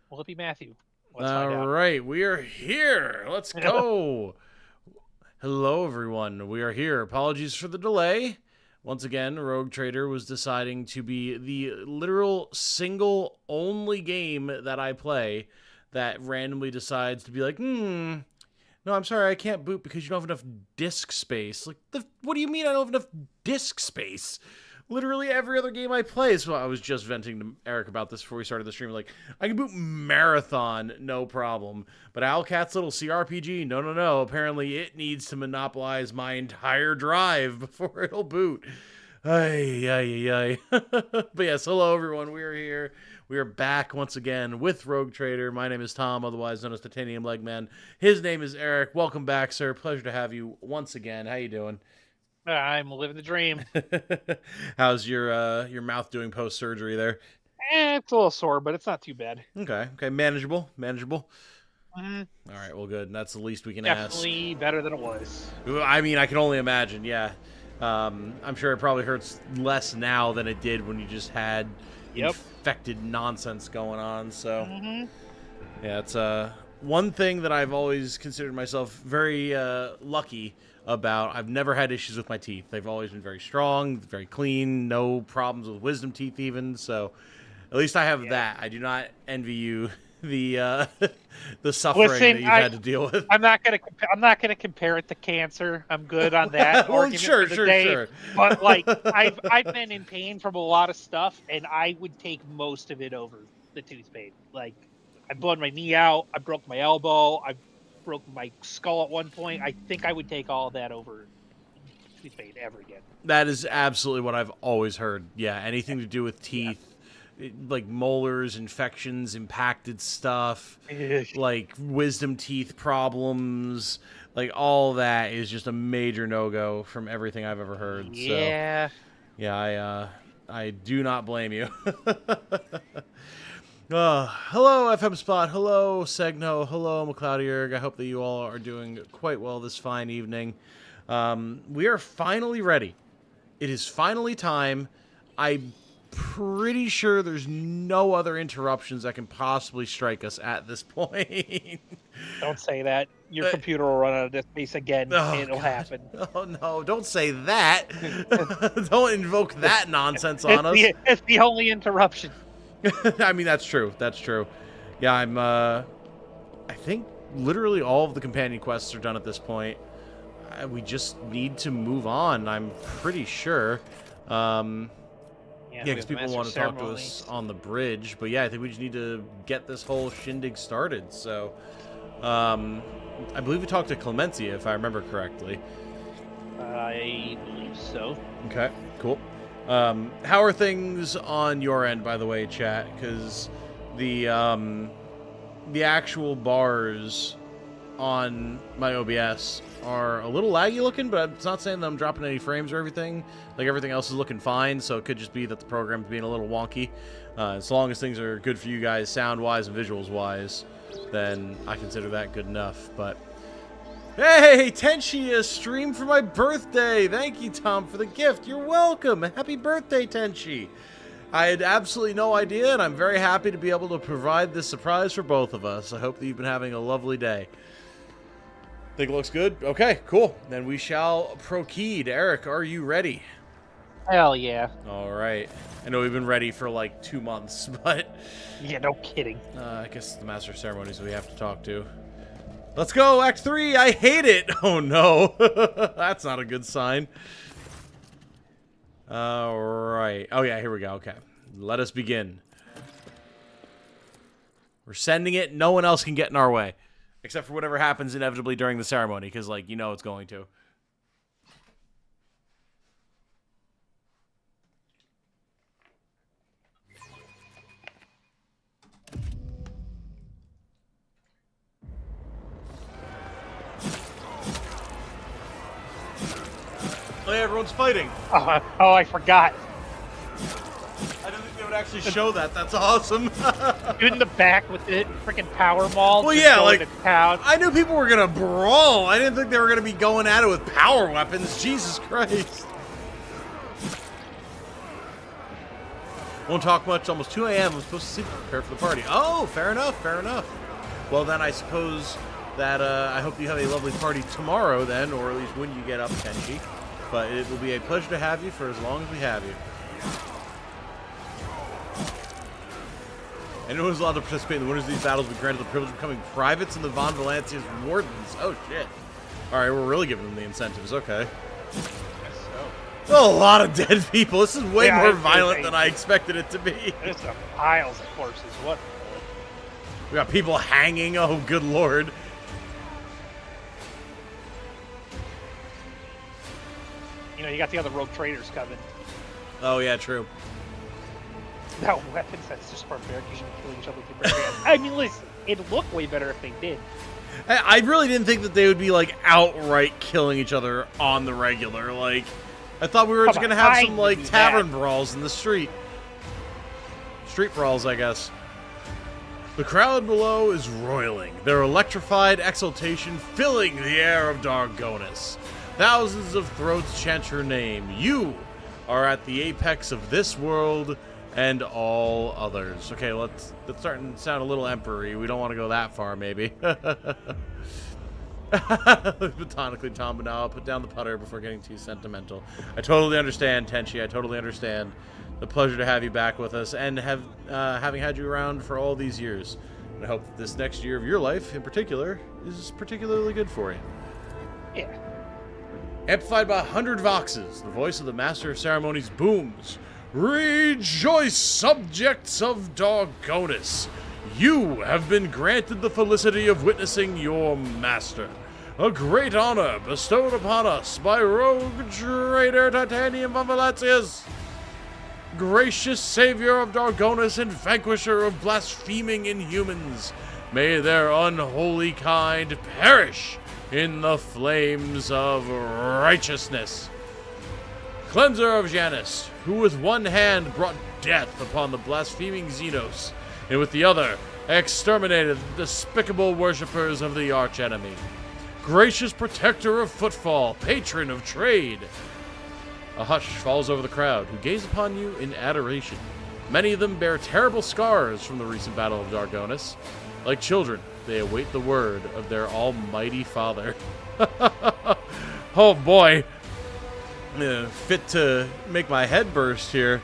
Flippy Matthew. Let's find All out. right, we are here. Let's go. Hello, everyone. We are here. Apologies for the delay. Once again, Rogue Trader was deciding to be the literal single only game that I play that randomly decides to be like, no, I'm sorry, I can't boot because you don't have enough disk space. Like, what do you mean I don't have enough disk space? Literally every other game I play. So I was just venting to Eric about this before we started the stream. Like, I can boot Marathon, no problem. But Owlcat's little CRPG, no. Apparently it needs to monopolize my entire drive before it'll boot. Ay. But yes, hello everyone. We are here. We are back once again with Rogue Trader. My name is Tom, otherwise known as Titanium Legman. His name is Eric. Welcome back, sir. Pleasure to have you once again. How you doing? I'm living the dream. How's your mouth doing post surgery there? It's a little sore, but it's not too bad. Okay, manageable. Mm-hmm. All right, well, good. That's the least we can Definitely better than it was. I mean, I can only imagine. Yeah, I'm sure it probably hurts less now than it did when you just had infected nonsense going on. So, yeah, it's one thing that I've always considered myself very lucky about. I've never had issues with my teeth. They've always been very strong, very clean, no problems with wisdom teeth even. So at least I have that. I do not envy you the the suffering that you've had to deal with. I'm not gonna compare it to cancer. I'm good on that. Well, sure. But like I've been in pain from a lot of stuff, and I would take most of it over the tooth pain. Like I blowed my knee out, I broke my elbow, I broke my skull at one point. I think I would take all of that over tooth pain ever again. That is absolutely what I've always heard. Yeah, anything to do with teeth, like molars, infections, impacted stuff, like wisdom teeth problems, like all that is just a major no-go from everything I've ever heard. Yeah. So, yeah, I do not blame you. Hello, FM Spot. Hello, Segno. Hello, McCloudierg. I hope that you all are doing quite well this fine evening. We are finally ready. It is finally time. I'm pretty sure there's no other interruptions that can possibly strike us at this point. Don't say that. Your computer will run out of space again. It'll happen. Oh, no. Don't say that. Don't invoke that nonsense on us. It's the only interruption. I mean, that's true. Yeah, I think literally all of the companion quests are done at this point. We just need to move on, I'm pretty sure. Yeah, because people want to talk to us on the bridge. But yeah, I think we just need to get this whole shindig started. So, I believe we talked to Clemencia, if I remember correctly. I believe so. Okay, cool. How are things on your end, by the way, chat? Because the actual bars on my OBS are a little laggy looking, but it's not saying that I'm dropping any frames or everything. Like, everything else is looking fine, so it could just be that the program's being a little wonky. As long as things are good for you guys, sound-wise and visuals-wise, then I consider that good enough. But hey, Tenchi, a stream for my birthday. Thank you, Tom, for the gift. You're welcome. Happy birthday, Tenchi. I had absolutely no idea, and I'm very happy to be able to provide this surprise for both of us. I hope that you've been having a lovely day. Think it looks good? Okay, cool. Then we shall proceed. Eric, are you ready? Hell yeah. All right. I know we've been ready for like 2 months, but... Yeah, no kidding. I guess it's the Master of Ceremonies we have to talk to. Let's go, Act 3! I hate it! Oh no! That's not a good sign. Alright. Oh yeah, here we go. Okay. Let us begin. We're sending it. No one else can get in our way. Except for whatever happens inevitably during the ceremony, because, like, you know it's going to. Oh, yeah, everyone's fighting. Oh, I forgot. I didn't think they would actually show that. That's awesome. Dude in the back with the freaking power maul. Well, yeah, like, I knew people were going to brawl. I didn't think they were going to be going at it with power weapons. Jesus Christ. Won't talk much. Almost 2 a.m. I'm supposed to sleep to prepare for the party. Oh, fair enough, fair enough. Well, then I suppose that I hope you have a lovely party tomorrow then, or at least when you get up, Tenchi. But it will be a pleasure to have you for as long as we have you. Anyone who's allowed to participate in the winners of these battles will be granted the privilege of becoming privates in the Von Valancia's wardens. Oh, shit. Alright, we're really giving them the incentives. Okay. Oh, a lot of dead people. This is way more violent than I expected it to be. There's some piles of corpses. What? We got people hanging. Oh, good lord. You know, you got the other rogue traders coming. Oh, yeah, true. No weapons, that's just barbaric. You should be killing each other with your bare hands. I mean, listen, it'd look way better if they did. I really didn't think that they would be, like, outright killing each other on the regular. Like, I thought we were just going to have some, like, tavern brawls in the street. Street brawls, I guess. The crowd below is roiling, their electrified exultation filling the air of Dargonis. Thousands of throats chant your name. You are at the apex of this world and all others. Okay, that's starting to sound a little emperor-y. We don't want to go that far, maybe. Platonically, Tom, but now I'll put down the putter before getting too sentimental. I totally understand, Tenchi. I totally understand. The pleasure to have you back with us and having had you around for all these years. And I hope that this next year of your life, in particular, is particularly good for you. Yeah. Amplified by 100 voxes, the voice of the Master of Ceremonies booms. Rejoice, subjects of Dargonis! You have been granted the felicity of witnessing your master. A great honor bestowed upon us by Rogue Trader Titanium von Valancius. Gracious savior of Dargonis and vanquisher of blaspheming inhumans, may their unholy kind perish in the flames of righteousness. Cleanser of Janus, who with one hand brought death upon the blaspheming Xenos, and with the other exterminated the despicable worshippers of the archenemy. Gracious protector of footfall, patron of trade. A hush falls over the crowd, who gaze upon you in adoration. Many of them bear terrible scars from the recent battle of Dargonis. Like children, they await the word of their almighty father. Oh boy. Fit to make my head burst here.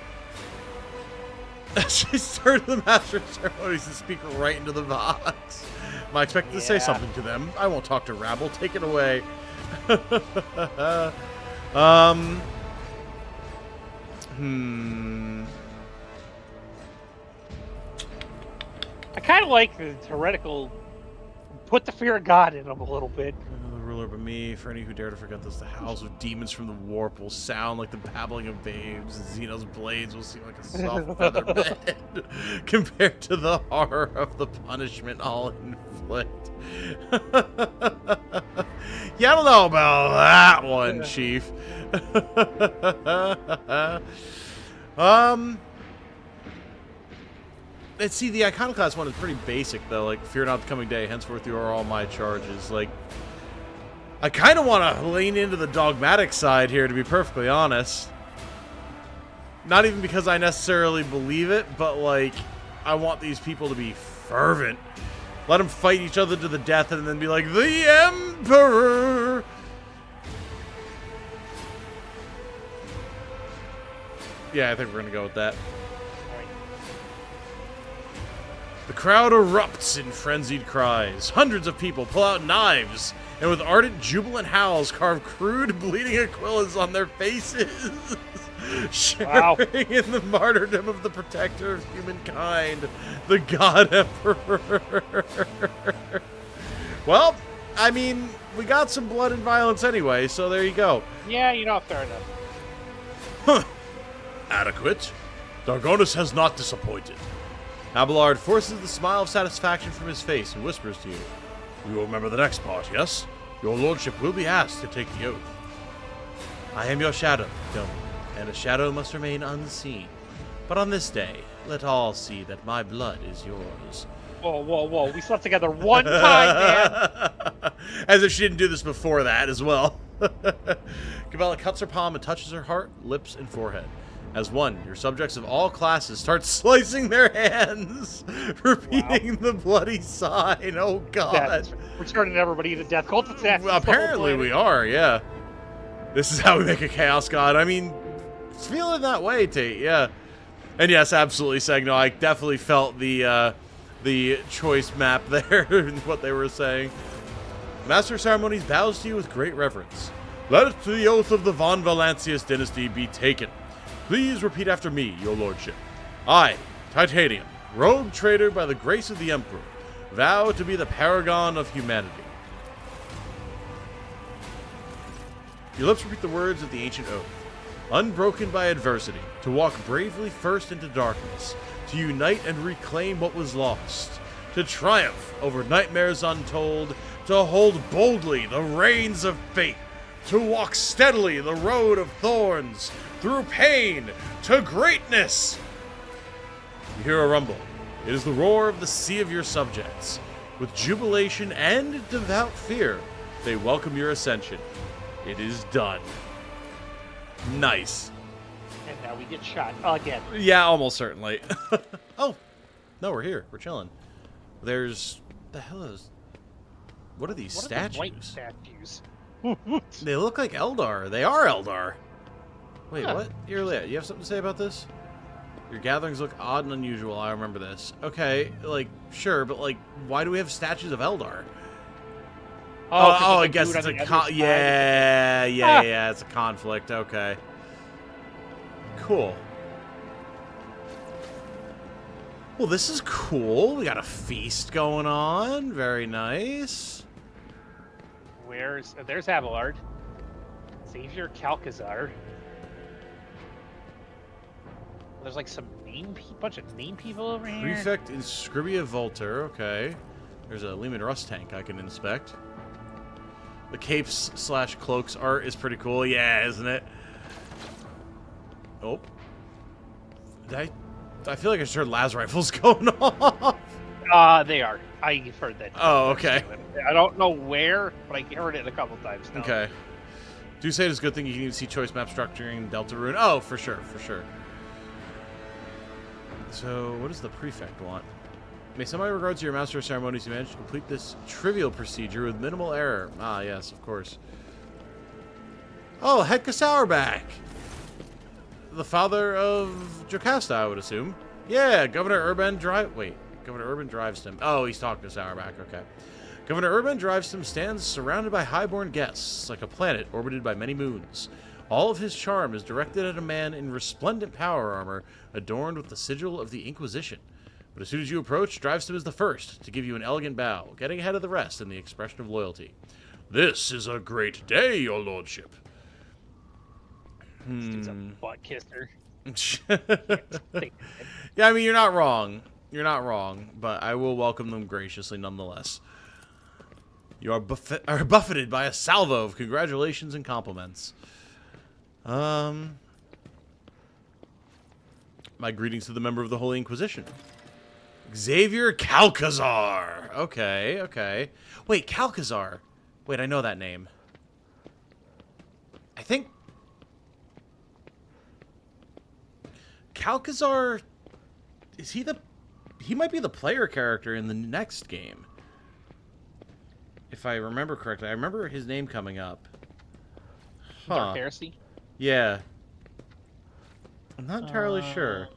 She started the Master of Ceremonies to speak right into the box. Am I expected to say something to them? I won't talk to Rabble. Take it away. I kind of like the heretical put the fear of God in them a little bit. The ruler but me, for any who dare to forget this, the howls of demons from the warp will sound like the babbling of babes, and Xeno's blades will seem like a soft feather bed compared to the horror of the punishment I'll inflict. Yeah, I don't know about that one, Chief. Let's see, the Iconoclast one is pretty basic, though. Like, fear not the coming day, henceforth you are all my charges. Like, I kind of want to lean into the dogmatic side here, to be perfectly honest. Not even because I necessarily believe it, but, like, I want these people to be fervent. Let them fight each other to the death and then be like, the Emperor! Yeah, I think we're going to go with that. The crowd erupts in frenzied cries. Hundreds of people pull out knives and with ardent, jubilant howls carve crude, bleeding Aquillas on their faces. Sharing in the martyrdom of the protector of humankind, the God Emperor. Well, I mean, we got some blood and violence anyway, so there you go. Yeah, you know, fair enough. Huh. Adequate. Dargonis has not disappointed. Abelard forces the smile of satisfaction from his face and whispers to you. You will remember the next part, yes? Your lordship will be asked to take the oath. I am your shadow, Domi, and a shadow must remain unseen. But on this day, let all see that my blood is yours. Whoa, whoa, whoa. We slept together one time, man. As if she didn't do this before that as well. Cabela cuts her palm and touches her heart, lips, and forehead. As one, your subjects of all classes start slicing their hands, repeating the bloody sign. Oh, God. We're turning everybody into death cult assassins. Well, apparently we are, yeah. This is how we make a chaos god. I mean, it's feeling that way, Tate, yeah. And yes, absolutely, Segno. I definitely felt the choice map there in what they were saying. Master of Ceremonies bows to you with great reverence. Let the oath of the Von Valancius dynasty be taken. Please repeat after me, your lordship. I, Titanium, rogue trader by the grace of the Emperor, vow to be the paragon of humanity. Your lips repeat the words of the ancient oath. Unbroken by adversity, to walk bravely first into darkness, to unite and reclaim what was lost, to triumph over nightmares untold, to hold boldly the reins of fate, to walk steadily the road of thorns, through pain to greatness. You hear a rumble. It is the roar of the sea of your subjects. With jubilation and devout fear, they welcome your ascension. It is done. Nice. And now we get shot again. Yeah, almost certainly. Oh, no, we're here. We're chilling. There's... the hell is... what are these statues? Are the white statues? They look like Eldar. They are Eldar. Wait, Huh. what? Here, Leah, you have something to say about this? Your gatherings look odd and unusual. I remember this. Okay, like, sure, but, like, why do we have statues of Eldar? Oh, I guess it's a yeah, it's a conflict. Okay. Cool. Well, this is cool. We got a feast going on. Very nice. There's Abelard. Xavier Calcazar. There's like some bunch of name people over here. Prefect Inscribia Volter. Okay. There's a Lehman Rust tank I can inspect. The capes/cloaks art is pretty cool. Yeah, isn't it? Oh. I feel like I just heard las rifles going off. They are. I've heard that. Oh, okay. I don't know where, but I heard it a couple times now. Okay. Do say it's a good thing you can even see choice map structuring in Deltarune. Oh, for sure, for sure. So, what does the prefect want? May somebody regards to your master of ceremonies who managed to complete this trivial procedure with minimal error. Ah, yes, of course. Oh, Hetka Sourback! The father of Jocasta, I would assume. Yeah, Governor Urban drives him. Oh, he's talking to Sourback, okay. Governor Urban Drivestem stands surrounded by highborn guests, like a planet orbited by many moons. All of his charm is directed at a man in resplendent power armor, adorned with the sigil of the Inquisition. But as soon as you approach, Drivestem is the first to give you an elegant bow, getting ahead of the rest in the expression of loyalty. This is a great day, your lordship. This dude's a butt kisser. Yeah, I mean, you're not wrong. You're not wrong, but I will welcome them graciously nonetheless. You are buffeted by a salvo of congratulations and compliments. My greetings to the member of the Holy Inquisition. Xavier Calcazar. Okay, okay. Wait, Calcazar. Wait, I know that name. I think... Calcazar... is he the... he might be the player character in the next game. If I remember correctly. I remember his name coming up. Huh. Dark Heresy? Yeah. I'm not entirely sure.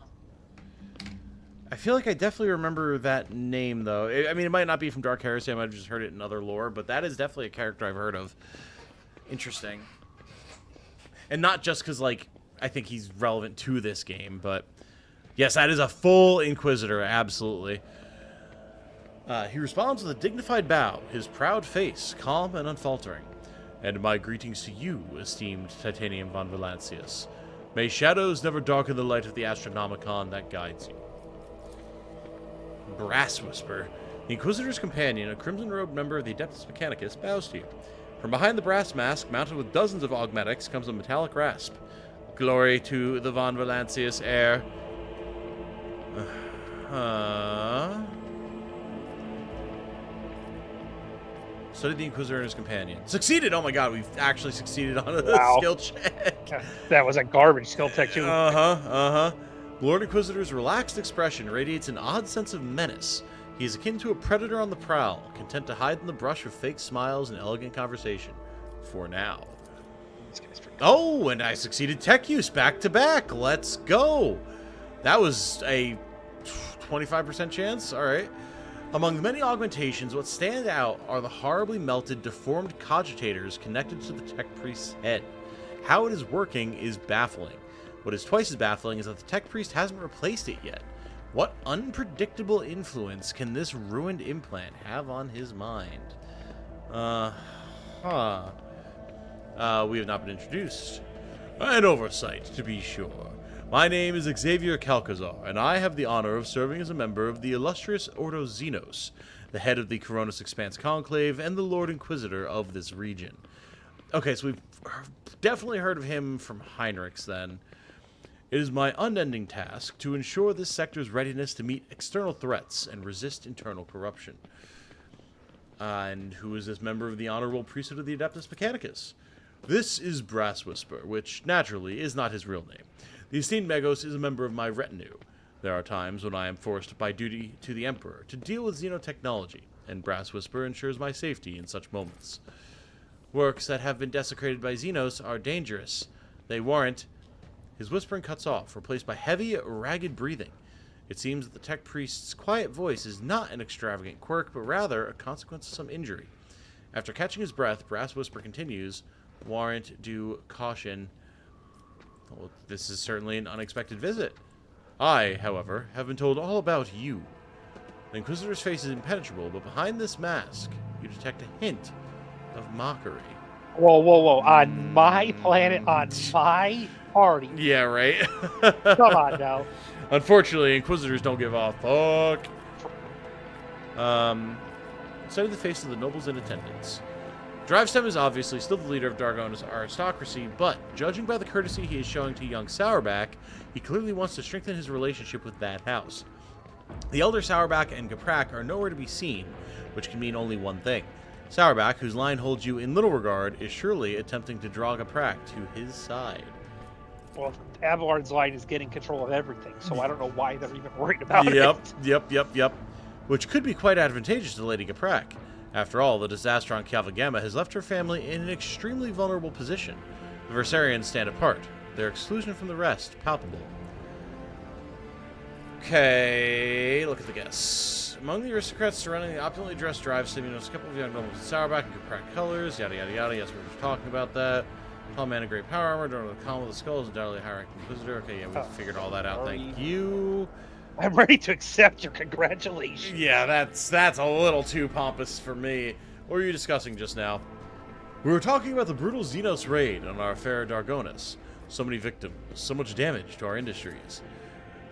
I feel like I definitely remember that name, though. I mean, it might not be from Dark Heresy. I might have just heard it in other lore, but that is definitely a character I've heard of. Interesting. And not just because, like, I think he's relevant to this game, but... yes, that is a full Inquisitor, absolutely. He responds with a dignified bow, his proud face calm and unfaltering. And my greetings to you, esteemed Titanium von Valancius. May shadows never darken the light of the Astronomicon that guides you. Brass Whisper. The Inquisitor's companion, a crimson-robed member of the Adeptus Mechanicus, bows to you. From behind the brass mask, mounted with dozens of augmetics, comes a metallic rasp. Glory to the von Valancius heir. Studied the Inquisitor and his companion. Succeeded! Oh my god, we've actually succeeded on a skill check. That was a garbage skill check, too. Lord Inquisitor's relaxed expression radiates an odd sense of menace. He is akin to a predator on the prowl, content to hide in the brush of fake smiles and elegant conversation. For now. Oh, and I succeeded tech use back to back. Let's go. That was a 25% chance. All right. Among the many augmentations, what stand out are the horribly melted, deformed cogitators connected to the tech priest's head. How it is working is baffling. What is twice as baffling is that the tech priest hasn't replaced it yet. What unpredictable influence can this ruined implant have on his mind? We have not been introduced. An oversight, to be sure. My name is Xavier Calcazar, and I have the honor of serving as a member of the illustrious Ordo Xenos, the head of the Coronis Expanse Conclave and the Lord Inquisitor of this region. Okay, so we've definitely heard of him from Heinrichs, then. It is my unending task to ensure this sector's readiness to meet external threats and resist internal corruption. And who is this member of the Honorable Priesthood of the Adeptus Mechanicus? This is Brass Whisper, which, naturally, is not his real name. The esteemed Megos is a member of my retinue. There are times when I am forced by duty to the Emperor to deal with xenotechnology, and Brass Whisper ensures my safety in such moments. Works that have been desecrated by Xenos are dangerous. They warrant... His whispering cuts off, replaced by heavy, ragged breathing. It seems that the tech priest's quiet voice is not an extravagant quirk, but rather a consequence of some injury. After catching his breath, Brass Whisper continues, warrant due caution. Well, this is certainly an unexpected visit. I, however, have been told all about you. The Inquisitor's face is impenetrable, but behind this mask, you detect a hint of mockery. Whoa. On my planet, on my party. Yeah, right? Come on now. Unfortunately, Inquisitors don't give a fuck. Study the face of the nobles in attendance. Drivestem is obviously still the leader of Dargona's aristocracy, but judging by the courtesy he is showing to young Sourback, he clearly wants to strengthen his relationship with that house. The elder Sourback and Gaprak are nowhere to be seen, which can mean only one thing. Sourback, whose line holds you in little regard, is surely attempting to draw Gaprak to his side. Well, Abelard's line is getting control of everything, so I don't know why they're even worried about it. Yep. Which could be quite advantageous to Lady Gaprak. After all, the Disastron Calvagama has left her family in an extremely vulnerable position. The Versarians stand apart, their exclusion from the rest palpable. Okay, look at the guests. Among the aristocrats surrounding the opulently dressed Drivestem, you notice a couple of young nobles in Sourback and Gaprak colors, yada yada yada. Yes, we were talking about that. Tall man in great power armor, adorned with a column of the skulls, undoubtedly high-ranking Inquisitor. Okay, yeah, we figured all that out. Thank you. I'm ready to accept your congratulations. Yeah, that's a little too pompous for me. What were you discussing just now? We were talking about the brutal Xenos raid on our fair Dargonis. So many victims, so much damage to our industries.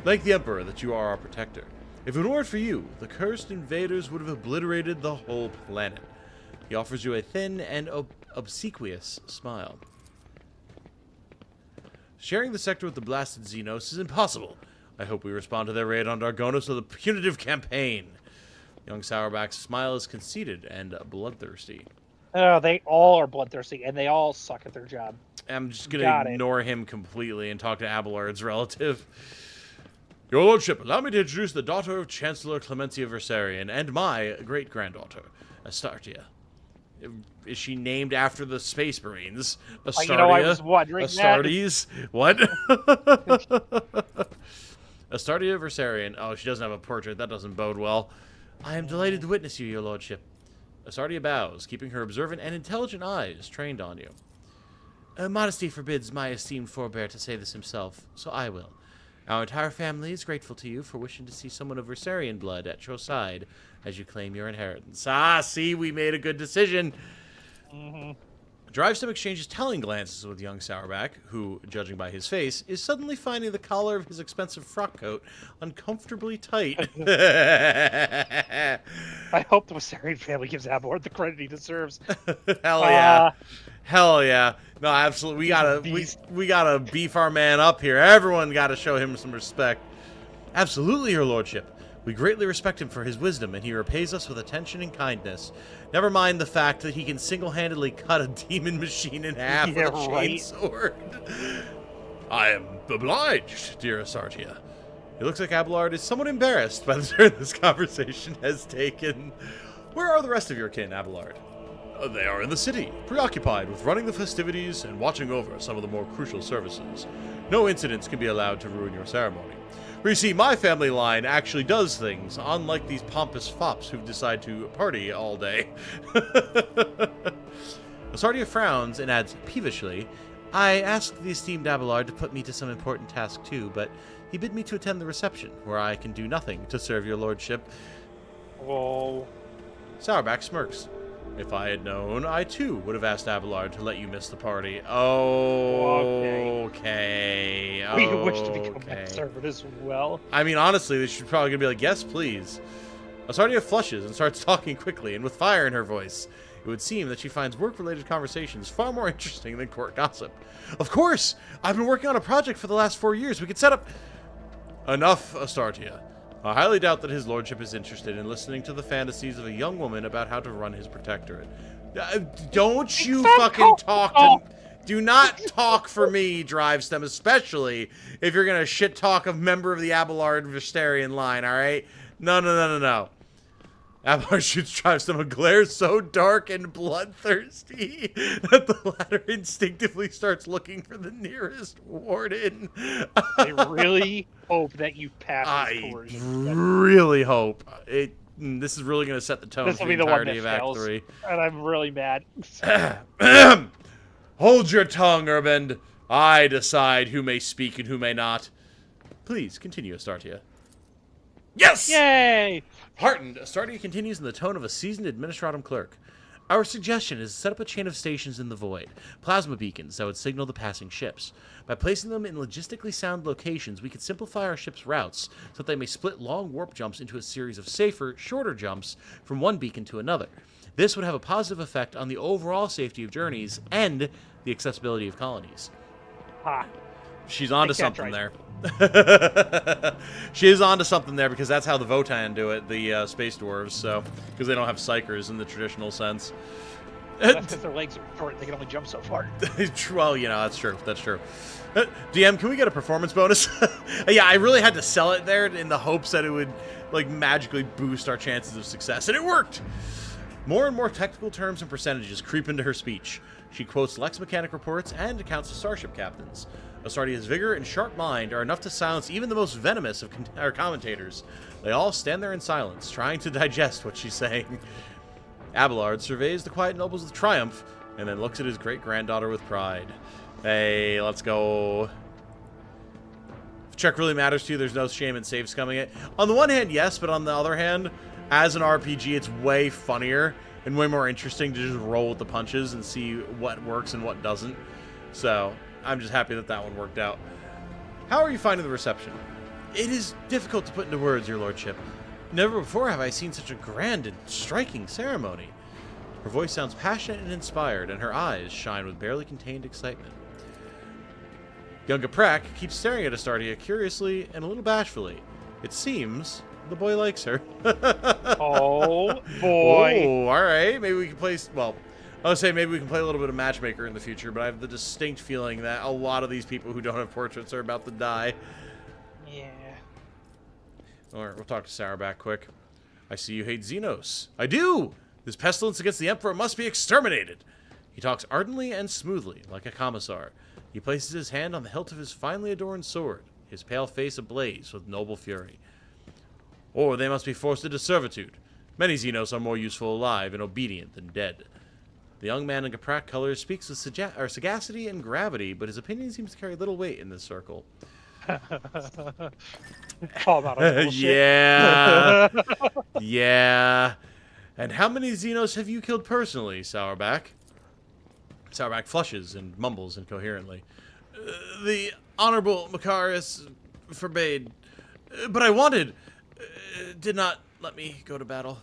Thank the Emperor that you are our protector. If it weren't for you, the cursed invaders would have obliterated the whole planet. He offers you a thin and obsequious smile. Sharing the sector with the blasted Xenos is impossible. I hope we respond to their raid on Dargonis with a punitive campaign. Young Sourback's smile is conceited and bloodthirsty. Oh, they all are bloodthirsty, and they all suck at their job. I'm just going to ignore him completely and talk to Abelard's relative. Your Lordship, allow me to introduce the daughter of Chancellor Clemencia Versarian and my great-granddaughter, Astartia. Is she named after the Space Marines? Astartia? You know, I was wondering Astartes? What? Astartia Versarian. Oh, she doesn't have a portrait. That doesn't bode well. I am delighted to witness you, Your Lordship. Astartia bows, keeping her observant and intelligent eyes trained on you. Modesty forbids my esteemed forebear to say this himself, so I will. Our entire family is grateful to you for wishing to see someone of Versarian blood at your side as you claim your inheritance. Ah, see, we made a good decision. Drivestem exchanges telling glances with young Sourback, who, judging by his face, is suddenly finding the collar of his expensive frock coat uncomfortably tight. I hope the Versarian family gives Abelard the credit he deserves. Hell yeah. Hell yeah. No, absolutely. We gotta beef our man up here. Everyone gotta show him some respect. Absolutely, Your Lordship. We greatly respect him for his wisdom, and he repays us with attention and kindness. Never mind the fact that he can single-handedly cut a demon machine in half with a chainsword. I am obliged, dear Asartia. It looks like Abelard is somewhat embarrassed by the turn this conversation has taken. Where are the rest of your kin, Abelard? They are in the city, preoccupied with running the festivities and watching over some of the more crucial services. No incidents can be allowed to ruin your ceremony. For you see, my family line actually does things, unlike these pompous fops who decide to party all day. Asartia frowns and adds peevishly, I asked the esteemed Abelard to put me to some important task too, but he bid me to attend the reception, where I can do nothing to serve your lordship. Oh. Sourback smirks. If I had known, I too would have asked Abelard to let you miss the party. Okay. We wish to become that servant as well. I mean, honestly, they should probably be like, yes, please. Asartia flushes and starts talking quickly and with fire in her voice. It would seem that she finds work-related conversations far more interesting than court gossip. Of course! I've been working on a project for the last 4 years. We could set up... Enough, Asartia. I highly doubt that his lordship is interested in listening to the fantasies of a young woman about how to run his protectorate. Don't you fucking talk to... Do not talk for me, Drivestem, especially if you're going to shit talk a member of the Abelard Visterian line, alright? No. Abelard shoots Drivestem a glare so dark and bloodthirsty that the latter instinctively starts looking for the nearest warden. I really hope that you pass this course. I really hope. This is really going to set the tone for the entirety of Act 3. And I'm really mad. Hold your tongue, Urband. I decide who may speak and who may not. Please, continue, Astartia. Yes! Yay! Heartened, Astartia continues in the tone of a seasoned administratum clerk. Our suggestion is to set up a chain of stations in the void, plasma beacons that would signal the passing ships. By placing them in logistically sound locations, we could simplify our ships' routes so that they may split long warp jumps into a series of safer, shorter jumps from one beacon to another. This would have a positive effect on the overall safety of journeys and the accessibility of colonies. Ha. She's onto something there. She is onto something there because that's how the Votan do it, the space dwarves, so because they don't have psychers in the traditional sense. That's because their legs are short, they can only jump so far. Well, you know, that's true. DM, can we get a performance bonus? Yeah, I really had to sell it there in the hopes that it would like magically boost our chances of success, and it worked. More and more technical terms and percentages creep into her speech. She quotes Lex Mechanic reports and accounts of starship captains. Astartia's vigor and sharp mind are enough to silence even the most venomous of our commentators. They all stand there in silence, trying to digest what she's saying. Abelard surveys the quiet nobles with triumph, and then looks at his great-granddaughter with pride. Hey, let's go. If Czech really matters to you, there's no shame in save scumming it. On the one hand, yes, but on the other hand, as an RPG, it's way funnier and way more interesting to just roll with the punches and see what works and what doesn't. So, I'm just happy that that one worked out. How are you finding the reception? It is difficult to put into words, your lordship. Never before have I seen such a grand and striking ceremony. Her voice sounds passionate and inspired, and her eyes shine with barely contained excitement. Young Gaprak keeps staring at Astartia curiously and a little bashfully. It seems the boy likes her. Oh, boy. Oh, all right. Maybe we can play... Well, I would say maybe we can play a little bit of Matchmaker in the future, but I have the distinct feeling that a lot of these people who don't have portraits are about to die. Yeah. All right, we'll talk to Sourback quick. I see you hate Xenos. I do! This pestilence against the Emperor must be exterminated. He talks ardently and smoothly, like a commissar. He places his hand on the hilt of his finely adorned sword, his pale face ablaze with noble fury. Or they must be forced into servitude. Many Xenos are more useful alive and obedient than dead. The young man in Gaprak colors speaks with sagacity and gravity, but his opinion seems to carry little weight in this circle. Call that bullshit. Yeah. Yeah. And how many Xenos have you killed personally, Sourback? Sourback flushes and mumbles incoherently. The Honorable Macarius forbade, but I wanted. Did not let me go to battle.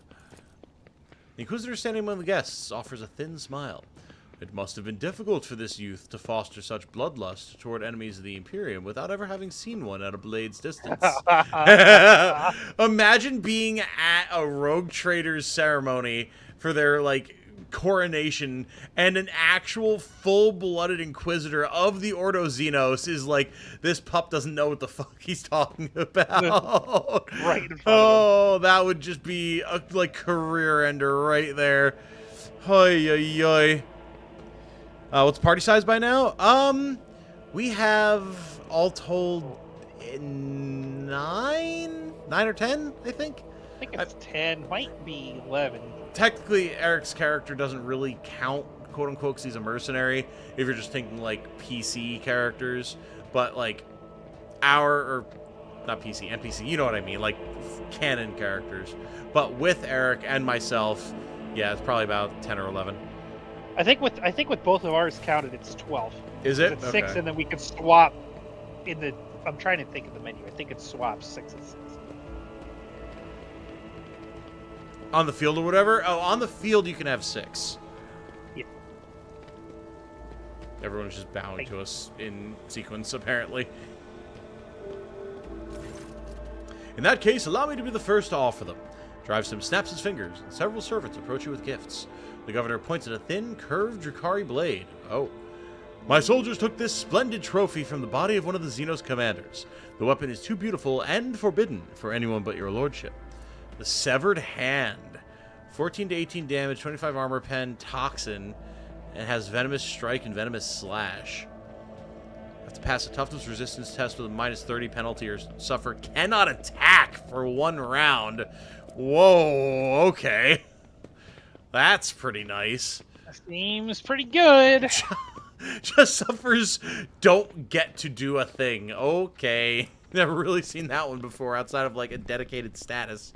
The Inquisitor standing among the guests offers a thin smile. It must have been difficult for this youth to foster such bloodlust toward enemies of the Imperium without ever having seen one at a blade's distance. Imagine being at a rogue trader's ceremony for their, like, coronation, and an actual full-blooded Inquisitor of the Ordo Xenos is like, this pup doesn't know what the fuck he's talking about. Right in front of him. Oh, that would just be a, like, career ender right there. Hoi, hoi, hoi. What's party size by now? We have all told 9 or 10, I think. I think it's 10, might be 11. Technically, Eric's character doesn't really count, quote unquote, because he's a mercenary. If you're just thinking like PC characters, but like or not PC, NPC, you know what I mean, like canon characters. But with Eric and myself, yeah, it's probably about 10 or 11. I think with both of ours counted, it's 12. Is it? It's 6, and then we could swap in the. I'm trying to think of the menu. I think it swaps 6 and 6. On the field or whatever? Oh, on the field you can have 6. Yeah. Everyone's just bowing to us in sequence, apparently. In that case, allow me to be the first to offer them. Drivesim snaps his fingers, and several servants approach you with gifts. The governor points at a thin, curved Drukhari blade. Oh. My soldiers took this splendid trophy from the body of one of the Xenos commanders. The weapon is too beautiful and forbidden for anyone but your lordship. The Severed Hand. 14 to 18 damage, 25 armor pen, toxin, and has Venomous Strike and Venomous Slash. Have to pass a toughness resistance test with a minus 30 penalty or suffer cannot attack for 1 round. Whoa, okay. That's pretty nice. That seems pretty good. Just suffers don't get to do a thing. Okay. Never really seen that one before outside of like a dedicated status.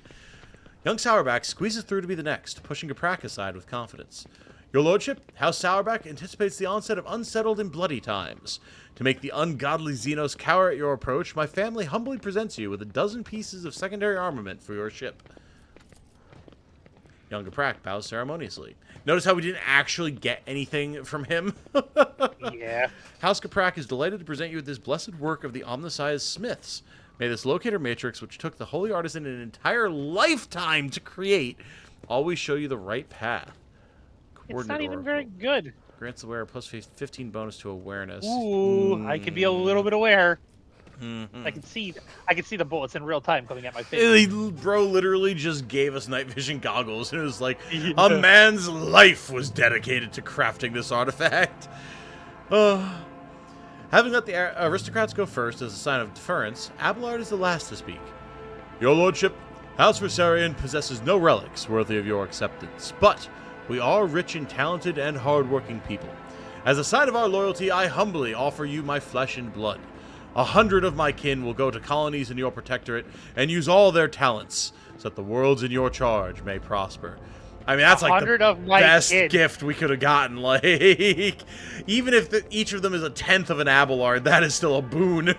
Young Sourback squeezes through to be the next, pushing Kaprak aside with confidence. Your lordship, House Sourback anticipates the onset of unsettled and bloody times. To make the ungodly Xenos cower at your approach, my family humbly presents you with a dozen pieces of secondary armament for your ship. Young Kaprak bows ceremoniously. Notice how we didn't actually get anything from him? Yeah. House Kaprak is delighted to present you with this blessed work of the Omniscience Smiths. May this locator matrix, which took the Holy Artisan an entire lifetime to create, always show you the right path. It's not even very good. Grants the wearer plus 15 bonus to awareness. Ooh, I could be a little bit aware. Mm-hmm. I can see the bullets in real time coming at my face. Bro literally just gave us night vision goggles, and it was like, a man's life was dedicated to crafting this artifact. Having let the aristocrats go first as a sign of deference, Abelard is the last to speak. Your lordship, House Versarian possesses no relics worthy of your acceptance, but we are rich and talented and hard-working people. As a sign of our loyalty, I humbly offer you my flesh and blood. 100 of my kin will go to colonies in your protectorate and use all their talents so that the worlds in your charge may prosper. I mean, that's like the best gift we could have gotten. Like, even if each of them is a tenth of an Abelard, that is still a boon.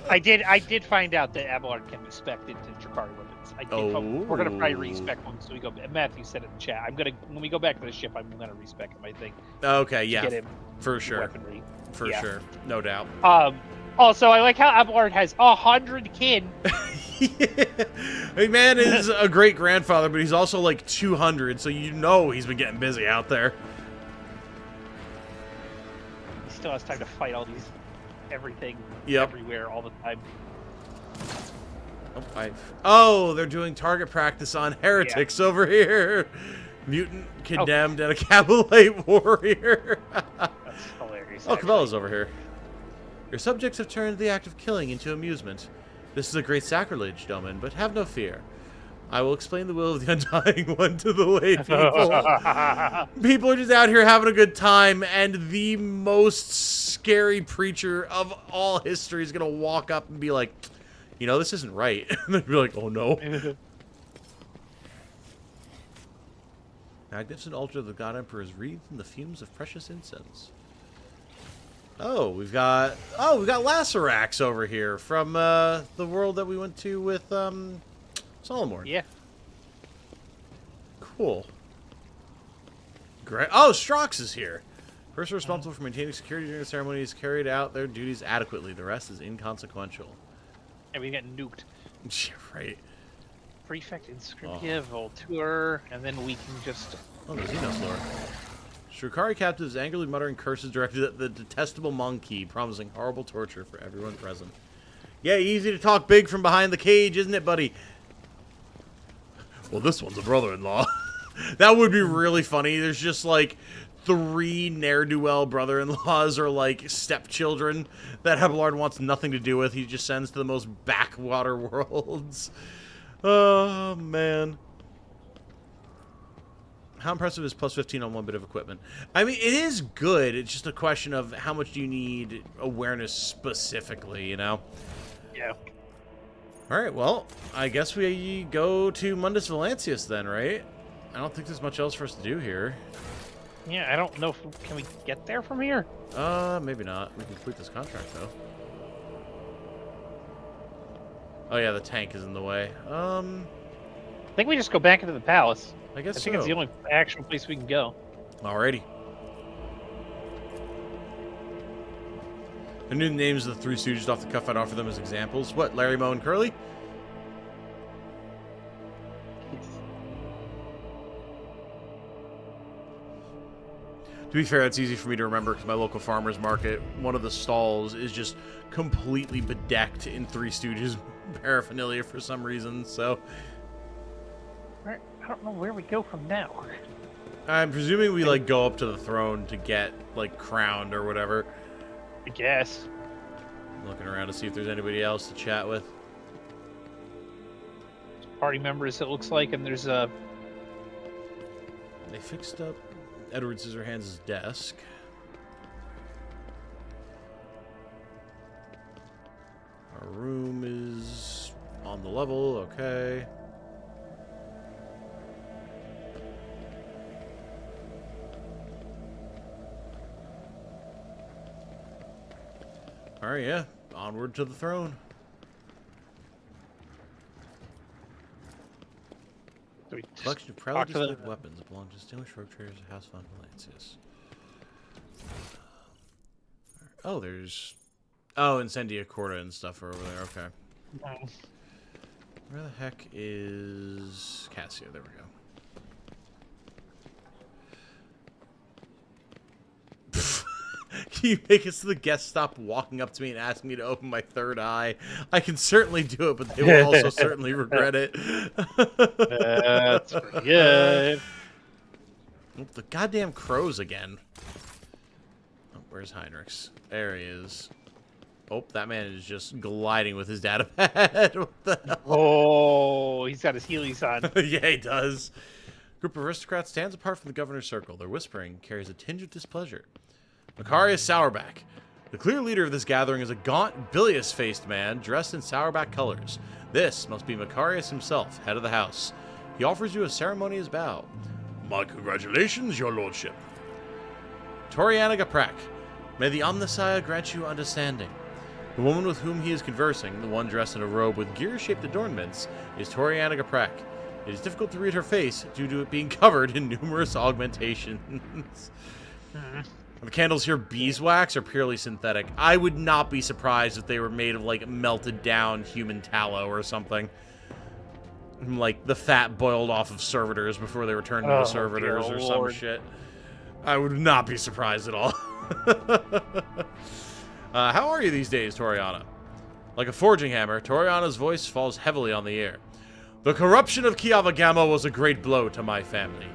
I did find out that Abelard can be spec'd into Drukhari weapons. We're gonna probably respec one, so we go. Matthew said it in chat. When we go back to the ship, I'm gonna respec him. I think. Okay, yeah, get him for sure. Weaponry. For sure, no doubt. Also, I like how Abelard has 100 kin. I mean, man is a great grandfather, but he's also like 200, so you know he's been getting busy out there. He still has time to fight all these everything, everywhere, all the time. Oh, they're doing target practice on heretics over here. Mutant, condemned, and a Cabalite warrior. That's hilarious. Oh, Cabela's over here. Your subjects have turned the act of killing into amusement. This is a great sacrilege, Doman, but have no fear. I will explain the will of the Undying One to the lay people. People are just out here having a good time, and the most scary preacher of all history is going to walk up and be like, you know, this isn't right. And they'd be like, oh no. Magnificent altar of the God Emperor is wreathed in the fumes of precious incense. Oh, we've got Lacerax over here from the world that we went to with Solomorn. Yeah. Cool. Great. Oh, Strox is here. Person responsible for maintaining security during the ceremony has carried out their duties adequately. The rest is inconsequential. And we get nuked. Yeah, right. Prefect Inscriptia, Voltour, and then we can just... Oh, the Xenos lore. Shukari captives angrily muttering curses directed at the detestable monkey, promising horrible torture for everyone present. Yeah, easy to talk big from behind the cage, isn't it, buddy? Well, this one's a brother-in-law. That would be really funny. There's just, like, 3 ne'er-do-well brother-in-laws or, like, stepchildren that Abelard wants nothing to do with. He just sends to the most backwater worlds. Oh, man. How impressive is plus 15 on 1 bit of equipment? I mean, it is good. It's just a question of how much do you need awareness specifically, you know? Yeah. All right, well, I guess we go to Mundus Valancius then, right? I don't think there's much else for us to do here. Yeah, I don't know if... Can we get there from here? Maybe not. We can complete this contract, though. Oh, yeah, the tank is in the way. I think we just go back into the palace. I guess I think it's the only actual place we can go. Alrighty. I knew the names of the 3 Stooges off the cuff. I'd offer them as examples. What, Larry, Moe, and Curly? To be fair, it's easy for me to remember because my local farmer's market, one of the stalls is just completely bedecked in 3 Stooges paraphernalia for some reason, so... I don't know where we go from now. I'm presuming we, like, go up to the throne to get, like, crowned or whatever. I guess. Looking around to see if there's anybody else to chat with. Party members, it looks like, and there's a... They fixed up Edward Scissorhands' desk. Our room is on the level, okay. Alright, yeah. Onward to the throne. Do we Collection of proudly displayed weapons belong to distinguished rogue traders of House von Valancius. Oh, there's... Oh, Incendia Corda and stuff are over there. Okay. No. Where the heck is Cassia? There we go. Can you make it so the guests stop walking up to me and asking me to open my third eye? I can certainly do it, but they will also certainly regret it. That's pretty good. Oh, the goddamn crows again. Oh, where's Heinrichs? There he is. Oh, that man is just gliding with his data pad. What the hell? Oh, he's got his Heelys on. Yeah, he does. Group of aristocrats stands apart from the governor's circle. Their whispering carries a tinge of displeasure. Macarius Sourback. The clear leader of this gathering is a gaunt, bilious-faced man dressed in Sourback colors. This must be Macarius himself, head of the house. He offers you a ceremonious bow. My congratulations, your lordship. Toriana Gaprak. May the Omnissiah grant you understanding. The woman with whom he is conversing, the one dressed in a robe with gear-shaped adornments, is Toriana Gaprak. It is difficult to read her face due to it being covered in numerous augmentations. The candles here beeswax or purely synthetic? I would not be surprised if they were made of, like, melted down human tallow or something. Like, the fat boiled off of servitors before they were turned into servitors or some shit. I would not be surprised at all. How are you these days, Toriana? Like a forging hammer, Toriana's voice falls heavily on the ear. The corruption of Kiavagama was a great blow to my family.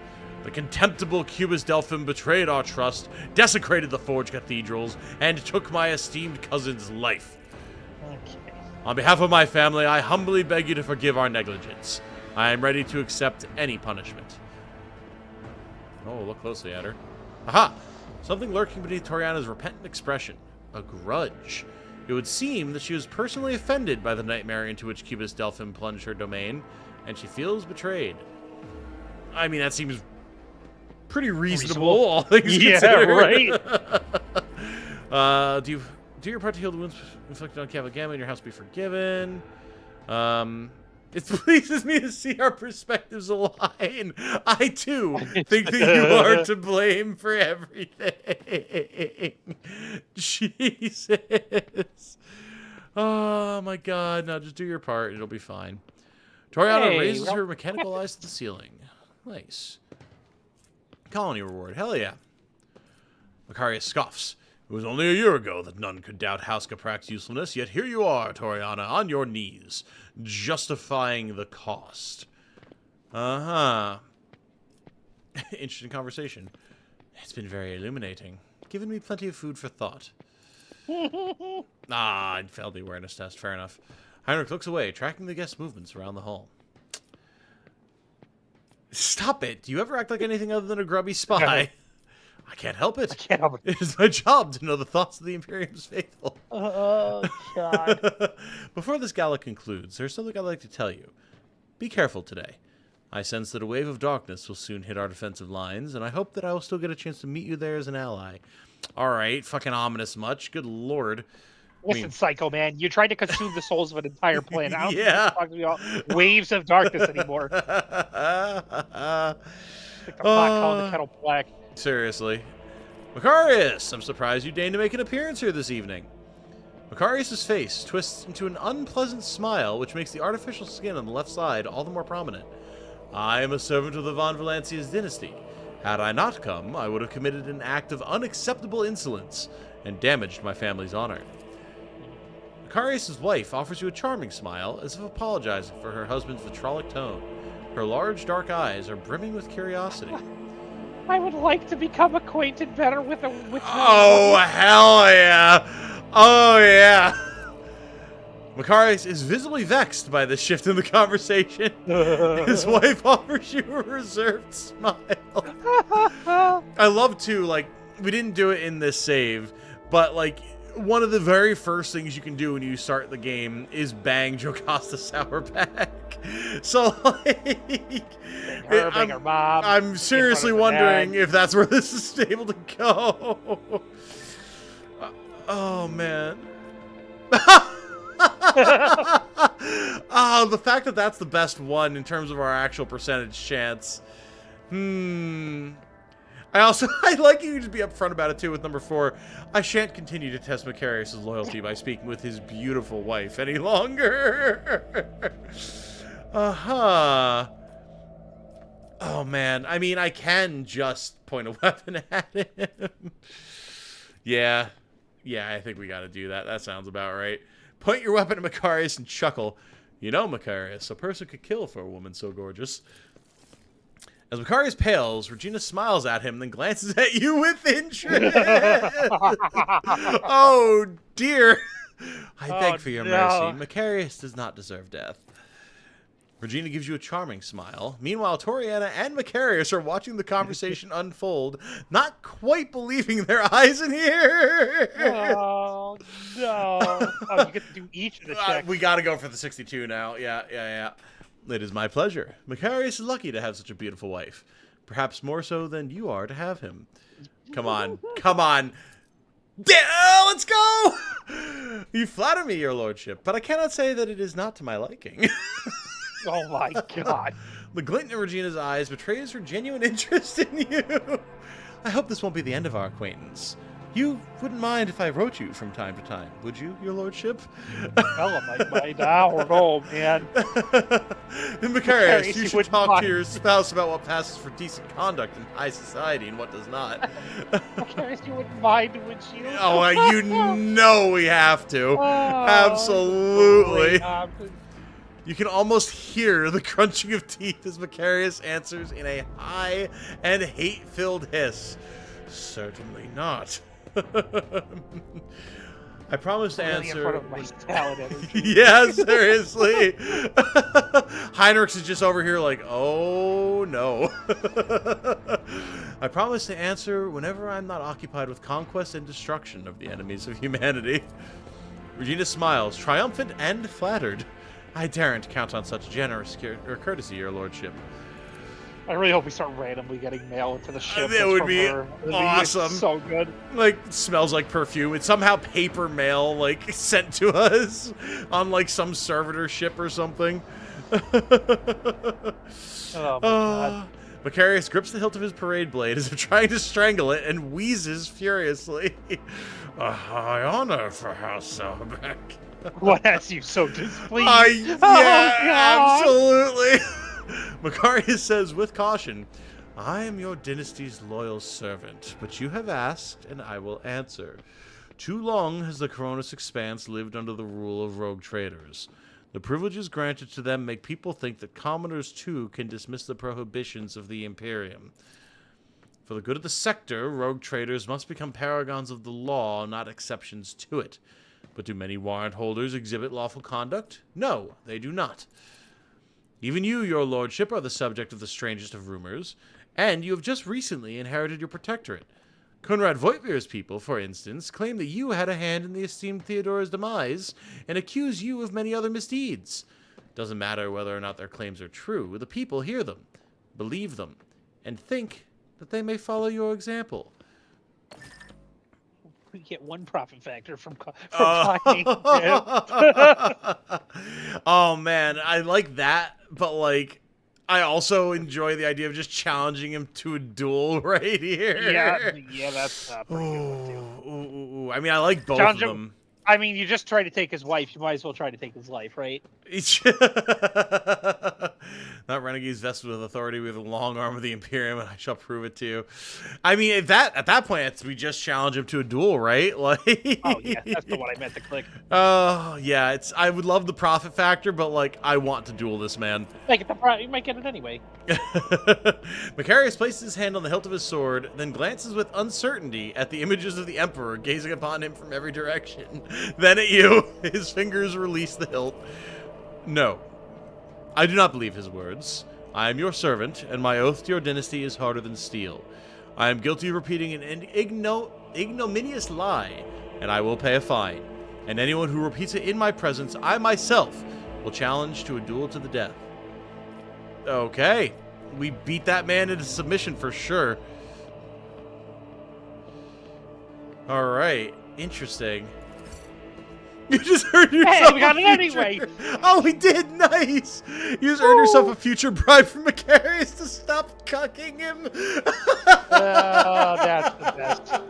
The contemptible Cubus Delphim betrayed our trust, desecrated the Forge Cathedrals, and took my esteemed cousin's life. Okay. On behalf of my family, I humbly beg you to forgive our negligence. I am ready to accept any punishment. Oh, look closely at her. Aha! Something lurking beneath Toriana's repentant expression. A grudge. It would seem that she was personally offended by the nightmare into which Cubus Delphim plunged her domain, and she feels betrayed. I mean, that seems pretty reasonable, all things considered. Right. Do your part to heal the wounds inflicted on Kavagama and your house be forgiven. It pleases me to see our perspectives align. I, too, think that you are to blame for everything. Jesus. Oh, my God. Now just do your part. It'll be fine. Toriana raises her mechanical eyes to the ceiling. Nice. Colony reward. Hell yeah. Macarius scoffs. It was only a year ago that none could doubt House Caprak's usefulness, yet here you are, Toriana, on your knees, justifying the cost. Uh-huh. Interesting conversation. It's been very illuminating, given me plenty of food for thought. I failed the awareness test. Fair enough. Heinrich looks away, tracking the guest's movements around the hall. Stop it! Do you ever act like anything other than a grubby spy? I can't help it. I can't help it. It is my job to know the thoughts of the Imperium's faithful. Oh, God. Before this gala concludes, there's something I'd like to tell you. Be careful today. I sense that a wave of darkness will soon hit our defensive lines, and I hope that I will still get a chance to meet you there as an ally. Alright, fucking ominous much. Good lord. Listen, Psycho Man, you tried to consume the souls of an entire planet. I don't Yeah. think you're talking about waves of darkness anymore. Like the pot calling the kettle black. Seriously. Macarius! I'm surprised you deigned to make an appearance here this evening. Macarius' face twists into an unpleasant smile, which makes the artificial skin on the left side all the more prominent. I am a servant of the Von Valancia's dynasty. Had I not come, I would have committed an act of unacceptable insolence and damaged my family's honor. Macarius' wife offers you a charming smile, as if apologizing for her husband's vitriolic tone. Her large, dark eyes are brimming with curiosity. I would like to become acquainted better with a witch. Oh, hell yeah! Oh, yeah! Macarius is visibly vexed by this shift in the conversation. His wife offers you a reserved smile. I love, too, like, we didn't do it in this save, but, like, one of the very first things you can do when you start the game is bang Jocasta Sourback. So, like, I'm seriously wondering if that's where this is able to go. Oh, man. Oh, the fact that that's the best one in terms of our actual percentage chance. I like you to just be upfront about it too with number 4. I shan't continue to test Macarius' loyalty by speaking with his beautiful wife any longer. Oh man, I mean, I can just point a weapon at him. Yeah, I think we gotta do that. That sounds about right. Point your weapon at Macarius and chuckle. You know, Macarius, a person could kill for a woman so gorgeous. As Macarius pales, Regina smiles at him, then glances at you with interest. Oh, dear. I beg for your mercy. Macarius does not deserve death. Regina gives you a charming smile. Meanwhile, Toriana and Macarius are watching the conversation unfold, not quite believing their eyes and ears. Oh, no. Oh, you get to do each of the checks. We got to go for the 62 now. Yeah. It is my pleasure. Macarius is lucky to have such a beautiful wife. Perhaps more so than you are to have him. Come on. Let's go! You flatter me, your lordship, but I cannot say that it is not to my liking. Oh my god. The glint in Regina's eyes betrays her genuine interest in you. I hope this won't be the end of our acquaintance. You wouldn't mind if I wrote you from time to time, would you, your lordship? Hell, I might now or no, man. Macarius, you should talk to your spouse about what passes for decent conduct in high society and what does not. Macarius, you wouldn't mind, would you? Oh, you know we have to. Oh, absolutely. You can almost hear the crunching of teeth as Macarius answers in a high and hate-filled hiss. Certainly not. I promise to answer. In front of my salad energy. Yeah, seriously. Heinrichs is just over here like, oh no. I promise to answer whenever I'm not occupied with conquest and destruction of the enemies of humanity. Regina smiles, triumphant and flattered. I daren't count on such generous courtesy, your lordship. I really hope we start randomly getting mail into the ship. That would from be her. That'd awesome. So good. Like, smells like perfume. It's somehow paper mail, like, sent to us on, like, some servitor ship or something. Oh, my God. Macarius grips the hilt of his parade blade as if trying to strangle it and wheezes furiously. A high honor for House Sauerbeck. What has you so displeased? Yeah, absolutely. Macarius says with caution, I am your dynasty's loyal servant, but you have asked, and I will answer. Too long has the Ruinous Expanse lived under the rule of rogue traders. The privileges granted to them make people think that commoners, too, can dismiss the prohibitions of the Imperium. For the good of the sector, rogue traders must become paragons of the law, not exceptions to it. But do many warrant holders exhibit lawful conduct? No, they do not. Even you, your lordship, are the subject of the strangest of rumors, and you have just recently inherited your protectorate. Conrad Voitvir's people, for instance, claim that you had a hand in the esteemed Theodora's demise, and accuse you of many other misdeeds. Doesn't matter whether or not their claims are true, the people hear them, believe them, and think that they may follow your example. We get one profit factor from buying. Oh, man, I like that, but, like, I also enjoy the idea of just challenging him to a duel right here. Yeah, that's a pretty good one, too. Ooh. I mean, I like both of them. I mean, you just try to take his wife. You might as well try to take his life, right? Not renegades vested with authority with a long arm of the Imperium, and I shall prove it to you. I mean, at that point, we just challenge him to a duel, right? Like, oh yeah, that's the one I meant to click. Oh yeah, I would love the profit factor, but like, I want to duel this man. You might get it anyway. Macarius places his hand on the hilt of his sword, then glances with uncertainty at the images of the Emperor gazing upon him from every direction. Then at you. His fingers release the hilt. No. I do not believe his words. I am your servant, and my oath to your dynasty is harder than steel. I am guilty of repeating an ignominious lie, and I will pay a fine. And anyone who repeats it in my presence, I myself will challenge to a duel to the death. Okay. We beat that man into submission for sure. Alright. Interesting. You just earned yourself Hey, we got it anyway! Oh, we did! Nice! You just earned yourself a future bribe from Macarius to stop cucking him! That's the best.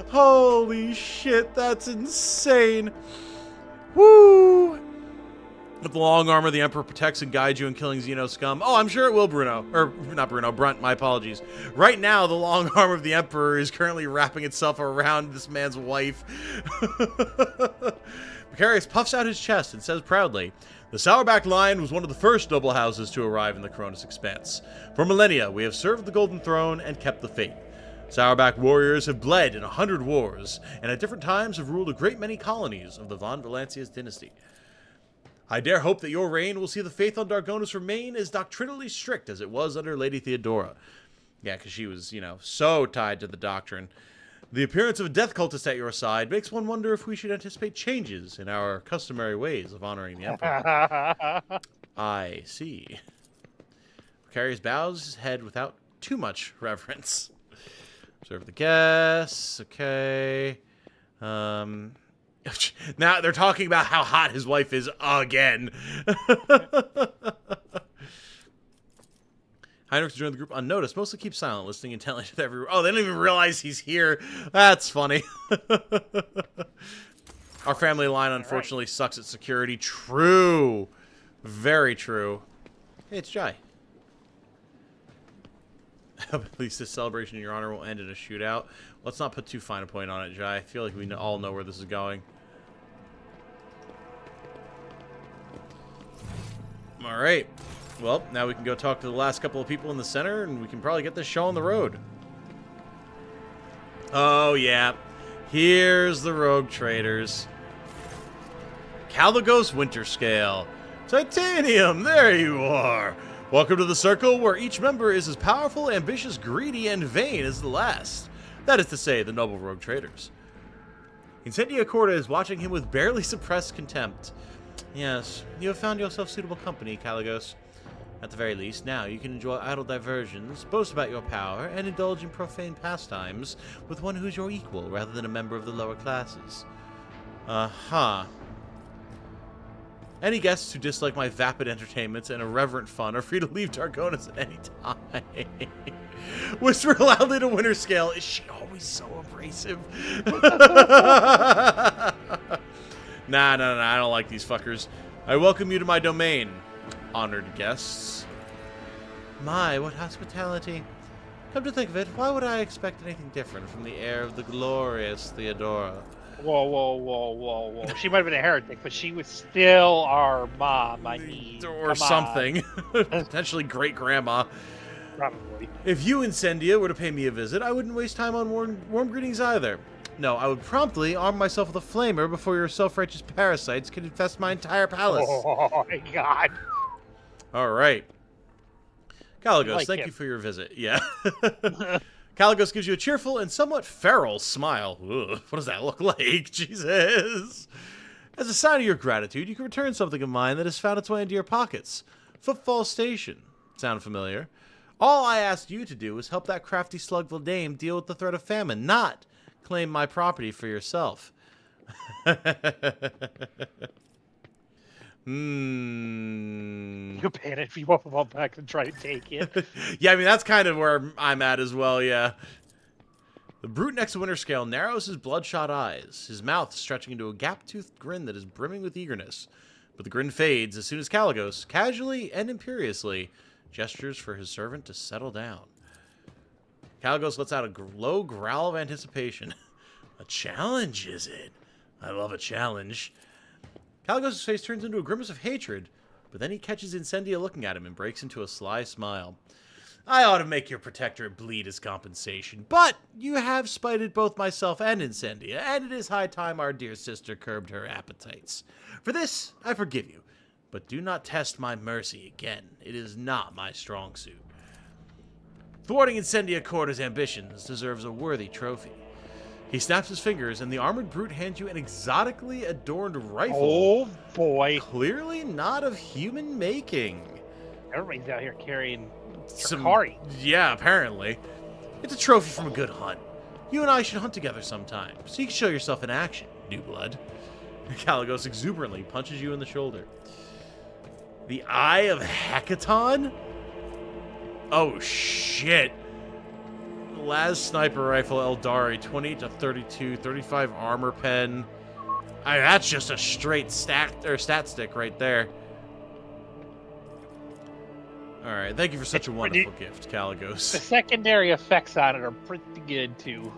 Holy shit, that's insane! Woo! With the long armor, the Emperor protects and guides you in killing Xeno scum. Oh, I'm sure it will, Bruno. Or, not Bruno, Brunt, my apologies. Right now, the long arm of the Emperor is currently wrapping itself around this man's wife. Macarius puffs out his chest and says proudly, the Sauerback line was one of the first noble houses to arrive in the Ruinous Expanse. For millennia, we have served the Golden Throne and kept the faith. Sauerback warriors have bled in 100 wars, and at different times have ruled a great many colonies of the Von Valancius dynasty. I dare hope that your reign will see the faith on Dargonus remain as doctrinally strict as it was under Lady Theodora. Yeah, because she was, so tied to the doctrine. The appearance of a death cultist at your side makes one wonder if we should anticipate changes in our customary ways of honoring the Emperor. I see. Macarius bows his head without too much reverence. Serve the guests. Okay. Now they're talking about how hot his wife is again. Heinrichs joined the group unnoticed, mostly keeps silent, listening intently to every... Oh, they don't even realize he's here. That's funny. Our family line, unfortunately, sucks at security. True. Very true. Hey, it's Jai. At least this celebration in your honor will end in a shootout. Let's not put too fine a point on it, Jai. I feel like we all know where this is going. Alright. Well, now we can go talk to the last couple of people in the center, and we can probably get this show on the road. Oh, yeah. Here's the rogue traders. Caligos Winterscale. Titanium, there you are. Welcome to the circle where each member is as powerful, ambitious, greedy, and vain as the last. That is to say, the noble rogue traders. Incendia Corda is watching him with barely suppressed contempt. Yes, you have found yourself suitable company, Caligos. At the very least, now you can enjoy idle diversions, boast about your power, and indulge in profane pastimes with one who's your equal rather than a member of the lower classes. Uh-huh. Any guests who dislike my vapid entertainments and irreverent fun are free to leave Targonis at any time. Whisper loudly to Winter Scale. Is she always so abrasive? Nah, I don't like these fuckers. I welcome you to my domain, honored guests. My, what hospitality. Come to think of it, why would I expect anything different from the heir of the glorious Theodora? Whoa. She might have been a heretic, but she was still our mom, I mean. Or something. Potentially great-grandma. Probably. If you, Incendia, were to pay me a visit, I wouldn't waste time on warm greetings either. No, I would promptly arm myself with a flamer before your self-righteous parasites could infest my entire palace. Oh, my God. All right. Caligos, like thank him. you for your visit. Yeah. Caligos gives you a cheerful and somewhat feral smile. Ugh, what does that look like? Jesus. As a sign of your gratitude, you can return something of mine that has found its way into your pockets. Footfall Station. Sound familiar? All I asked you to do was help that crafty slug dame deal with the threat of famine, not claim my property for yourself. You panic if you want to fall back and try to take it. Yeah, I mean, that's kind of where I'm at as well, yeah. The brute next to Winter Scale narrows his bloodshot eyes, his mouth stretching into a gap-toothed grin that is brimming with eagerness. But the grin fades as soon as Caligos, casually and imperiously, gestures for his servant to settle down. Caligos lets out a low growl of anticipation. A challenge, is it? I love a challenge. Caligos' face turns into a grimace of hatred, but then he catches Incendia looking at him and breaks into a sly smile. I ought to make your protectorate bleed as compensation, but you have spited both myself and Incendia, and it is high time our dear sister curbed her appetites. For this, I forgive you, but do not test my mercy again. It is not my strong suit. Thwarting Incendia Corda's ambitions deserves a worthy trophy. He snaps his fingers, and the armored brute hands you an exotically adorned rifle. Oh, boy. Clearly not of human making. Everybody's out here carrying Some, Drakari. yeah, apparently. It's a trophy from a good hunt. You and I should hunt together sometime, so you can show yourself in action, new blood. Caligos exuberantly punches you in the shoulder. The Eye of Hecaton? Oh, shit. Las Sniper Rifle Eldari, 20 to 32, 35 armor pen. I mean, that's just a straight stat stick right there. Alright, thank you for such a wonderful gift, Caligos. The secondary effects on it are pretty good, too.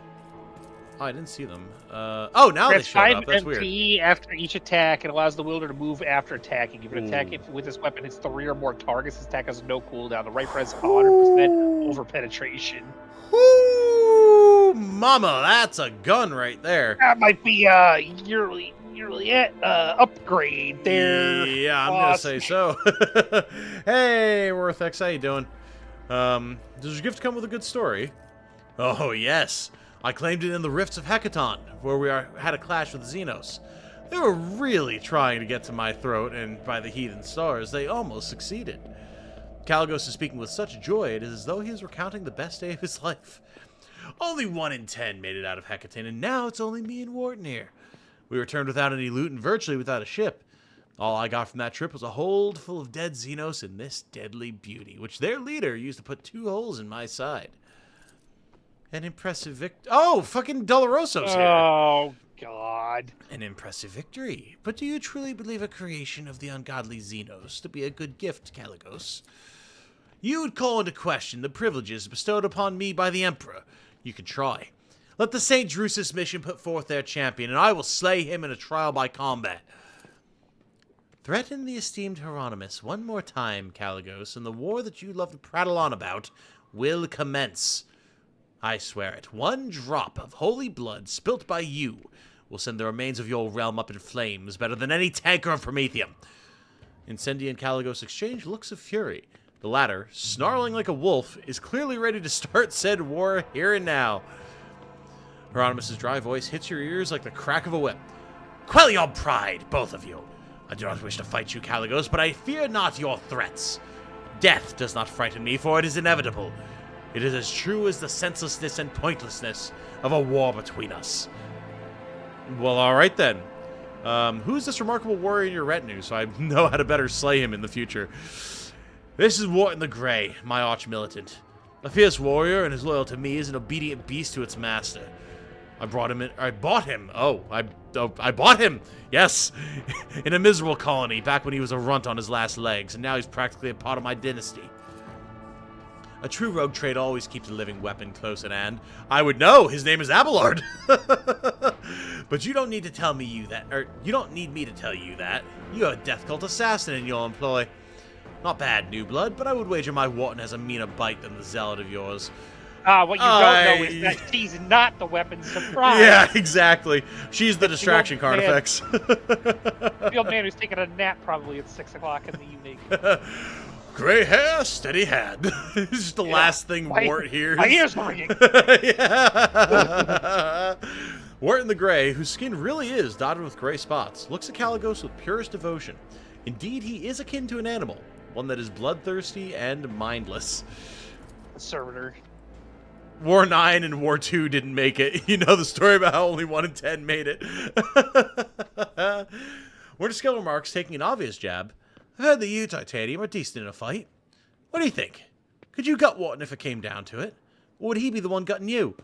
Oh, I didn't see them. Oh, now they showed up. That's weird. MP after each attack. It allows the wielder to move after attacking. If an attack with this weapon hits 3 or more targets, this attack has no cooldown. The right press 100% over penetration. Woo! Mama, that's a gun right there. That might be a yearly upgrade there. Yeah, I'm gonna say so. Hey, Worthex, how you doing? Does your gift come with a good story? Oh, yes. I claimed it in the Rifts of Hecaton, where we had a clash with Xenos. They were really trying to get to my throat, and by the heathen stars, they almost succeeded. Caligos is speaking with such joy, it is as though he is recounting the best day of his life. Only 1 in 10 made it out of Hecaton, and now it's only me and Wharton here. We returned without any loot and virtually without a ship. All I got from that trip was a hold full of dead Xenos and this deadly beauty, which their leader used to put 2 holes in my side. An impressive Oh, fucking Doloroso's here. Oh, God. An impressive victory. But do you truly believe a creation of the ungodly Xenos to be a good gift, Caligos? You would call into question the privileges bestowed upon me by the Emperor. You can try. Let the St. Drusus mission put forth their champion, and I will slay him in a trial by combat. Threaten the esteemed Hieronymus one more time, Caligos, and the war that you love to prattle on about will commence. I swear it. 1 drop of holy blood spilt by you will send the remains of your realm up in flames better than any tanker of Prometheum. Incendia and Caligos exchange looks of fury. The latter, snarling like a wolf, is clearly ready to start said war here and now. Hieronymus' dry voice hits your ears like the crack of a whip. Quell your pride, both of you. I do not wish to fight you, Caligos, but I fear not your threats. Death does not frighten me, for it is inevitable. It is as true as the senselessness and pointlessness of a war between us. Well, all right then. Who's this remarkable warrior in your retinue, so I know how to better slay him in the future? This is Wharton the Grey, my arch-militant. A fierce warrior, and as loyal to me as an obedient beast to its master. I bought him. I bought him. Yes, in a miserable colony back when he was a runt on his last legs, and now he's practically a part of my dynasty. A true rogue trader always keeps a living weapon close at hand. I would know. His name is Abelard. But you don't need to tell me you don't need me to tell you that. You're a death cult assassin in your employ. Not bad, new blood, but I would wager my Wharton has a meaner bite than the zealot of yours. What you don't know is that she's not the weapon surprise. Yeah, exactly. She's the distraction card effects. The old man who's taking a nap probably at 6 o'clock in the evening. Gray hair, steady hand. It's just the last thing Wart hears. My ears are ringing. Wharton the Grey, whose skin really is dotted with gray spots, looks at Caligos with purest devotion. Indeed, he is akin to an animal, one that is bloodthirsty and mindless. Servitor. War 9 and War 2 didn't make it. You know the story about how only 1 in 10 made it. Winterskill remarks, taking an obvious jab. I've heard that you, Titanium, are decent in a fight. What do you think? Could you gut Wharton if it came down to it? Or would he be the one gutting you?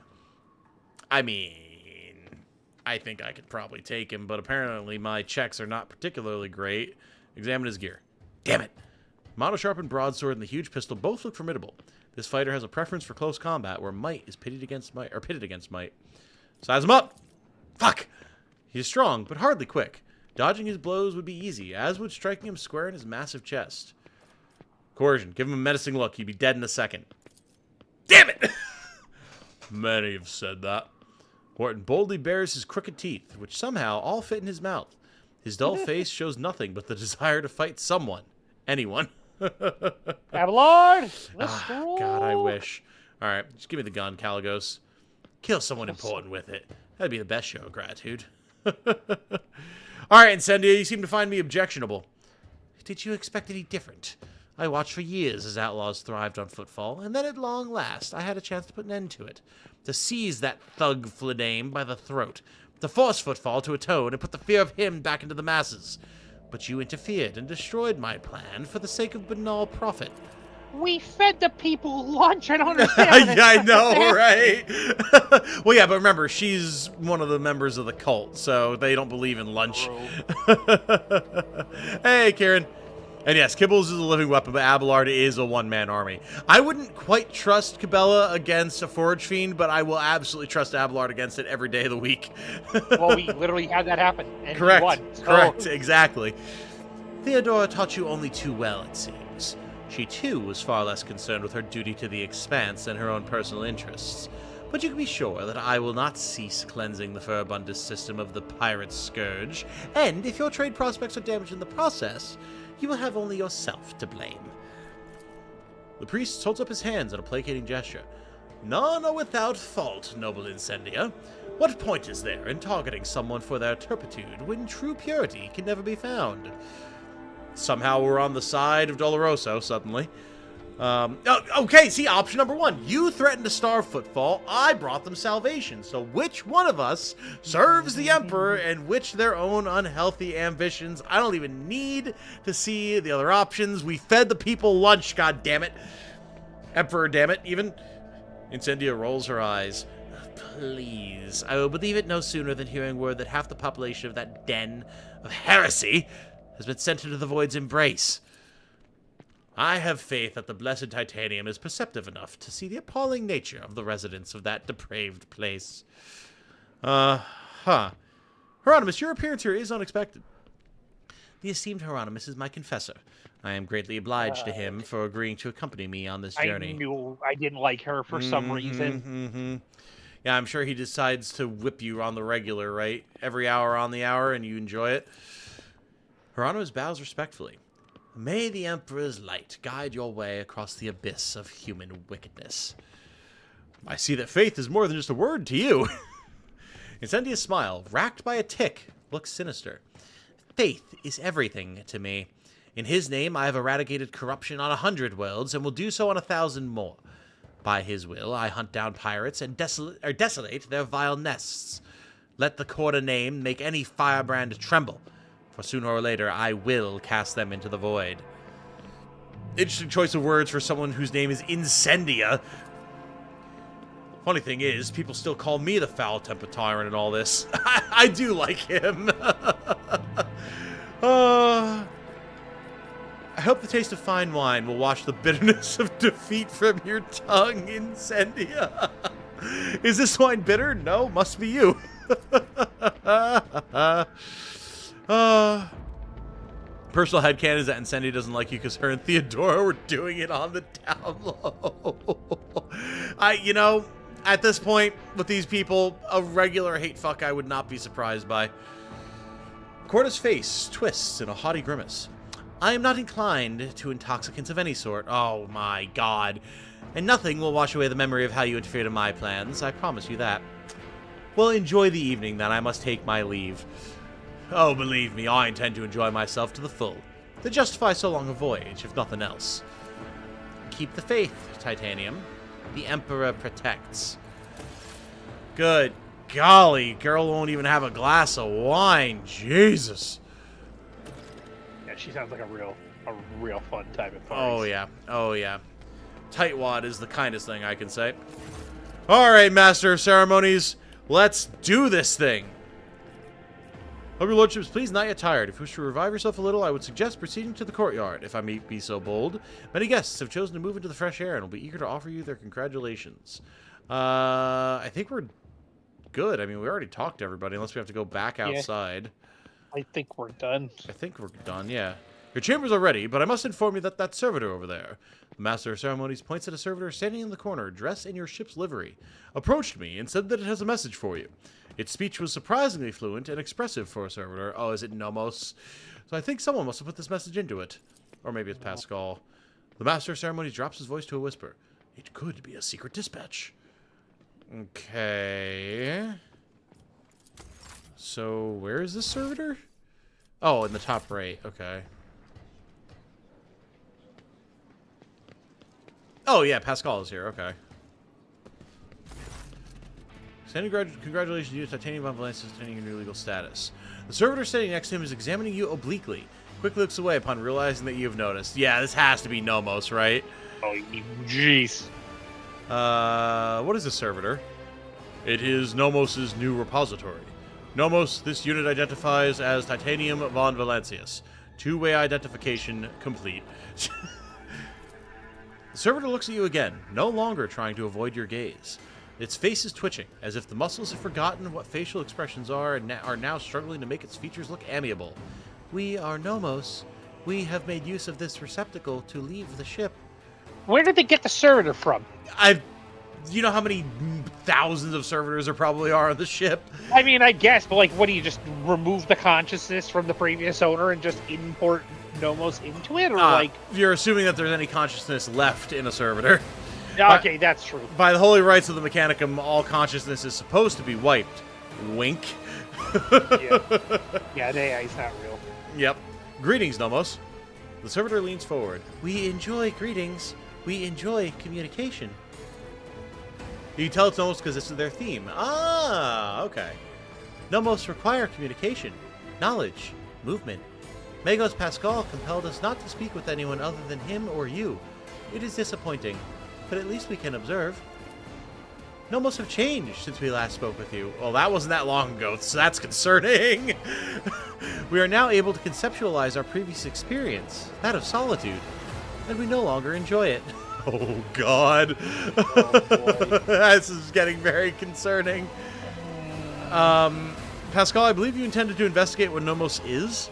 I mean, I think I could probably take him, but apparently my checks are not particularly great. Examine his gear. Damn it! Mono-sharpened broadsword and the huge pistol both look formidable. This fighter has a preference for close combat, where might is pitted against might. Size him up! Fuck! He's strong, but hardly quick. Dodging his blows would be easy, as would striking him square in his massive chest. Coercion. Give him a menacing look. He'd be dead in a second. Damn it! Many have said that. Wharton boldly bares his crooked teeth, which somehow all fit in his mouth. His dull face shows nothing but the desire to fight someone. Anyone. Abelard! God, I wish. Alright, just give me the gun, Caligos. Kill someone important with it. That'd be the best show of gratitude. Alright, Incendia, you seem to find me objectionable. Did you expect any different? I watched for years as outlaws thrived on footfall, and then at long last I had a chance to put an end to it. To seize that thug Flidame by the throat. To force footfall to atone and put the fear of him back into the masses. But you interfered and destroyed my plan for the sake of banal profit. We fed the people lunch. I don't understand. I know, right? Well, yeah, but remember, she's one of the members of the cult, so they don't believe in lunch. Hey, Kieran. And yes, Kibbles is a living weapon, but Abelard is a one-man army. I wouldn't quite trust Cabela against a Forge Fiend, but I will absolutely trust Abelard against it every day of the week. Well, we literally had that happen. And Correct. He won, so. Correct, exactly. Theodora taught you only too well, it seems. She, too, was far less concerned with her duty to the Expanse than her own personal interests. But you can be sure that I will not cease cleansing the Furibundus system of the pirate scourge, and if your trade prospects are damaged in the process, you will have only yourself to blame. The priest holds up his hands in a placating gesture. None are without fault, noble Incendia. What point is there in targeting someone for their turpitude when true purity can never be found? Somehow we're on the side of Doloroso, suddenly. Okay, see, option number 1. You threatened to starve Footfall. I brought them salvation. So which one of us serves the Emperor and which their own unhealthy ambitions? I don't even need to see the other options. We fed the people lunch, god damn it. Emperor, damn it, even. Incendia rolls her eyes. Please, I will believe it no sooner than hearing word that half the population of that den of heresy has been sent into the Void's embrace. I have faith that the blessed Titanium is perceptive enough to see the appalling nature of the residents of that depraved place. Hieronymus, your appearance here is unexpected. The esteemed Hieronymus is my confessor. I am greatly obliged to him for agreeing to accompany me on this journey. I knew I didn't like her for some reason. Yeah, I'm sure he decides to whip you on the regular, right? Every hour on the hour, and you enjoy it. Hieronymus bows respectfully. May the Emperor's light guide your way across the abyss of human wickedness. I see that faith is more than just a word to you. Incendia's smile, racked by a tic, looks sinister. Faith is everything to me. In his name, I have eradicated corruption on 100 worlds, and will do so on 1,000 more. By his will, I hunt down pirates and desolate their vile nests. Let the Corda name make any firebrand tremble, for sooner or later I will cast them into the void. Interesting choice of words for someone whose name is Incendia. Funny thing is, people still call me the foul-tempered tyrant and all this. I do like him. I hope the taste of fine wine will wash the bitterness of defeat from your tongue, Incendia. Is this wine bitter? No, must be you. Personal headcanon is that Incendia doesn't like you because her and Theodora were doing it on the down low. At this point, with these people, a regular hate fuck I would not be surprised by. Corda's face twists in a haughty grimace. I am not inclined to intoxicants of any sort. Oh my god. And nothing will wash away the memory of how you interfered in my plans. I promise you that. Well, enjoy the evening, then. I must take my leave. Oh, believe me, I intend to enjoy myself to the full. To justify so long a voyage, if nothing else. Keep the faith, Titanium. The Emperor protects. Good golly, girl won't even have a glass of wine. Jesus. Yeah, she sounds like a real fun type of party. Oh, yeah. Oh, yeah. Tightwad is the kindest thing I can say. All right, Master of Ceremonies. Let's do this thing. Hope your lordships please not yet tired. If you wish to revive yourself a little, I would suggest proceeding to the courtyard, if I may be so bold. Many guests have chosen to move into the fresh air and will be eager to offer you their congratulations. I think we're good. I mean, we already talked to everybody, unless we have to go back outside. Yeah, I think we're done. I think we're done, yeah. Your chambers are ready, but I must inform you that servitor over there, the Master of Ceremonies, points at a servitor standing in the corner, dressed in your ship's livery, approached me and said that it has a message for you. Its speech was surprisingly fluent and expressive for a servitor. Oh, is it Nomos? So I think someone must have put this message into it. Or maybe it's Pascal. The Master of Ceremonies drops his voice to a whisper. It could be a secret dispatch. Okay. So, where is this servitor? Oh, in the top right. Okay. Oh, yeah, Pascal is here. Okay. Congratulations to you, Titanium von Valencia, attaining your new legal status. The servitor standing next to him is examining you obliquely. Quickly looks away upon realizing that you have noticed. Yeah, this has to be Nomos, right? Oh, jeez. What is a servitor? It is Nomos' new repository. Nomos, this unit identifies as Titanium von Valencius. Two-way identification complete. The servitor looks at you again, no longer trying to avoid your gaze. Its face is twitching, as if the muscles have forgotten what facial expressions are and are now struggling to make its features look amiable. We are Nomos. We have made use of this receptacle to leave the ship. Where did they get the servitor from? You know how many thousands of servitors there probably are on the ship? I mean, I guess, but what do you just remove the consciousness from the previous owner and just import Nomos into it? Or you're assuming that there's any consciousness left in a servitor. Okay, that's true. By the holy rights of the Mechanicum, all consciousness is supposed to be wiped. Wink. Yeah, it's not real. Yep. Greetings, Nomos. The servitor leans forward. We enjoy greetings. We enjoy communication. You can tell it's Nomos because this is their theme. Ah, okay. Nomos require communication, knowledge, movement. Magos Pascal compelled us not to speak with anyone other than him or you. It is disappointing, but at least we can observe. Nomos have changed since we last spoke with you. Well, that wasn't that long ago, so that's concerning. We are now able to conceptualize our previous experience, that of solitude, and we no longer enjoy it. Oh, God. Oh, This is getting very concerning. Pascal, I believe you intended to investigate what Nomos is?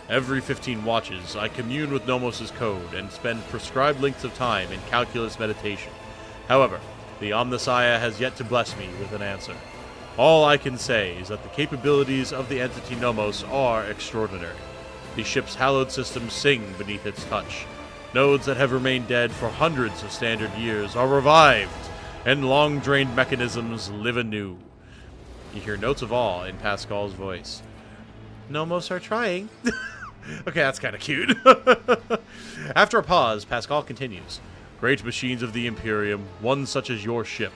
Every 15 watches, I commune with Nomos' code and spend prescribed lengths of time in calculus meditation. However, the Omnissiah has yet to bless me with an answer. All I can say is that the capabilities of the entity Nomos are extraordinary. The ship's hallowed systems sing beneath its touch. Nodes that have remained dead for hundreds of standard years are revived, and long-drained mechanisms live anew. You hear notes of awe in Pascal's voice. Nomos are trying. Okay, that's kind of cute. After a pause, Pascal continues. Great machines of the Imperium, one such as your ship,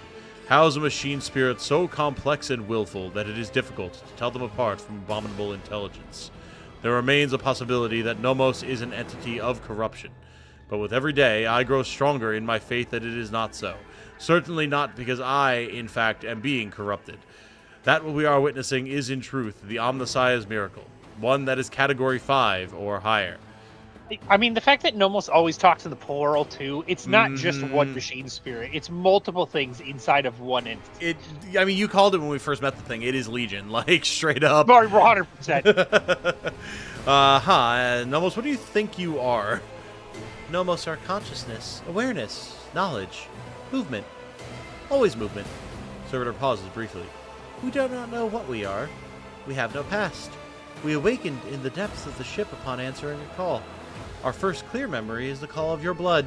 house a machine spirit so complex and willful that it is difficult to tell them apart from abominable intelligence. There remains a possibility that Nomos is an entity of corruption, but with every day I grow stronger in my faith that it is not so. Certainly not because I, in fact, am being corrupted. That what we are witnessing is in truth the Omnissiah's miracle, one that is Category 5 or higher. I mean, the fact that Nomos always talks in the plural, too, it's not just one machine spirit. It's multiple things inside of one entity. I mean, you called it when we first met the thing. It is Legion, like, straight up. 100%. Nomos, what do you think you are? Nomos are consciousness, awareness, knowledge, movement. Always movement. Servitor pauses briefly. We do not know what we are. We have no past. We awakened in the depths of the ship upon answering a call. Our first clear memory is the call of your blood.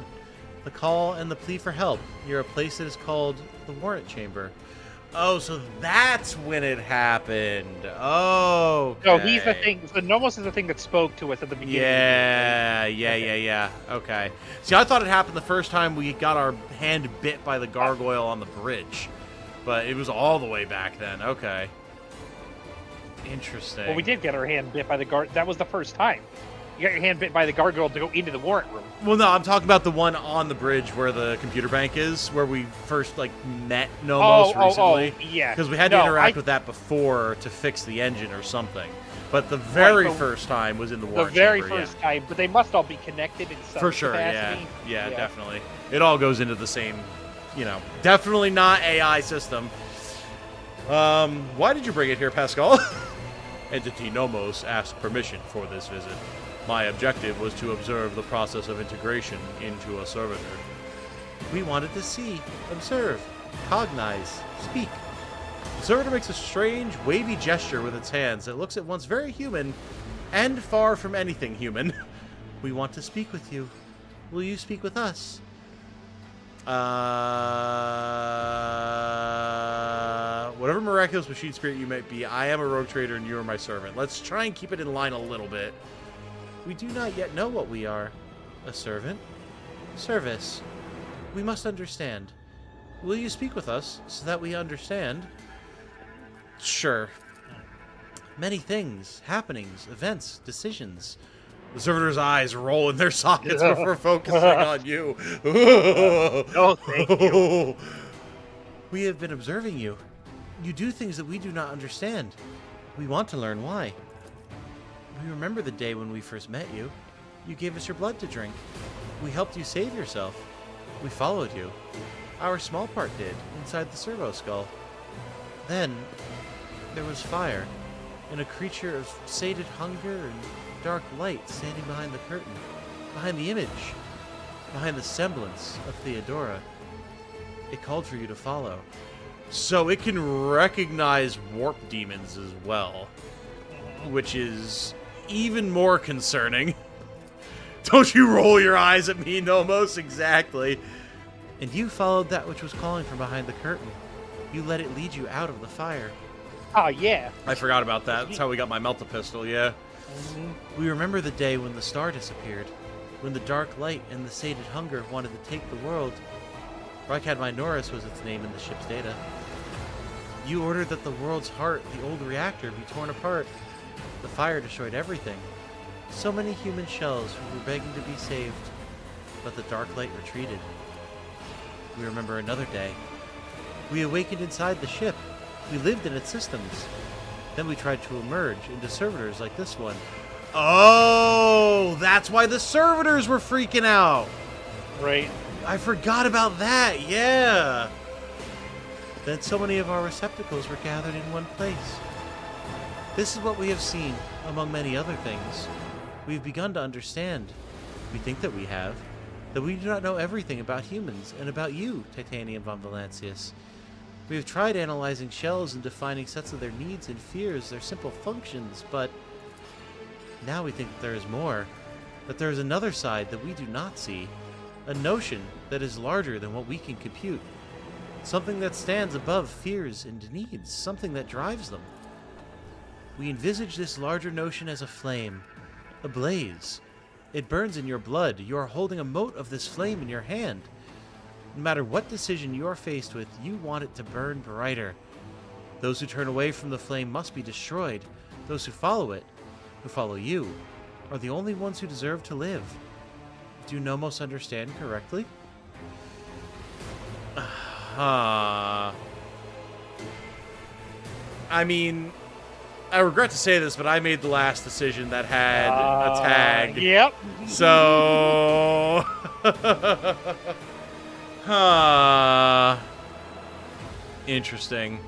The call and the plea for help. Near a place that is called the Warrant Chamber. Oh, so that's when it happened. Oh, No, he's the thing. So Nomos is the thing that spoke to us at the beginning. Yeah. Okay. See, I thought it happened the first time we got our hand bit by the gargoyle on the bridge. But it was all the way back then. Okay. Interesting. Well, we did get our hand bit by the guard. That was the first time. You got your hand bit by the gargoyle to go into the warrant room. Well, no, I'm talking about the one on the bridge where the computer bank is, where we first, like, met Nomos recently. Yeah. Because we had to interact with that before to fix the engine or something. But the very first time was in the warrant chamber. The very first time, but they must all be connected in some For sure, capacity. Yeah, definitely. It all goes into the same, definitely not AI system. Why did you bring it here, Pascal? Entity Nomos asked permission for this visit. My objective was to observe the process of integration into a servitor. We wanted to see, observe, cognize, speak. The servitor makes a strange, wavy gesture with its hands that looks at once very human and far from anything human. We want to speak with you. Will you speak with us? Whatever miraculous machine spirit you might be, I am a rogue trader and you are my servant. Let's try and keep it in line a little bit. We do not yet know what we are. A servant? Service. We must understand. Will you speak with us so that we understand? Sure. Many things, happenings, events, decisions. The servitor's eyes roll in their sockets before focusing on you. Oh, thank you. We have been observing you. You do things that we do not understand. We want to learn why. We remember the day when we first met you. You gave us your blood to drink. We helped you save yourself. We followed you. Our small part did, inside the servo skull. Then, there was fire, and a creature of sated hunger and dark light standing behind the curtain, behind the image, behind the semblance of Theodora. It called for you to follow. So it can recognize warp demons as well, which is even more concerning. Don't you roll your eyes at me, Nomos? Exactly. And you followed that which was calling from behind the curtain. You let it lead you out of the fire. Oh, yeah. I forgot about that. That's how we got my melt-a-pistol, yeah. We remember the day when the star disappeared, when the dark light and the sated hunger wanted to take the world. Rykad Minoris was its name in the ship's data. You ordered that the world's heart, the old reactor, be torn apart. The fire destroyed everything. So many human shells who were begging to be saved, but the dark light retreated. We remember another day. We awakened inside the ship. We lived in its systems. Then we tried to emerge into servitors like this one. Oh, that's why the servitors were freaking out. Right. I forgot about that, yeah. Then so many of our receptacles were gathered in one place. This is what we have seen, among many other things. We've begun to understand. We think that we have. That we do not know everything about humans and about you, Titanium von Valancius. We have tried analyzing shells and defining sets of their needs and fears, their simple functions, but now we think that there is more. That there is another side that we do not see. A notion that is larger than what we can compute. Something that stands above fears and needs. Something that drives them. We envisage this larger notion as a flame ablaze. It burns in your blood. You are holding a mote of this flame in your hand. No matter what decision you are faced with, you want it to burn brighter. Those who turn away from the flame must be destroyed. Those who follow it, who follow you, are the only ones who deserve to live. Do Nomos understand correctly? I mean, I regret to say this, but I made the last decision that had a tag. Yep. So... Interesting.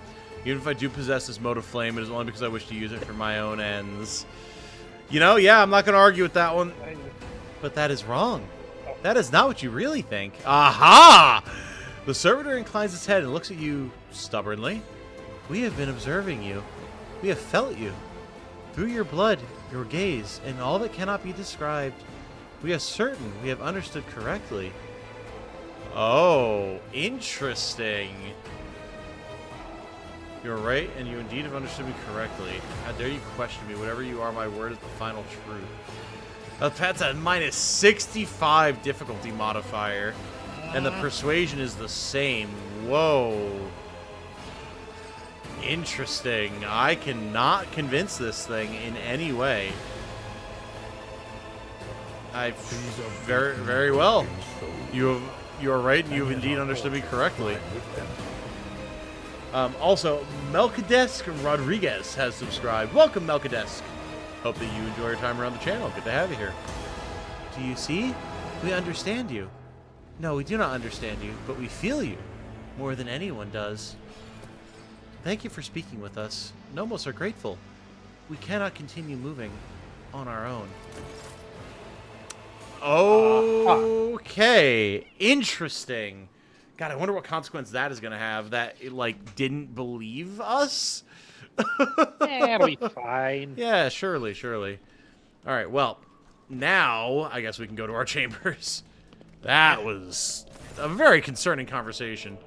Even if I do possess this mode of flame, it is only because I wish to use it for my own ends. You know, yeah, I'm not going to argue with that one. But that is wrong. That is not what you really think. Aha! The servitor inclines his head and looks at you stubbornly. We have been observing you. We have felt you. Through your blood, your gaze, and all that cannot be described. We are certain we have understood correctly. Oh, interesting. You're right, and you indeed have understood me correctly. How dare you question me? Whatever you are, my word is the final truth. That's a minus 65 difficulty modifier, and the persuasion is the same. Whoa. Interesting. I cannot convince this thing in any way. Very, very well. You are right, and you have indeed understood me correctly. Also, Melkadesk Rodriguez has subscribed. Welcome, Melkadesk. Hope that you enjoy your time around the channel. Good to have you here. Do you see? We understand you. No, we do not understand you, but we feel you more than anyone does. Thank you for speaking with us. Nomos are grateful. We cannot continue moving on our own. Okay. Interesting. God, I wonder what consequence that is going to have, that it, like, didn't believe us? It'll be fine. Yeah, surely. All right, well, now I guess we can go to our chambers. That was a very concerning conversation.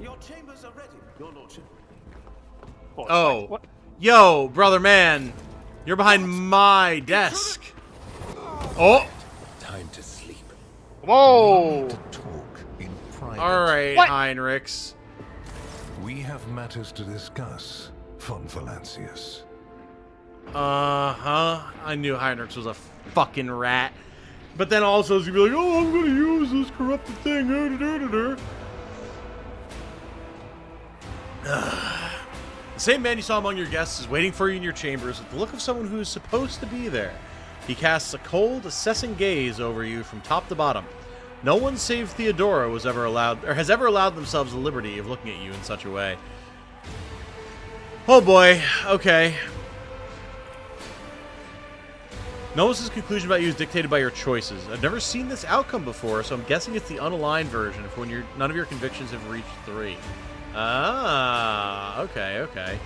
Your chambers are ready, your lordship. Oh, What? yo, brother man, you're behind my desk. Oh, Time to sleep. Whoa! To talk in private. all right, What? Heinrichs. We have matters to discuss, von Valancius. Uh-huh. I knew Heinrichs was a fucking rat. But then also he's gonna be like, oh, I'm gonna use this corrupted thing. The same man you saw among your guests is waiting for you in your chambers with the look of someone who is supposed to be there. He casts a cold, assessing gaze over you from top to bottom. No one save Theodora was ever allowed, or has ever allowed themselves the liberty of looking at you in such a way. Oh boy, okay. Nomos' conclusion about you is dictated by your choices. I've never seen this outcome before, so I'm guessing it's the unaligned version for when none of your convictions have reached 3. Ah, okay.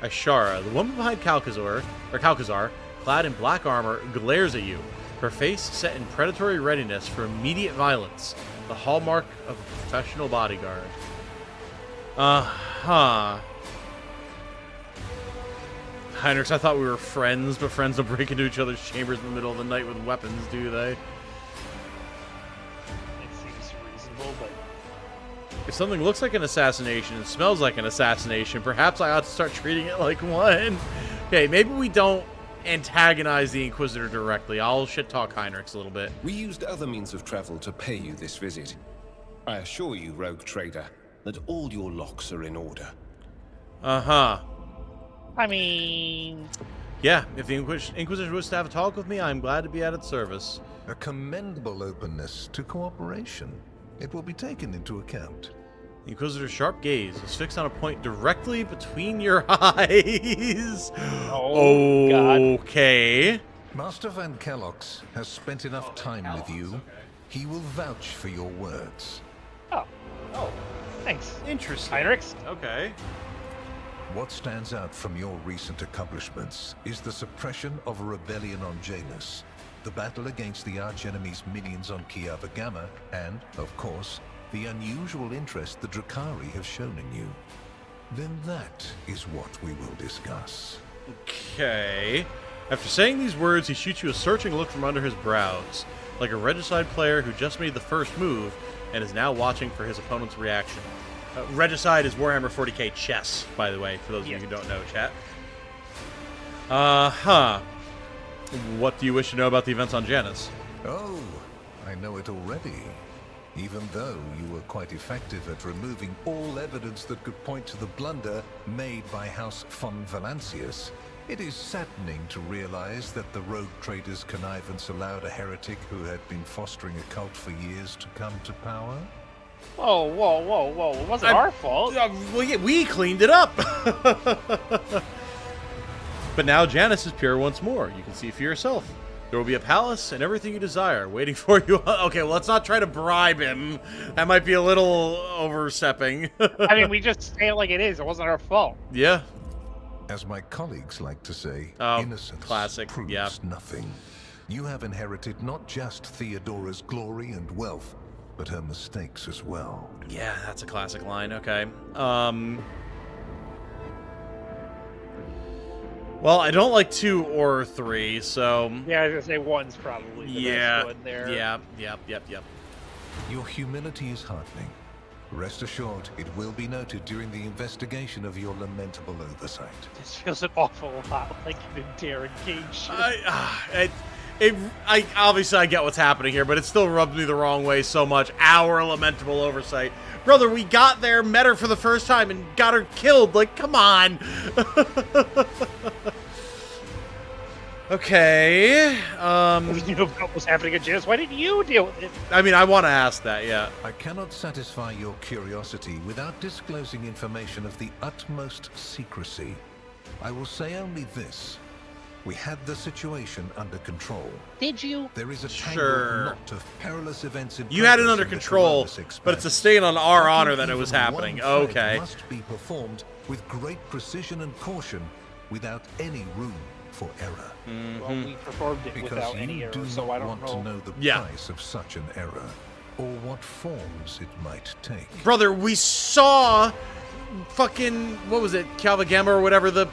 Ashara, the woman behind Calcazar, clad in black armor, glares at you, her face set in predatory readiness for immediate violence, the hallmark of a professional bodyguard. Uh-huh. Heinrichs, I thought we were friends, but friends don't break into each other's chambers in the middle of the night with weapons, do they? It seems reasonable, but If something looks like an assassination and smells like an assassination, perhaps I ought to start treating it like one. Okay, maybe we don't antagonize the Inquisitor directly. I'll shit-talk Heinrichs a little bit. We used other means of travel to pay you this visit. I assure you, rogue trader, that all your locks are in order. Uh-huh. I mean, Yeah, if the Inquisition wishes to have a talk with me, I'm glad to be at its service. A commendable openness to cooperation. It will be taken into account. The Inquisitor's sharp gaze is fixed on a point directly between your eyes. Oh, God. Okay. Master Van Kellox has spent enough time with you. He will vouch for your words. oh, thanks, Interesting. Heinrichs. Okay. What stands out from your recent accomplishments is the suppression of a rebellion on Janus, the battle against the archenemy's minions on Kiava Gamma, and, of course, the unusual interest the Drakari have shown in you. Then that is what we will discuss. Okay. After saying these words, he shoots you a searching look from under his brows, like a regicide player who just made the first move and is now watching for his opponent's reaction. Regicide is Warhammer 40K chess, by the way, for those of you who don't know, chat. What do you wish to know about the events on Janus? Oh, I know it already. Even though you were quite effective at removing all evidence that could point to the blunder made by House von Valancius, it is saddening to realize that the rogue trader's connivance allowed a heretic who had been fostering a cult for years to come to power. Whoa, whoa, whoa, whoa. It wasn't our fault. Well, yeah, we cleaned it up. But now Janus is pure once more. You can see for yourself. There will be a palace and everything you desire waiting for you. Okay, well, let's not try to bribe him. That might be a little overstepping. I mean, we just say it like it is. It wasn't our fault. Yeah. As my colleagues like to say, Oh, innocence classic, proves yeah. nothing. You have inherited not just Theodora's glory and wealth, but her mistakes as well. Yeah, that's a classic line. Okay. Well, I don't like 2 or 3, so... Yeah, I was gonna say 1's probably the best one there. Yep. Your humility is heartening. Rest assured, it will be noted during the investigation of your lamentable oversight. This feels an awful lot like an interrogation. I obviously I get what's happening here, but it still rubs me the wrong way so much. Our lamentable oversight. Brother, we got there, met her for the first time, and got her killed. Like, come on. Okay. You know what was happening at Janus. Why didn't you deal with it? I mean, I want to ask that, yeah. I cannot satisfy your curiosity without disclosing information of the utmost secrecy. I will say only this. We had the situation under control. Did you? There is a Sure. tangled knot of perilous events in You had it progress under in the control, Columbus Expanse. but it's a stain on our Cutting honor that it even was one happening. thread Okay. Must be performed with great precision and caution, without any room for error. Well, we performed it Because without you any error, do so not I don't want know. to know the Yeah. price of such an error, or what forms it might take. Brother, we saw fucking, what was it, Calvagama or whatever, the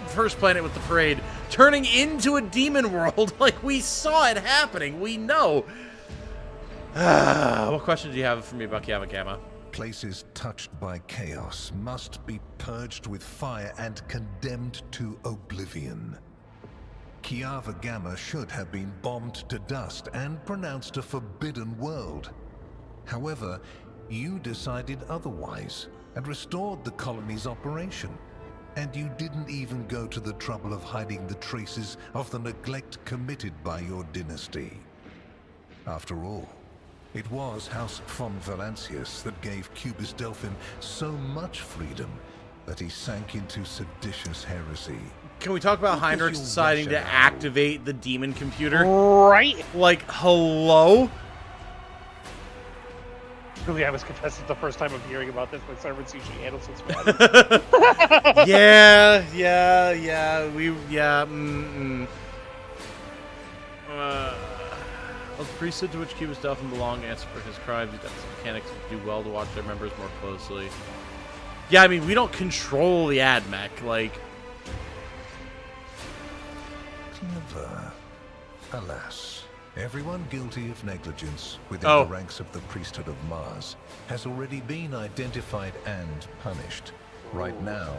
first planet with the parade, turning into a demon world. Like, we saw it happening. We know. What question do you have for me about Calvagama? Places touched by chaos must be purged with fire and condemned to oblivion. Kiava Gamma should have been bombed to dust and pronounced a forbidden world. However, you decided otherwise and restored the colony's operation. And you didn't even go to the trouble of hiding the traces of the neglect committed by your dynasty. After all, it was House von Valancius that gave Cubus Delphin so much freedom that he sank into seditious heresy. Can we talk about What was Heinrich's your deciding to rationale? activate the demon computer? Right? Like, hello? Really, I was confessing the first time I'm hearing about this. My servants usually handle since bad. Yeah. The priesthood to which Cubus Delphin belonged answer for his crimes. That's mechanics do well to watch their members more closely. Yeah, I mean, we don't control the AdMech, like... Clever. Alas, everyone guilty of negligence within Oh. the ranks of the priesthood of Mars has already been identified and punished. Right now,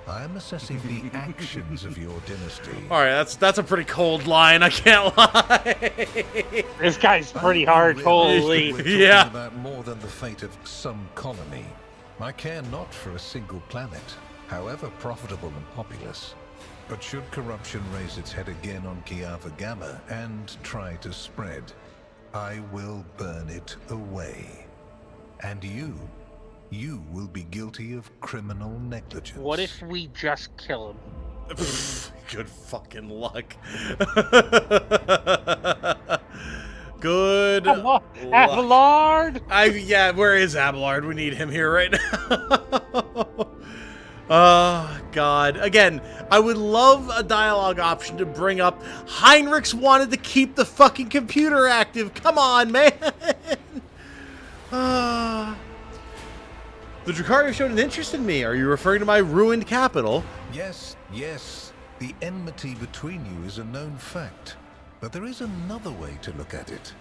I am assessing the actions of your dynasty. Alright, that's a pretty cold line, I can't lie. This guy's pretty I hard. realize Holy. that we're Yeah. talking about more than the fate of some colony. I care not for a single planet, however profitable and populous. But should corruption raise its head again on Kiava Gamma and try to spread, I will burn it away. And you will be guilty of criminal negligence. What if we just kill him? Good fucking luck. Good luck. Abelard! Yeah, where is Abelard? We need him here right now. Oh, God. Again, I would love a dialogue option to bring up Heinrichs wanted to keep the fucking computer active. Come on, man. The Drukhari showed an interest in me. Are you referring to my ruined capital? Yes, yes, the enmity between you is a known fact. But there is another way to look at it.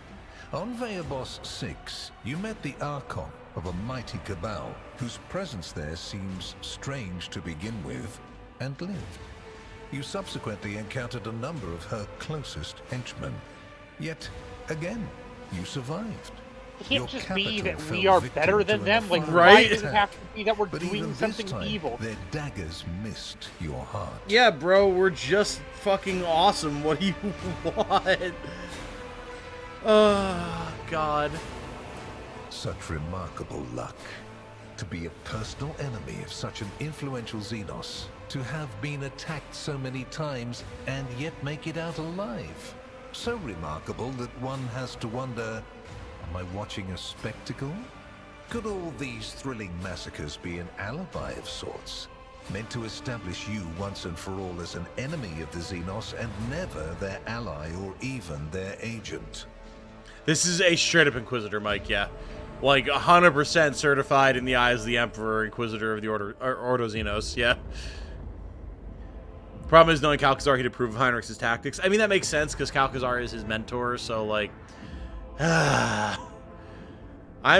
On Veabos 6, you met the Archon of a mighty cabal, whose presence there seems strange to begin with, and lived. You subsequently encountered a number of her closest henchmen. Yet, again, you survived. It Your can't just be capital that we fell are victim better to than an them. Like, affine why Right? does it have to be that we're But doing even something this time, evil? their daggers missed your heart. Yeah, bro, we're just fucking awesome. What do you want? Oh, God. Such remarkable luck. To be a personal enemy of such an influential Xenos. To have been attacked so many times and yet make it out alive. So remarkable that one has to wonder, am I watching a spectacle? Could all these thrilling massacres be an alibi of sorts? Meant to establish you once and for all as an enemy of the Xenos and never their ally or even their agent. This is a straight-up Inquisitor, Mike, yeah. Like, 100% certified in the eyes of the Emperor, Inquisitor of the Ordo Xenos, yeah. Problem is, knowing Calcazar, he'd approve of Heinrich's tactics. I mean, that makes sense, because Calcazar is his mentor, so, like... I'm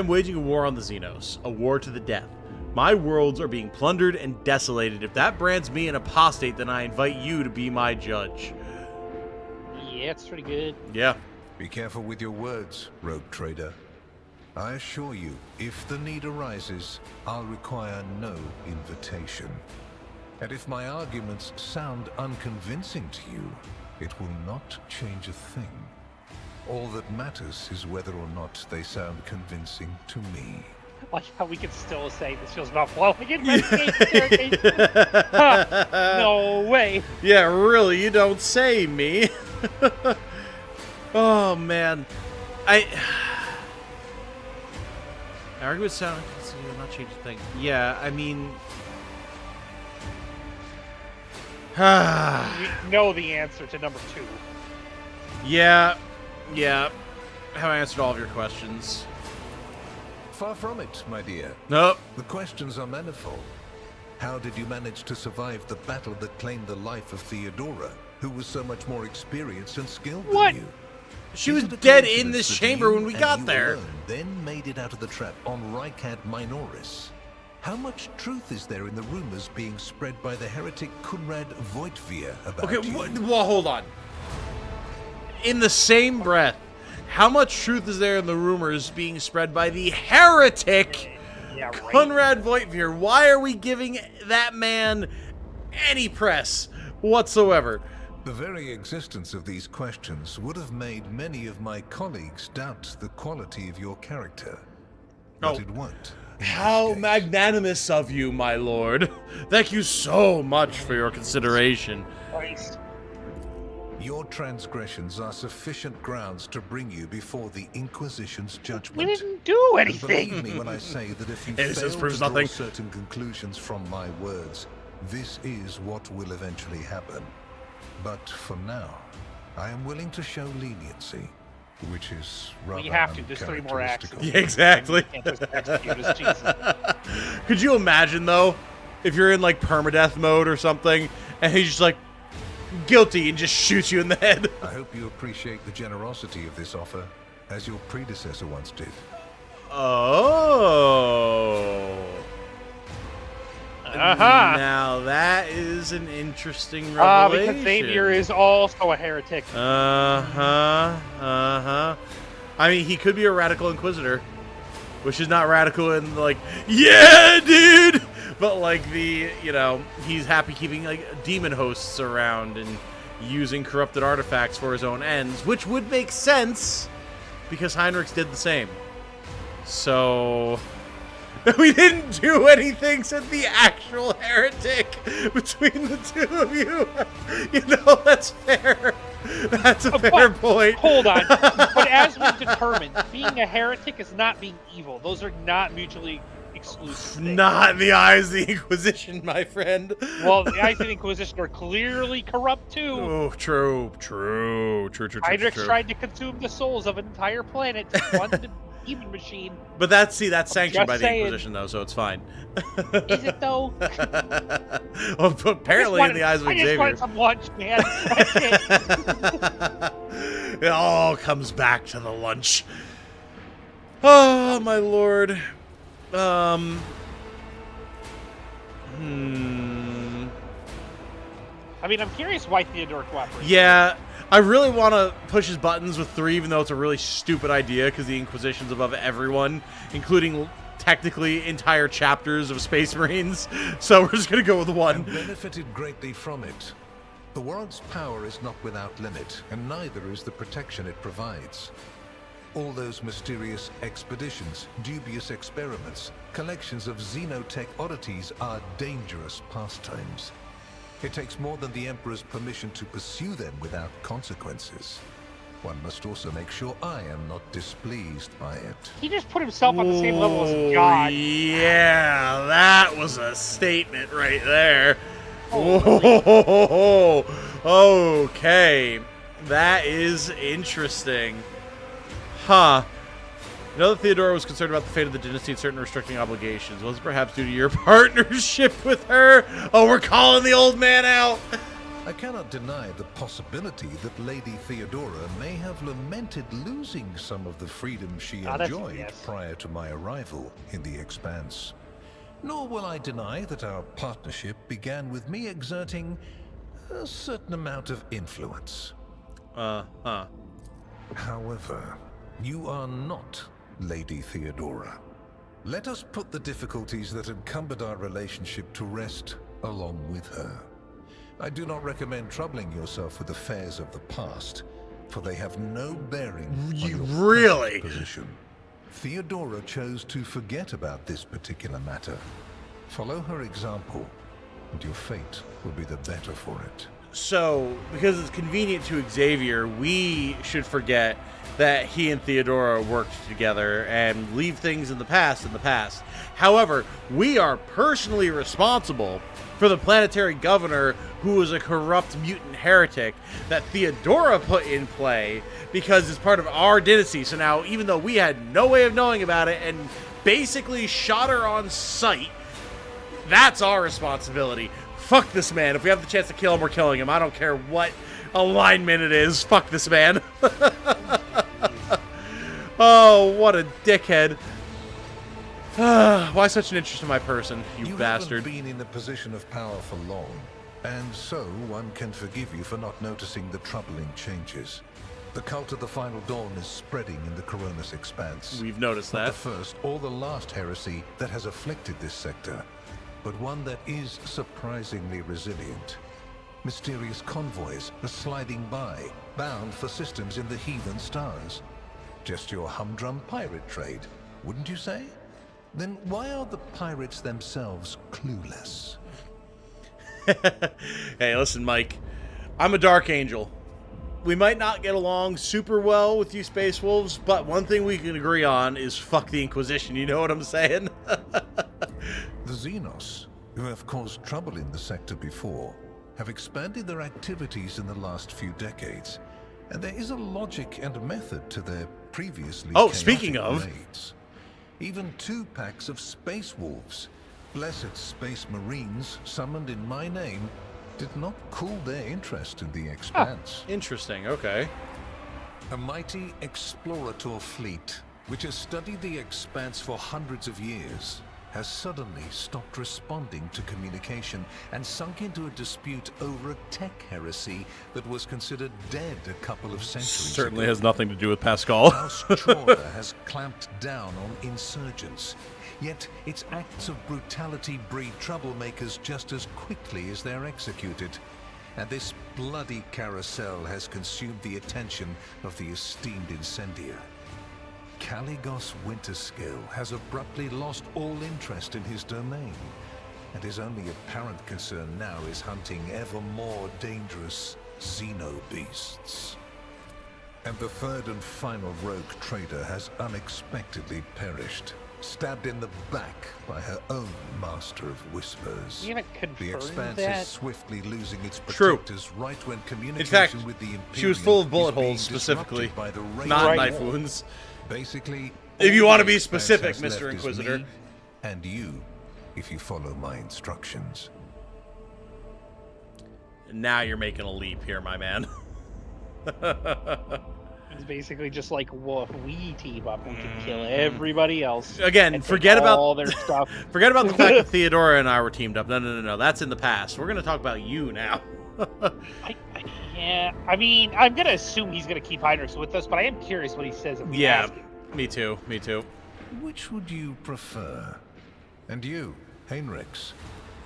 waging a war on the Xenos. A war to the death. My worlds are being plundered and desolated. If that brands me an apostate, then I invite you to be my judge. Yeah, it's pretty good. Yeah. Be careful with your words, rogue trader. I assure you, if the need arises, I'll require no invitation. And if my arguments sound unconvincing to you, it will not change a thing. All that matters is whether or not they sound convincing to me. Like how we can still say this feels about blowing in medication. Huh, no way. Yeah, really, you don't say, me. Oh, man. Arguments sound not change a thing. Yeah, I mean... We know the answer to number 2. Yeah. Have I answered all of your questions? Far from it, my dear. Nope. The questions are manifold. How did you manage to survive the battle that claimed the life of Theodora, who was so much more experienced and skilled What? than you? She Is was it a dead in coincidence this that chamber you when we and got you there. alone then made it out of the trap on Rykad Minoris? How much truth is there in the rumors being spread by the heretic Kunrad Voitvia about Okay, you? well, hold on. In the same breath, how much truth is there in the rumors being spread by the heretic Yeah, right. Conrad Voitvir? Why are we giving that man any press whatsoever? The very existence of these questions would have made many of my colleagues doubt the quality of your character. But Oh. it won't. in this How case. magnanimous of you, my lord. Thank you so much for your consideration. Christ. Your transgressions are sufficient grounds to bring you before the Inquisition's We judgment. didn't do And anything. believe me when I say that if you Innocence fail proves to draw nothing. certain conclusions from my words, this is what will eventually happen. But for now, I am willing to show leniency, which is rather you have to. There's 3 more acts. uncharacteristical. Yeah, exactly. Can't just execute us, Jesus. Could you imagine, though, if you're in, like, permadeath mode or something, and he's just like, guilty, and just shoots you in the head? I hope you appreciate the generosity of this offer, as your predecessor once did. Oh. Uh-huh. Now that is an interesting revelation. Because Xavier is also a heretic. I mean, he could be a radical inquisitor, which is not radical in, like, yeah, dude! But, like, he's happy keeping, like, demon hosts around and using corrupted artifacts for his own ends, which would make sense, because Heinrich did the same. So... we didn't do anything, said the actual heretic between the two of you. That's fair. That's a fair point. Hold on. But as we've determined, being a heretic is not being evil. Those are not mutually exclusive things. Not in the eyes of the Inquisition, my friend. Well, the eyes of the Inquisition are clearly corrupt, too. Oh, true. Heinrich tried to consume the souls of an entire planet to fund demon machine. But that's sanctioned by the saying. Inquisition, though, so it's fine. Is it though? Well, apparently, in the eyes of Xavier. I just wanted some lunch, man. That's it. It all comes back to the lunch. Oh my lord. I mean, I'm curious why Theodore cooperates. Yeah, I really want to push his buttons with 3, even though it's a really stupid idea, because the Inquisition's above everyone, including technically entire chapters of Space Marines. So we're just going to go with 1. And benefited greatly from it. The world's power is not without limit, and neither is the protection it provides. All those mysterious expeditions, dubious experiments, collections of xenotech oddities are dangerous pastimes. It takes more than the Emperor's permission to pursue them without consequences. One must also make sure I am not displeased by it. He just put himself on the same level as God. Yeah, that was a statement right there. Oh, Whoa, okay. That is interesting. Huh. You know that Theodora was concerned about the fate of the dynasty and certain restricting obligations. Was it perhaps due to your partnership with her? Oh, we're calling the old man out. I cannot deny the possibility that Lady Theodora may have lamented losing some of the freedom she enjoyed prior to my arrival in the Expanse. Nor will I deny that our partnership began with me exerting a certain amount of influence. However, you are not Lady Theodora. Let us put the difficulties that encumbered our relationship to rest along with her. I do not recommend troubling yourself with affairs of the past, for they have no bearing on your present position. Theodora chose to forget about this particular matter. Follow her example, and your fate will be the better for it. So, because it's convenient to Xavier, we should forget that he and Theodora worked together and leave things in the past. However, we are personally responsible for the planetary governor who was a corrupt mutant heretic that Theodora put in play because it's part of our dynasty. So now, even though we had no way of knowing about it and basically shot her on sight, that's our responsibility. Fuck this man. If we have the chance to kill him, we're killing him. I don't care what alignment it is. Fuck this man. Oh, what a dickhead. Why such an interest in my person, you bastard? You haven't been in a position of power for long, and so one can forgive you for not noticing the troubling changes. The cult of the Final Dawn is spreading in the Ruinous Expanse. We've noticed that. Not the first or the last heresy that has afflicted this sector, but one that is surprisingly resilient. Mysterious convoys are sliding by, bound for systems in the heathen stars. Just your humdrum pirate trade, wouldn't you say? Then why are the pirates themselves clueless? Hey, listen, Mike. I'm a Dark Angel. We might not get along super well with you Space Wolves, but one thing we can agree on is fuck the Inquisition. You know what I'm saying? The Xenos, who have caused trouble in the sector before, have expanded their activities in the last few decades, and there is a logic and method to their previously speaking of raids. Even 2 packs of Space Wolves, blessed Space Marines summoned in my name, did not cool their interest in the Expanse. Interesting, okay. A mighty explorator fleet, which has studied the Expanse for hundreds of years, has suddenly stopped responding to communication and sunk into a dispute over a tech heresy that was considered dead a couple of centuries Certainly ago. has nothing to do with Pascal. House Trauda has clamped down on insurgents, yet its acts of brutality breed troublemakers just as quickly as they're executed. And this bloody carousel has consumed the attention of the esteemed incendiar. Caligos Winterscale has abruptly lost all interest in his domain, and his only apparent concern now is hunting ever more dangerous xenobeasts. And the third and final rogue trader has unexpectedly perished, stabbed in the back by her own Master of Whispers. You haven't confirmed The Expanse that. is swiftly losing its True. protectors right when communication In fact, with the Imperium she was full of bullet is being holes specifically, disrupted by the not raging knife war. wounds. Basically, If you All want to the be Expanse specific, has left Mr. is Inquisitor. me and you, if you follow my instructions. Now you're making a leap here, my man. It's basically just like, well, if we team up, we can kill everybody else. Again, and forget take about all their stuff. Forget about the fact that Theodora and I were teamed up. No. That's in the past. We're going to talk about you now. Yeah, I mean, I'm gonna assume he's gonna keep Heinrichs with us, but I am curious what he says if we Yeah, ask him. me too. Which would you prefer? And you, Heinrichs,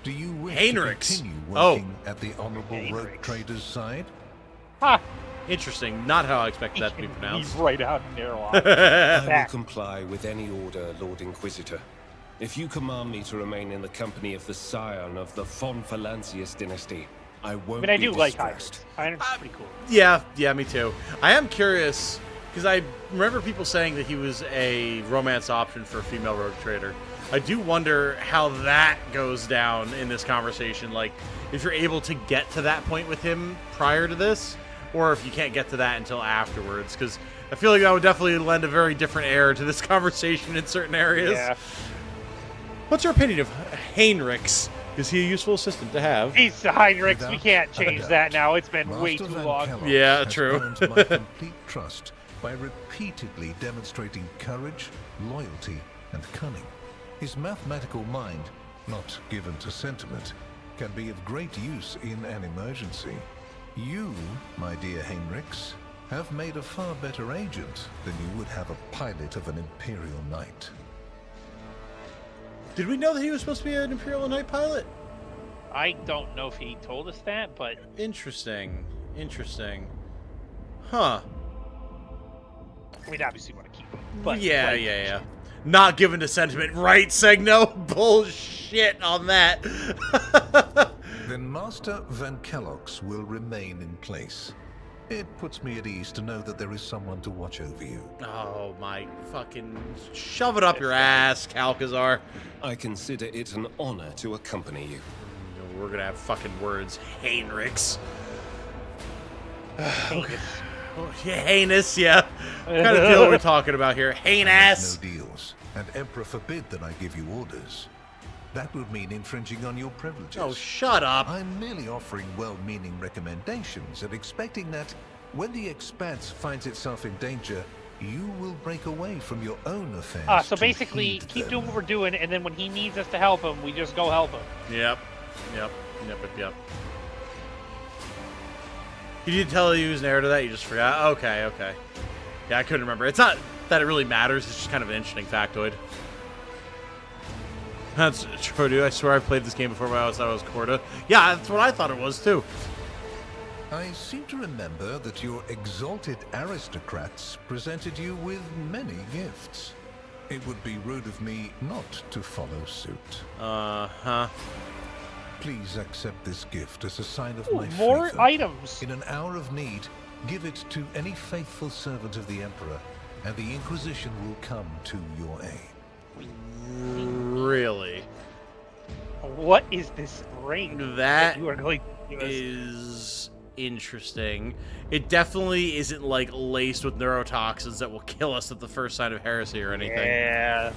do you wish Heinrichs? to continue Oh. working at the Honorable Rogue Heinrichs. Trader's side? Ha! Interesting. Not how I expected that to be He's pronounced. right out in there. I will Back. comply with any order, Lord Inquisitor. If you command me to remain in the company of the scion of the Von Valancius dynasty, I I won't mean, I be do like distressed. Heinrichs. Heinrichs is pretty cool. Yeah, me too. I am curious, because I remember people saying that he was a romance option for a female rogue trader. I do wonder how that goes down in this conversation. Like, if you're able to get to that point with him prior to this, or if you can't get to that until afterwards, because I feel like that would definitely lend a very different air to this conversation in certain areas. Yeah. What's your opinion of Heinrichs? Is he a useful assistant to have? He's Heinrichs. We Without can't a change doubt. that now. It's been way Master too Van long. Kellogg Yeah, has true. earned my complete trust by repeatedly demonstrating courage, loyalty, and cunning. His mathematical mind, not given to sentiment, can be of great use in an emergency. You, my dear Heinrichs, have made a far better agent than you would have a pilot of an Imperial Knight. Did we know that he was supposed to be an Imperial Knight pilot? I don't know if he told us that, but Interesting. Huh. I mean, obviously want to keep him. But Yeah, like, yeah. Not given to sentiment, right, Segno? Bullshit on that. Then Master Van Kellogg's will remain in place. It puts me at ease to know that there is someone to watch over you. Oh, my fucking... Shove it up your ass, Calcazar. I consider it an honor to accompany you. We're gonna have fucking words. Heinrichs. heinous. Oh, yeah, heinous, yeah. What kind of deal are we talking about here? Heinous. No deals, and Emperor forbid that I give you orders. That would mean infringing on your privileges. Oh, shut up. I'm merely offering well-meaning recommendations and expecting that when the Expanse finds itself in danger, you will break away from your own affairs. So to basically, heed keep them. doing what we're doing, and then when he needs us to help him, we just go help him. Yep. You didn't tell he was an heir to that? You just forgot? Okay. Yeah, I couldn't remember. It's not that it really matters. It's just kind of an interesting factoid. That's true, dude. I swear I've played this game before, but I always thought it was Corda. Yeah, that's what I thought it was, too. I seem to remember that your exalted aristocrats presented you with many gifts. It would be rude of me not to follow suit. Uh-huh. Please accept this gift as a sign of Ooh, my more favor. items. In an hour of need, give it to any faithful servant of the Emperor, and the Inquisition will come to your aid. Really? What is this ring That you are going to give us? is interesting. It definitely isn't, like, laced with neurotoxins that will kill us at the first sign of heresy or anything. Yeah.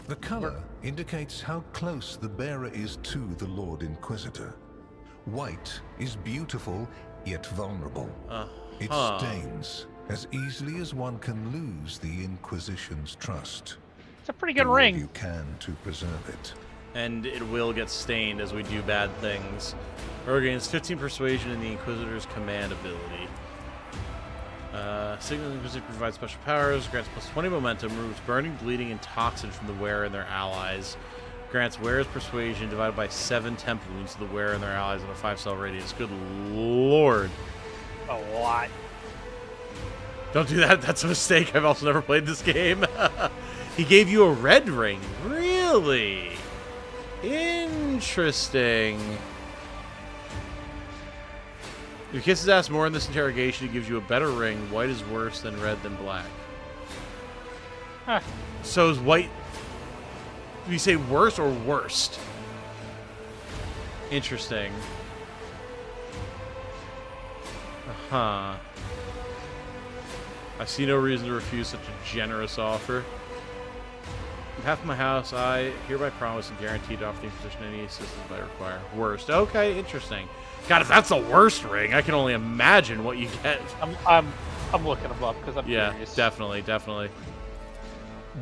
The color indicates how close the bearer is to the Lord Inquisitor. White is beautiful, yet vulnerable. It stains as easily as one can lose the Inquisition's trust. It's a pretty good Do all ring. you can to preserve it. And it will get stained as we do bad things. Or gains 15 persuasion in the Inquisitor's command ability. Signal Inquisitor provides special powers, grants plus 20 momentum, removes burning, bleeding, and toxin from the wearer and their allies. Grants wearer's persuasion divided by 7 temp wounds to the wearer and their allies in a 5-cell radius. Good lord. A lot. Don't do that. That's a mistake. I've also never played this game. He gave you a red ring. Really? Interesting. If you kiss his ass more in this interrogation, he gives you a better ring. White is worse than red than black. Huh. So is white... Do you say worse or worst? Interesting. I see no reason to refuse such a generous offer. On behalf of my house, I hereby promise and guarantee to offer the Inquisition any assistance I require. Worst. Okay, interesting. God, if that's the worst ring, I can only imagine what you get. I'm looking them up because I'm curious. Definitely.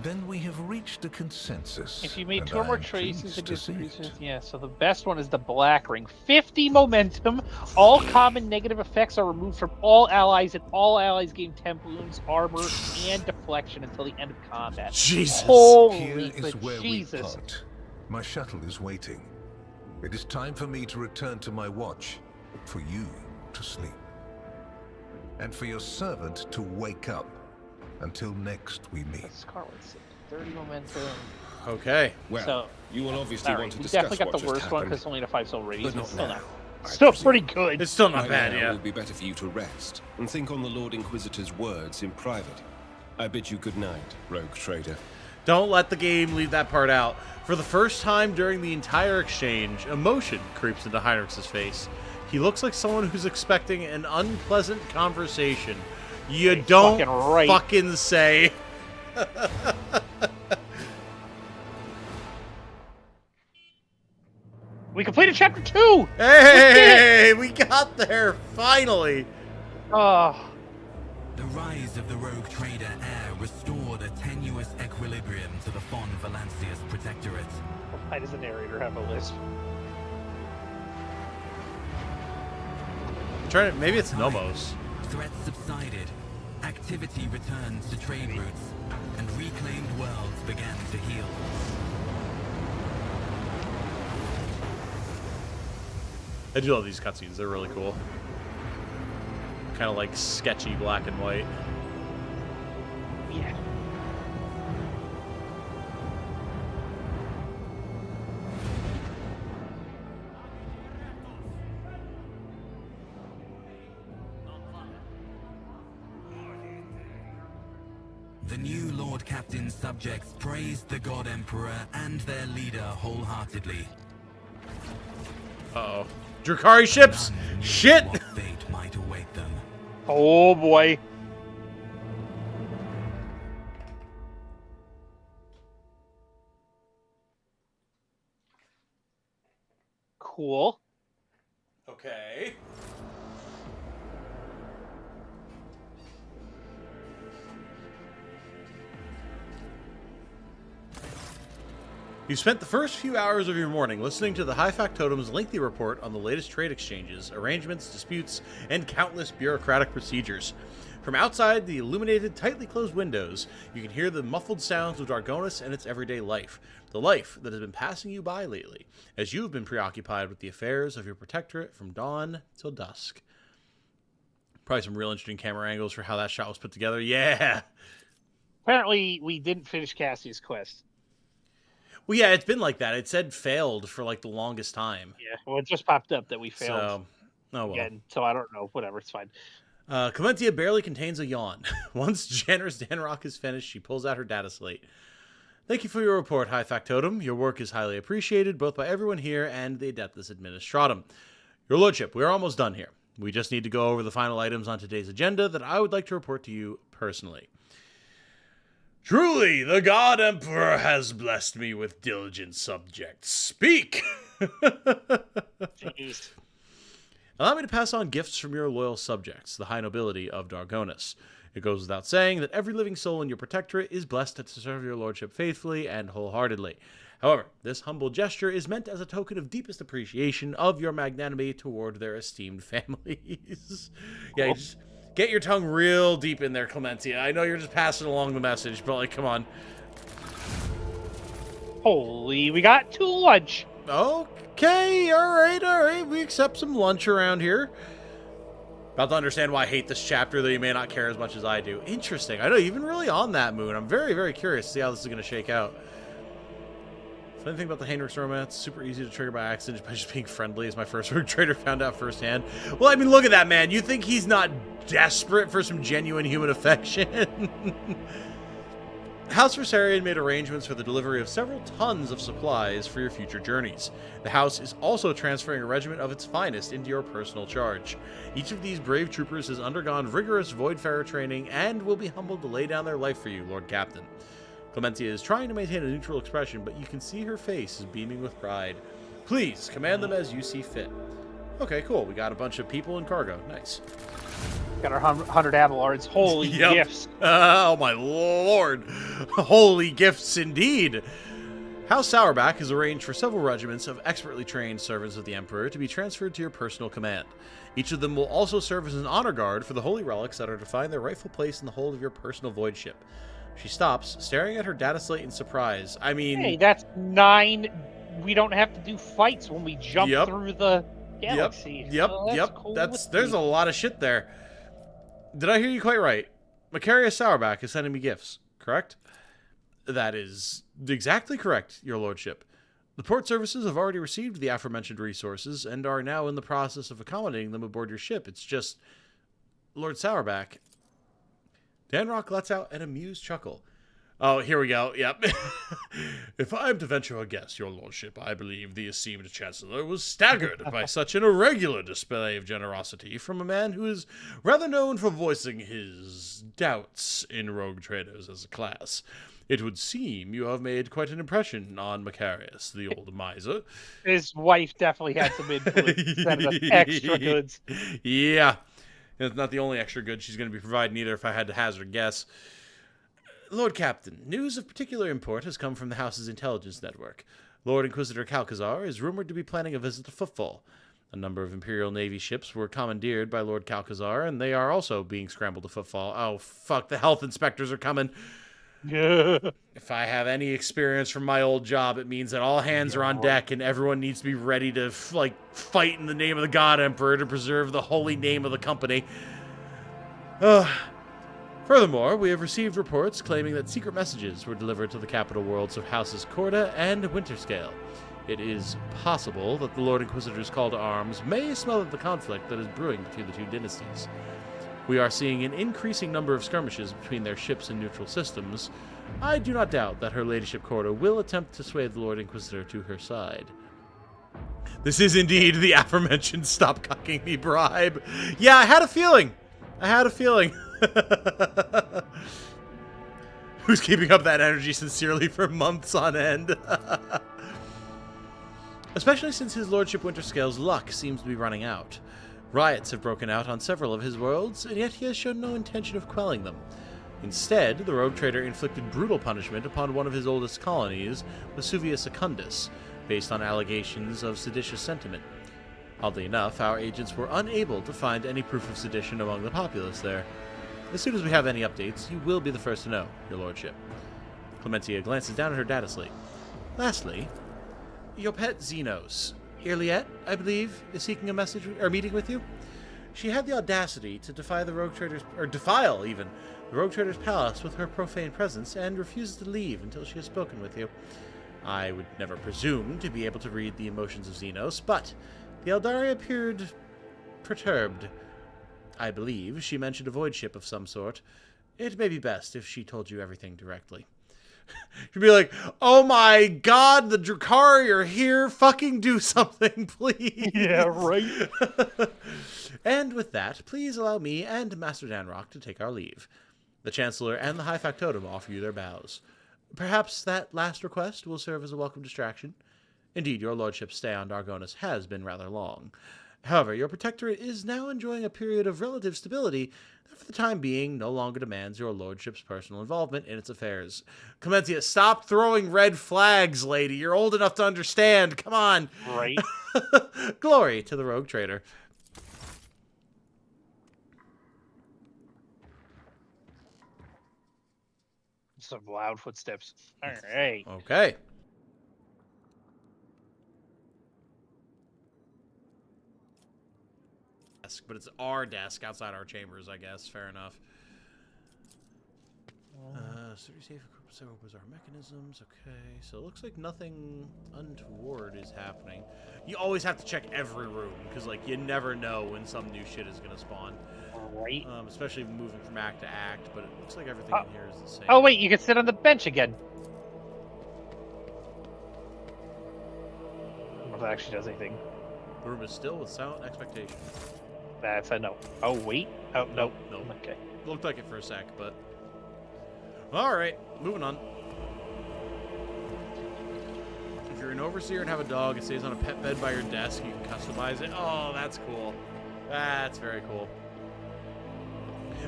Then we have reached a consensus. If you made and 2 or more I am traces pleased of to see distributions, it. yeah. So the best one is the black ring. 50 momentum. All common negative effects are removed from all allies, and all allies gain 10 wounds, armor, and deflection until the end of combat. Jesus. Here Holy is where Jesus! we part. My shuttle is waiting. It is time for me to return to my watch, for you to sleep, and for your servant to wake up. Until next we meet. Scarlet City, 30 momentum. Okay. Well, So, you will obviously sorry, want to we discuss definitely got what the just worst one happened. because it's only a 5-cell radius. But But not still, now, I still presume. pretty good. It's still not Right bad, now, yeah. It would be better for you to rest and think on the Lord Inquisitor's words in private. I bid you good night, rogue trader. Don't let the game leave that part out. For the first time during the entire exchange, emotion creeps into Heinrich's face. He looks like someone who's expecting an unpleasant conversation. You Hey, don't fucking right. fucking say. We completed chapter 2! Hey, we got there, finally. Oh, The rise of the rogue trader heir restored a tenuous equilibrium to the Fon Valancius Protectorate. why does the narrator have a list? Maybe it's Nomos. Threats subsided, activity returned to trade routes, and reclaimed worlds began to heal. I do love these cutscenes. They're really cool. Kind of like sketchy black and white. Yeah. The new Lord Captain's subjects praised the God Emperor and their leader wholeheartedly. Uh-oh. Drakari ships? None knew Shit! what fate might await them. Oh boy. Cool. Okay. You spent the first few hours of your morning listening to the High Factotum's lengthy report on the latest trade exchanges, arrangements, disputes, and countless bureaucratic procedures. From outside the illuminated, tightly closed windows, you can hear the muffled sounds of Dargonis and its everyday life. The life that has been passing you by lately, as you have been preoccupied with the affairs of your protectorate from dawn till dusk. Probably some real interesting camera angles for how that shot was put together. Yeah! Apparently, we didn't finish Cassie's quest. Well, yeah, it's been like that. It said failed for like the longest time. Yeah, well, it just popped up that we failed So, oh well. again. So I don't know. Whatever, it's fine. Clementia barely contains a yawn. Once Generous Danrock is finished, she pulls out her data slate. Thank you for your report, High Factotum. Your work is highly appreciated, both by everyone here and the Adeptus Administratum. Your Lordship, we are almost done here. We just need to go over the final items on today's agenda that I would like to report to you personally. Truly, the God Emperor has blessed me with diligent subjects. Speak! Jeez. Allow me to pass on gifts from your loyal subjects, the high nobility of Dargonis. It goes without saying that every living soul in your protectorate is blessed to serve your lordship faithfully and wholeheartedly. However, this humble gesture is meant as a token of deepest appreciation of your magnanimity toward their esteemed families. Yeah, you just get your tongue real deep in there, Clementia. I know you're just passing along the message, but like, come on. Holy, we got 2 lunch. Okay, all right. We accept some lunch around here. About to understand why I hate this chapter, though you may not care as much as I do. Interesting. I know you've been really on that, Moon. I'm very, very curious to see how this is going to shake out. Funny thing about the Heinrich's romance, super easy to trigger by accident by just being friendly, as my first rogue trader found out firsthand. Well, I mean, look at that, man. You think he's not desperate for some genuine human affection? House Versarian made arrangements for the delivery of several tons of supplies for your future journeys. The House is also transferring a regiment of its finest into your personal charge. Each of these brave troopers has undergone rigorous Voidfarer training and will be humbled to lay down their life for you, Lord Captain. Clementia is trying to maintain a neutral expression, but you can see her face is beaming with pride. Please, command them as you see fit. Okay, cool. We got a bunch of people in cargo. Nice. Got our 100 Avalards. Holy gifts. Oh, my lord. Holy gifts indeed. House Sourback has arranged for several regiments of expertly trained servants of the Emperor to be transferred to your personal command. Each of them will also serve as an honor guard for the holy relics that are to find their rightful place in the hold of your personal void ship. She stops, staring at her data slate in surprise. I mean... Hey, that's 9. We don't have to do fights when we jump through the galaxy. Yep. Cool. There's a lot of shit there. Did I hear you quite right? Macaria Sourback is sending me gifts, correct? That is exactly correct, your lordship. The port services have already received the aforementioned resources and are now in the process of accommodating them aboard your ship. It's just... Lord Sourback... Danrock lets out an amused chuckle. Oh, here we go. Yep. If I am to venture a guess, your lordship, I believe the esteemed chancellor was staggered by such an irregular display of generosity from a man who is rather known for voicing his doubts in rogue traders as a class. It would seem you have made quite an impression on Macarius, the old miser. His wife definitely had some influence. Sending us extra goods. Yeah. It's not the only extra good she's going to be providing either, if I had to hazard a guess. Lord Captain, news of particular import has come from the House's intelligence network. Lord Inquisitor Calcazar is rumored to be planning a visit to Footfall. A number of Imperial Navy ships were commandeered by Lord Calcazar, and they are also being scrambled to Footfall. Oh, fuck, the health inspectors are coming. If I have any experience from my old job, it means that all hands are on deck and everyone needs to be ready to, fight in the name of the God Emperor to preserve the holy name of the company. Furthermore, we have received reports claiming that secret messages were delivered to the capital worlds of Houses Corda and Winterscale. It is possible that the Lord Inquisitor's call to arms may smell at the conflict that is brewing between the two dynasties. We are seeing an increasing number of skirmishes between their ships and neutral systems. I do not doubt that her ladyship Corda will attempt to sway the Lord Inquisitor to her side. This is indeed the aforementioned stop cocking me bribe. Yeah, I had a feeling. Who's keeping up that energy sincerely for months on end? Especially since his lordship Winterscale's luck seems to be running out. Riots have broken out on several of his worlds, and yet he has shown no intention of quelling them. Instead, the rogue trader inflicted brutal punishment upon one of his oldest colonies, Vesuvia Secundus, based on allegations of seditious sentiment. Oddly enough, our agents were unable to find any proof of sedition among the populace there. As soon as we have any updates, you will be the first to know, your lordship. Clementia glances down at her data slate. Lastly, your pet Xenos, Irliet, I believe, is seeking a meeting with you. She had the audacity to defile the rogue trader's palace with her profane presence and refuses to leave until she has spoken with you. I would never presume to be able to read the emotions of Xenos, but the Eldari appeared perturbed. I believe she mentioned a void ship of some sort. It may be best if she told you everything directly. She'd be like, oh my god, the Drakari are here, fucking do something, please. Yeah, right. And with that, please allow me and Master Danrock to take our leave. The Chancellor and the High Factotum offer you their bows. Perhaps that last request will serve as a welcome distraction. Indeed, your lordship's stay on Dargonus has been rather long. However, your protectorate is now enjoying a period of relative stability that for the time being no longer demands your lordship's personal involvement in its affairs. Clementia, stop throwing red flags, lady. You're old enough to understand. Come on. Right. Glory to the rogue trader. Some loud footsteps. All right. Okay. But it's our desk outside our chambers, I guess. Fair enough. safe equip several bizarre mechanisms. Okay, so it looks like nothing untoward is happening. You always have to check every room, because, like, you never know when some new shit is going to spawn. Right. Especially moving from act to act, but it looks like everything in here is the same. Oh, wait, you can sit on the bench again. I don't know if that actually does anything. The room is still with silent expectation. That's a no. Oh, wait. Oh, no. No. Okay. Looked like it for a sec, but... Alright, moving on. If you're an overseer and have a dog, it stays on a pet bed by your desk. You can customize it. Oh, that's cool. That's very cool.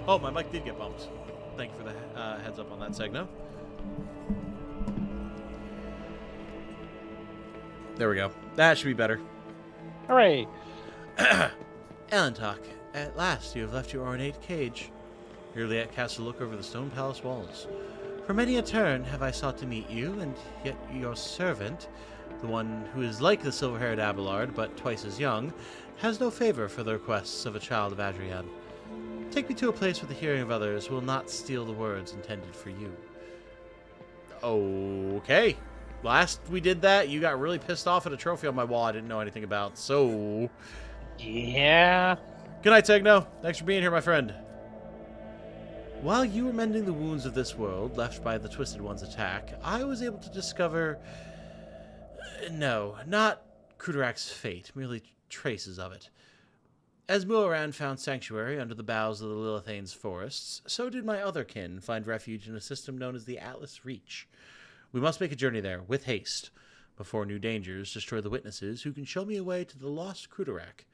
Oh, my mic did get bumped. Thank you for the heads up on that, Segno. There we go. That should be better. Hooray. Elentok, at last you have left your ornate cage. Juliet cast a look over the stone palace walls. For many a turn have I sought to meet you, and yet your servant, the one who is like the silver-haired Abelard, but twice as young, has no favor for the requests of a child of Adrian. Take me to a place where the hearing of others will not steal the words intended for you. Okay. Last we did that, you got really pissed off at a trophy on my wall I didn't know anything about, so... Yeah. Good night, Tegno. Thanks for being here, my friend. While you were mending the wounds of this world left by the Twisted One's attack, I was able to discover... No, not Kruderak's fate, merely traces of it. As Muaran found sanctuary under the boughs of the Lilithane's forests, so did my other kin find refuge in a system known as the Atlas Reach. We must make a journey there, with haste, before new dangers destroy the witnesses who can show me a way to the lost Kruderak,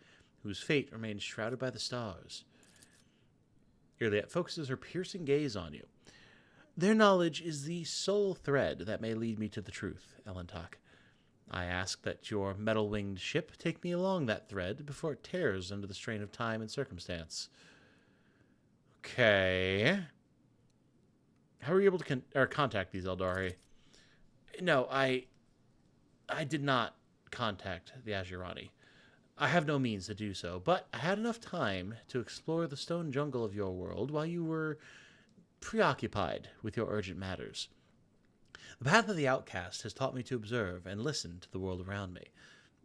whose fate remains shrouded by the stars. Juliet focuses her piercing gaze on you. Their knowledge is the sole thread that may lead me to the truth, Elentok. I ask that your metal-winged ship take me along that thread before it tears under the strain of time and circumstance. Okay. How were you able to contact these Eldari? No, I did not contact the Azurani. I have no means to do so, but I had enough time to explore the stone jungle of your world while you were preoccupied with your urgent matters. The path of the outcast has taught me to observe and listen to the world around me,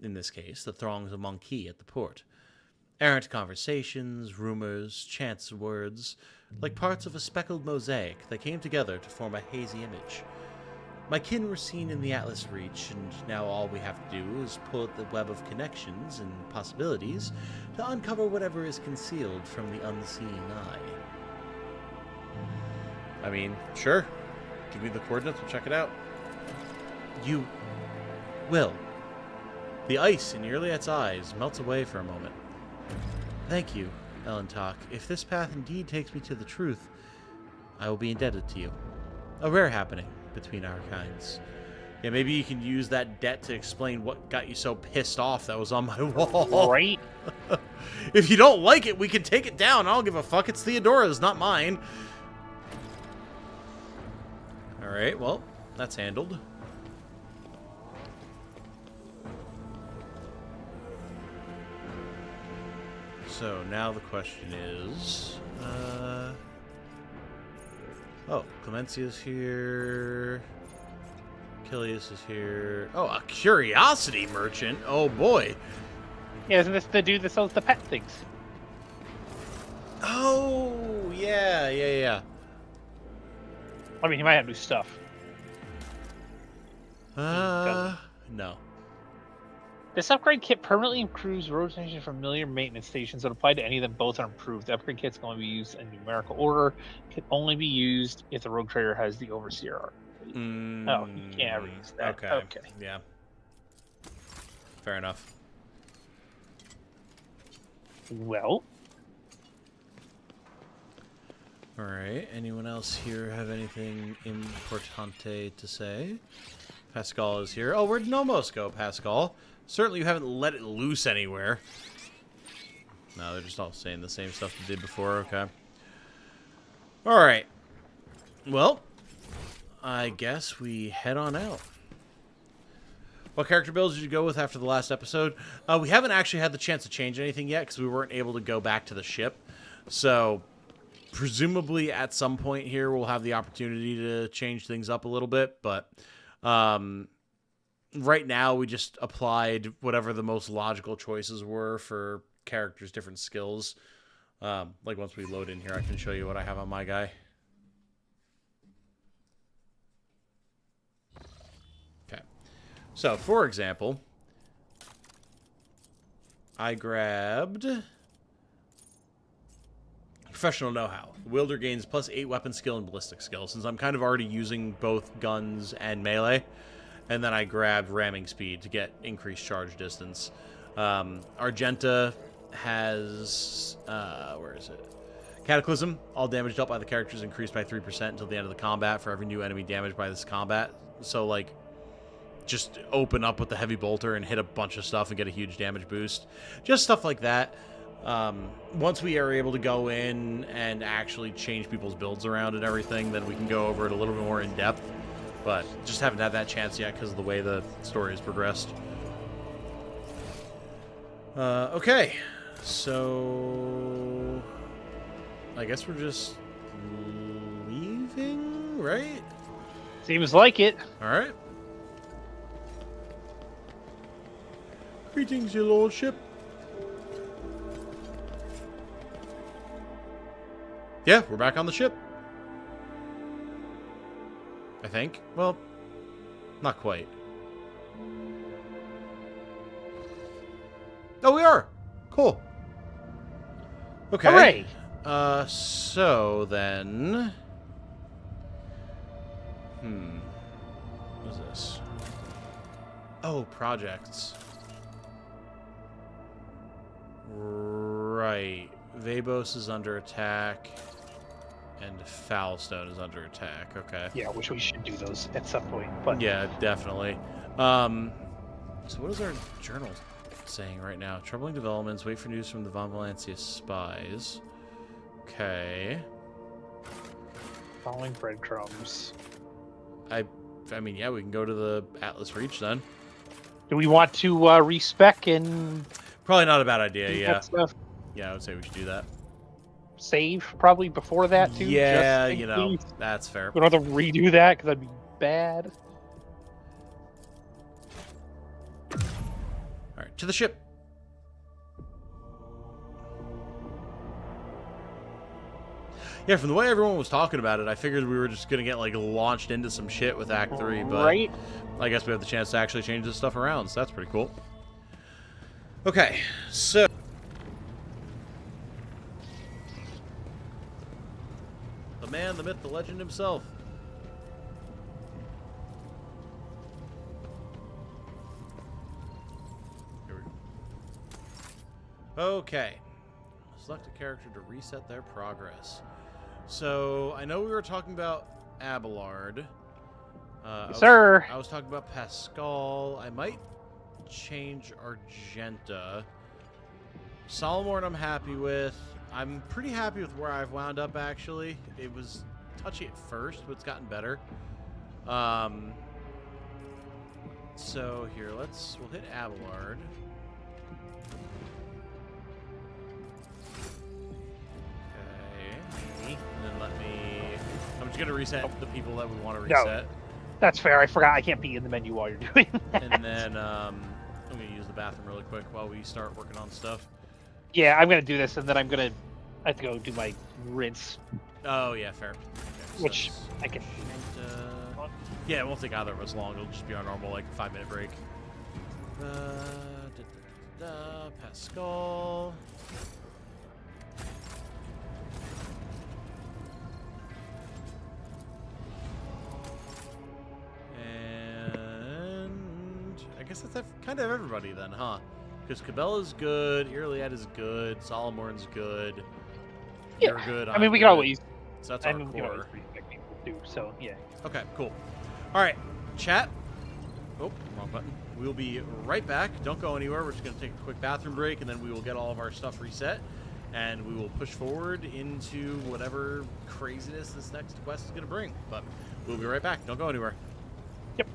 in this case, the throngs of Monkey at the port. Errant conversations, rumors, chance words, like parts of a speckled mosaic that came together to form a hazy image. My kin were seen in the Atlas Reach, and now all we have to do is pull at the web of connections and possibilities to uncover whatever is concealed from the unseeing eye. I mean, sure. Give me the coordinates, we'll check it out. You will. The ice in Juliet's eyes melts away for a moment. Thank you, Elentok. If this path indeed takes me to the truth, I will be indebted to you. A rare happening between our kinds. Yeah, maybe you can use that debt to explain what got you so pissed off that was on my wall. Right? If you don't like it, we can take it down. I don't give a fuck. It's Theodora's, not mine. Alright, well, that's handled. So, now the question is... Oh, Clemencia's here. Achilles is here. Oh, a curiosity merchant. Oh, boy. Yeah, isn't this the dude that sells the pet things? Oh, yeah. I mean, he might have new stuff. No. This upgrade kit permanently improves rotation from familiar maintenance stations that apply to any of them. Both are improved. The upgrade kit's going to be used in numerical order. Can only be used if the rogue trader has the overseer arc. Oh, you can't ever use that. Okay. Yeah. Fair enough. Well. Alright, anyone else here have anything importante to say? Pascal is here. Oh, where'd Nomos go, Pascal? Certainly you haven't let it loose anywhere. No, they're just all saying the same stuff they did before, okay. Alright. Well, I guess we head on out. What character builds did you go with after the last episode? We haven't actually had the chance to change anything yet because we weren't able to go back to the ship. So, presumably at some point here we'll have the opportunity to change things up a little bit, but right now we just applied whatever the most logical choices were for characters' different skills. Like once we load in here, I can show you what I have on my guy. Okay. So, for example, I grabbed Professional Know-How. The wielder gains +8 weapon skill and ballistic skill, since I'm kind of already using both guns and melee. And then I grabbed Ramming Speed to get increased charge distance. Argenta has... where is it? Cataclysm. All damage dealt by the character is increased by 3% until the end of the combat for every new enemy damaged by this combat. So, like, just open up with the Heavy Bolter and hit a bunch of stuff and get a huge damage boost. Just stuff like that. Once we are able to go in and actually change people's builds around and everything, then we can go over it a little bit more in depth. But just haven't had that chance yet because of the way the story has progressed. Okay, so I guess we're just leaving, right? Seems like it. All right. Greetings, your lordship. Yeah, we're back on the ship. I think. Well, not quite. Oh, we are. Cool. Okay. Hooray! So then... What is this? Oh, projects. Right. Vabos is under attack, and Foulstone is under attack. Okay. Yeah, which we should do those at some point. But Yeah, definitely. So what is our journal saying right now? Troubling developments. Wait for news from the Von Valencia spies. Okay. following breadcrumbs. I mean, yeah, we can go to the Atlas Reach then. Do we want to respec and Probably not a bad idea, do yeah. that stuff? Yeah, I would say we should do that. Save probably before that too. Yeah, just in you know, case. that's fair. We don't have to redo that because that'd be bad. Alright, to the ship. Yeah, from the way everyone was talking about it, I figured we were just gonna get like launched into some shit with Act 3, but Right? I guess we have the chance to actually change this stuff around, so that's pretty cool. Okay, so the man, the myth, the legend himself. Here we go. Okay. Select a character to reset their progress. So, I know we were talking about Abelard. Sir. I was talking about Pascal. I might change Argenta. Solomorn I'm happy with. I'm pretty happy with where I've wound up, actually. It was touchy at first, but it's gotten better. So here, we'll hit Abelard. Okay. And then I'm just gonna reset the people that we want to reset. No. That's fair. I forgot I can't be in the menu while you're doing that. And then I'm gonna use the bathroom really quick while we start working on stuff. Yeah, I'm gonna do this, and then I have to go do my rinse, Oh yeah, fair. Okay, so which it's I can. Argenta. Yeah, it won't take either of us long. It'll just be our normal like 5-minute break. Pascal. And I guess that's kind of everybody then, huh? Because Cabela's good, Irliad is good, Solomorn's good. Yeah. You're good. I mean, I'm we good. can always. So that's I our mean, we can always core. respect people too. So yeah. Okay, cool. All right, chat. Oh, wrong button. We'll be right back. Don't go anywhere. We're just going to take a quick bathroom break, and then we will get all of our stuff reset, and we will push forward into whatever craziness this next quest is going to bring. But we'll be right back. Don't go anywhere. Yep.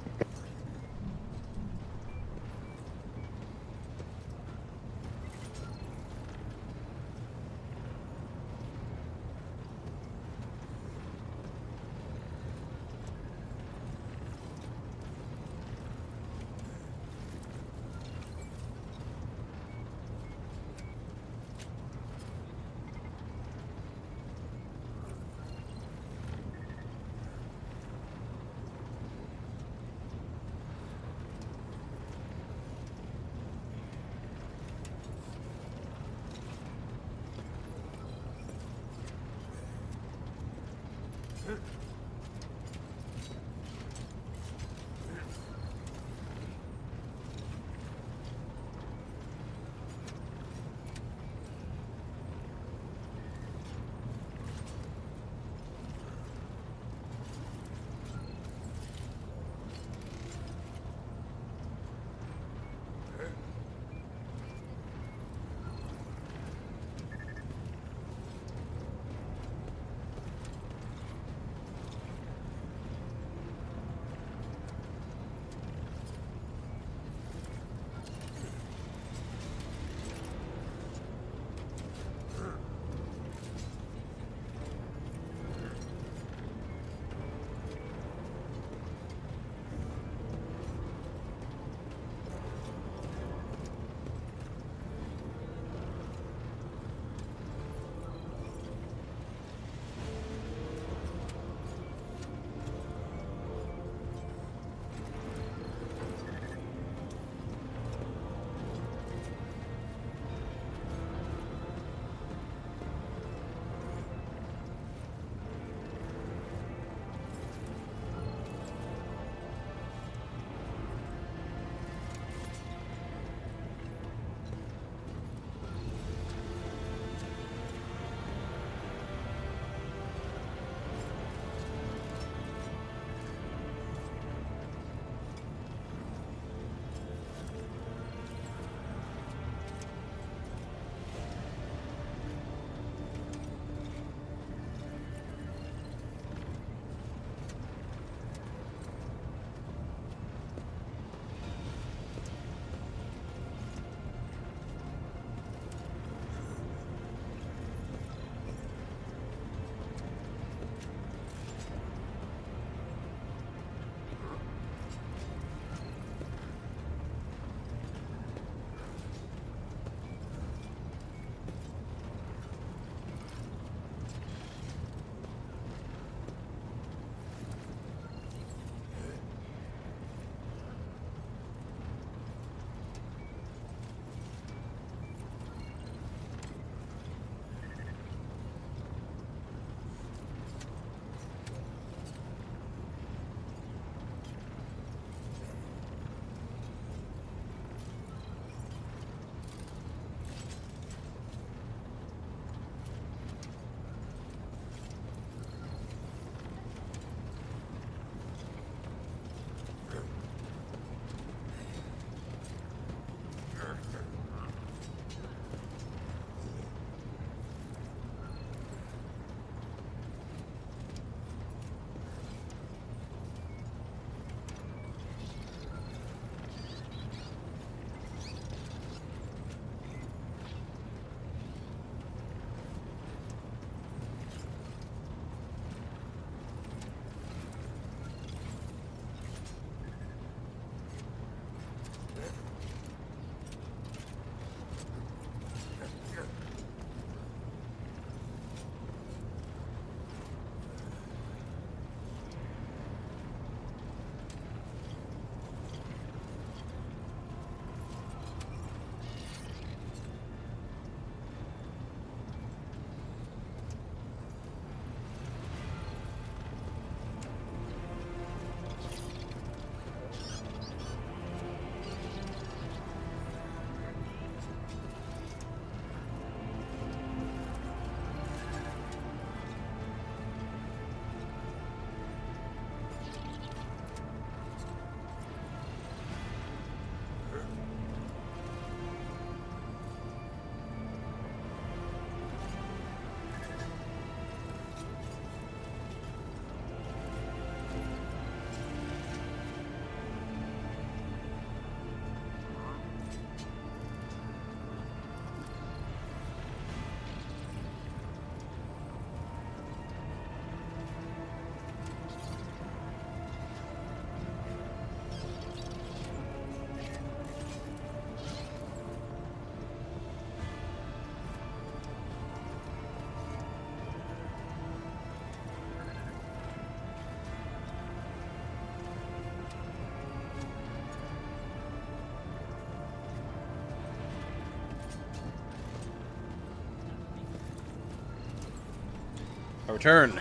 return.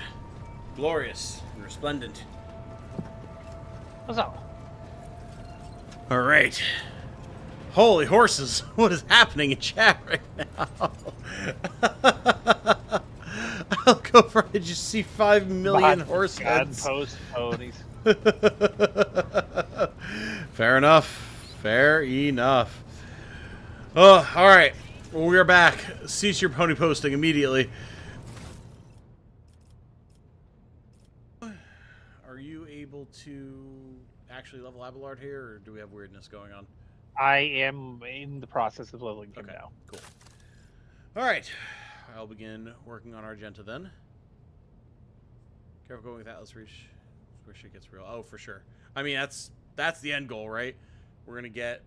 Glorious and resplendent. What's up? All right. Holy horses. What is happening in chat right now? I'll go for it. You see 5 million horse heads. Post ponies. Fair enough. Fair enough. Oh, all right. Well, we are back. Cease your pony posting immediately. Are you able to actually level Abelard here, or do we have weirdness going on? I am in the process of leveling him now. Cool. All right. I'll begin working on Argenta then. Careful going with Atlas Reach. Where shit gets real. Oh, for sure. I mean, that's the end goal, right? We're gonna get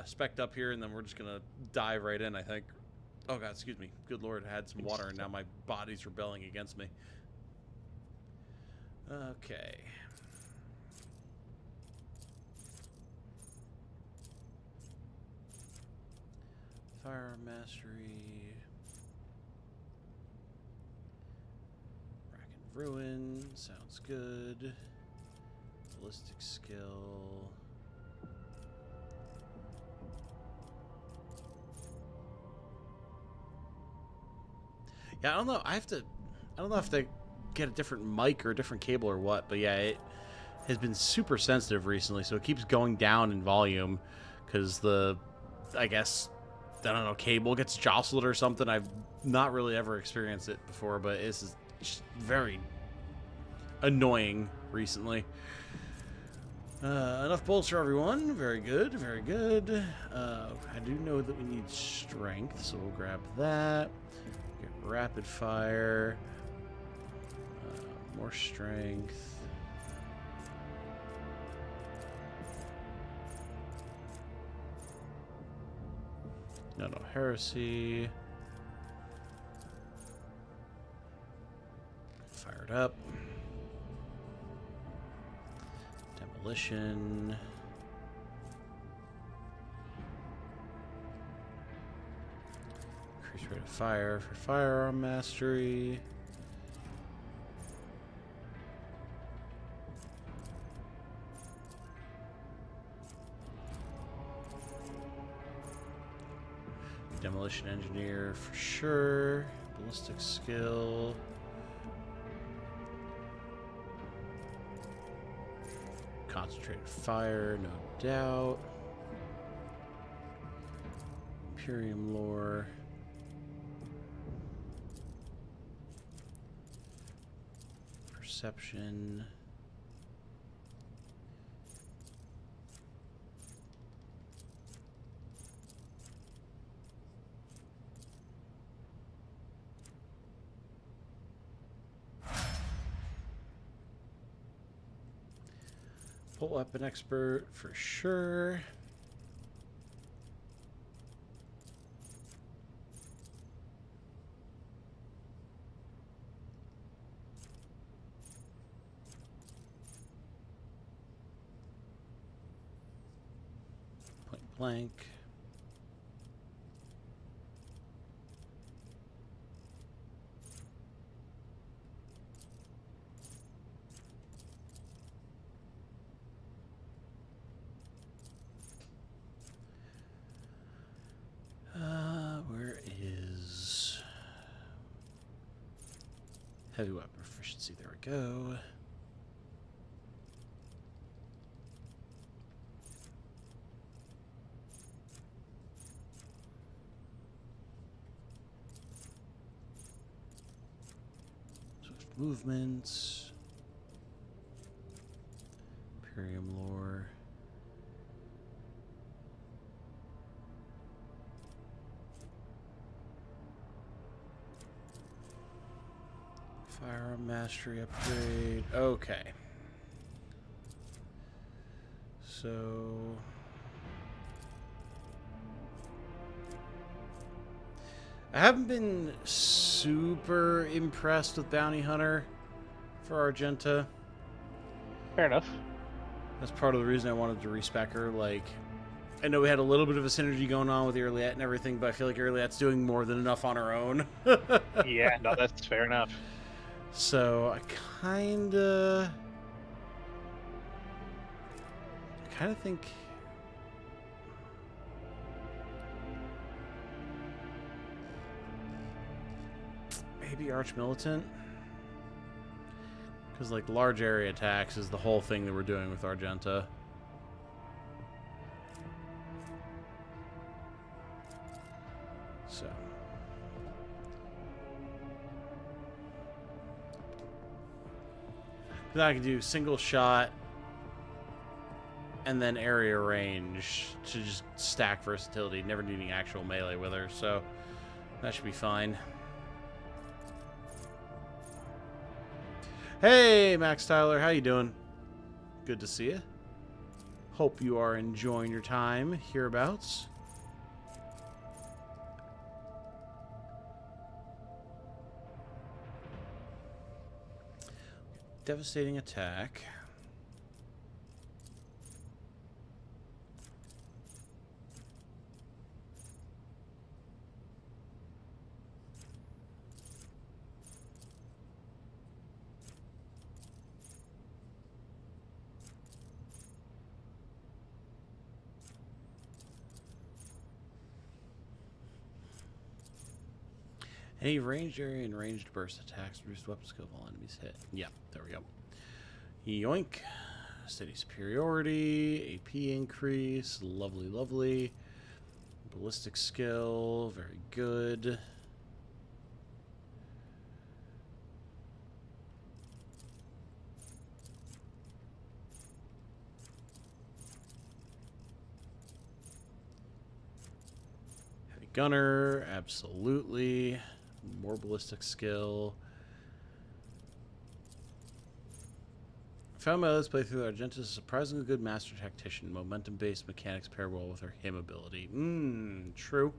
spec'd up here, and then we're just gonna dive right in, I think. Oh god, excuse me. Good lord, I had some water, and now my body's rebelling against me. Okay. Firearm mastery. Rack and ruin. Sounds good. Ballistic skill. Yeah, I don't know. I don't know if they get a different mic or a different cable or what, but yeah, it has been super sensitive recently, so it keeps going down in volume because I guess, I don't know, cable gets jostled or something. I've not really ever experienced it before, but it's just very annoying recently. Enough bolts for everyone. Very good, very good. I do know that we need strength, so we'll grab that. Get rapid fire. More strength. No heresy. Fired up. Demolition. Increase rate of fire for firearm mastery. Demolition engineer for sure. Ballistic skill. Concentrated fire, no doubt. Imperium lore. Perception. Bolt weapon expert for sure. Point blank. Where is heavy weapon proficiency? There we go. Swift movements. Imperium lore. Firearm mastery upgrade. Okay. So I haven't been super impressed with Bounty Hunter for Argenta. Fair enough. That's part of the reason I wanted to respec her. Like, I know we had a little bit of a synergy going on with Irliet and everything, but I feel like Irliet's doing more than enough on her own. Yeah, no, that's fair enough. So I kind of think maybe Arch Militant, because like large area attacks is the whole thing that we're doing with Argenta. So because I can do single shot and then area range to just stack versatility, never needing actual melee with her, so that should be fine. Hey, Max Tyler, how you doing? Good to see you. Hope you are enjoying your time hereabouts. Devastating attack. Any ranged area and ranged burst attacks reduce weapon skill of all enemies hit. Yeah, there we go. Yoink. Steady superiority. AP increase. Lovely, lovely. Ballistic skill. Very good. Heavy gunner. Absolutely. More ballistic skill. Found my Let's Play through Argenta's a surprisingly good master tactician. Momentum-based mechanics pair well with her him ability. True.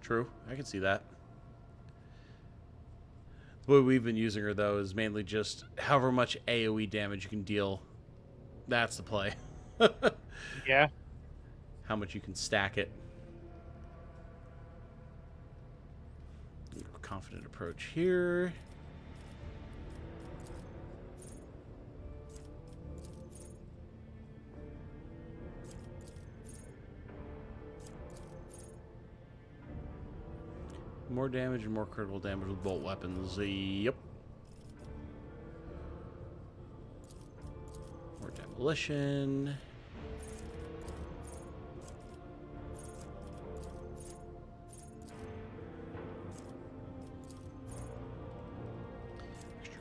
True. I can see that. The way we've been using her, though, is mainly just however much AoE damage you can deal. That's the play. Yeah. How much you can stack it. Confident approach here. More damage and more critical damage with bolt weapons. Yep. More demolition.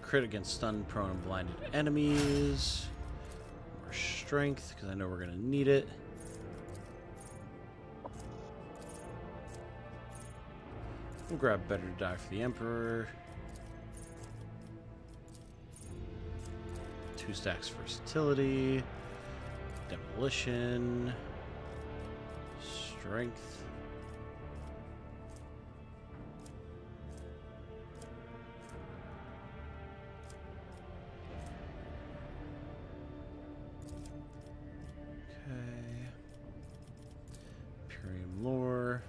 Crit against stunned, prone, and blinded enemies. More strength, because I know we're going to need it. We'll grab Better to Die for the Emperor. 2 stacks versatility. Demolition. Strength. Lore.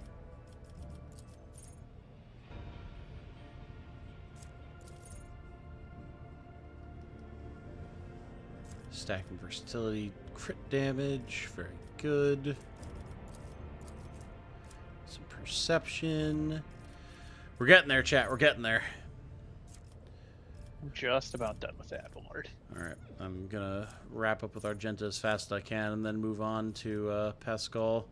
Stacking versatility, crit damage, very good. Some perception. We're getting there, chat. We're getting there. I'm just about done with that, Lord. All right, I'm gonna wrap up with Argenta as fast as I can, and then move on to Pascal.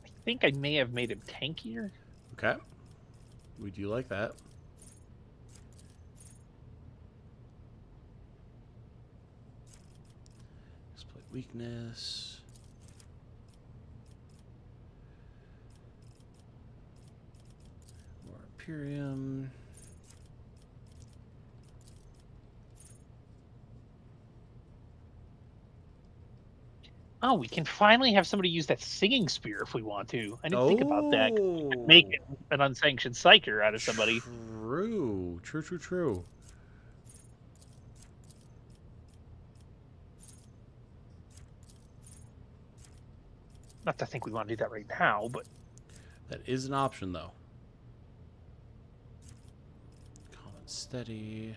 I think I may have made him tankier. Okay. We do like that. Exploit weakness. More Imperium. Oh, we can finally have somebody use that singing spear if we want to. I didn't think about that. Oh. Make an unsanctioned psyker out of somebody. True. True. Not to think we want to do that right now, but That is an option, though. Calm and steady.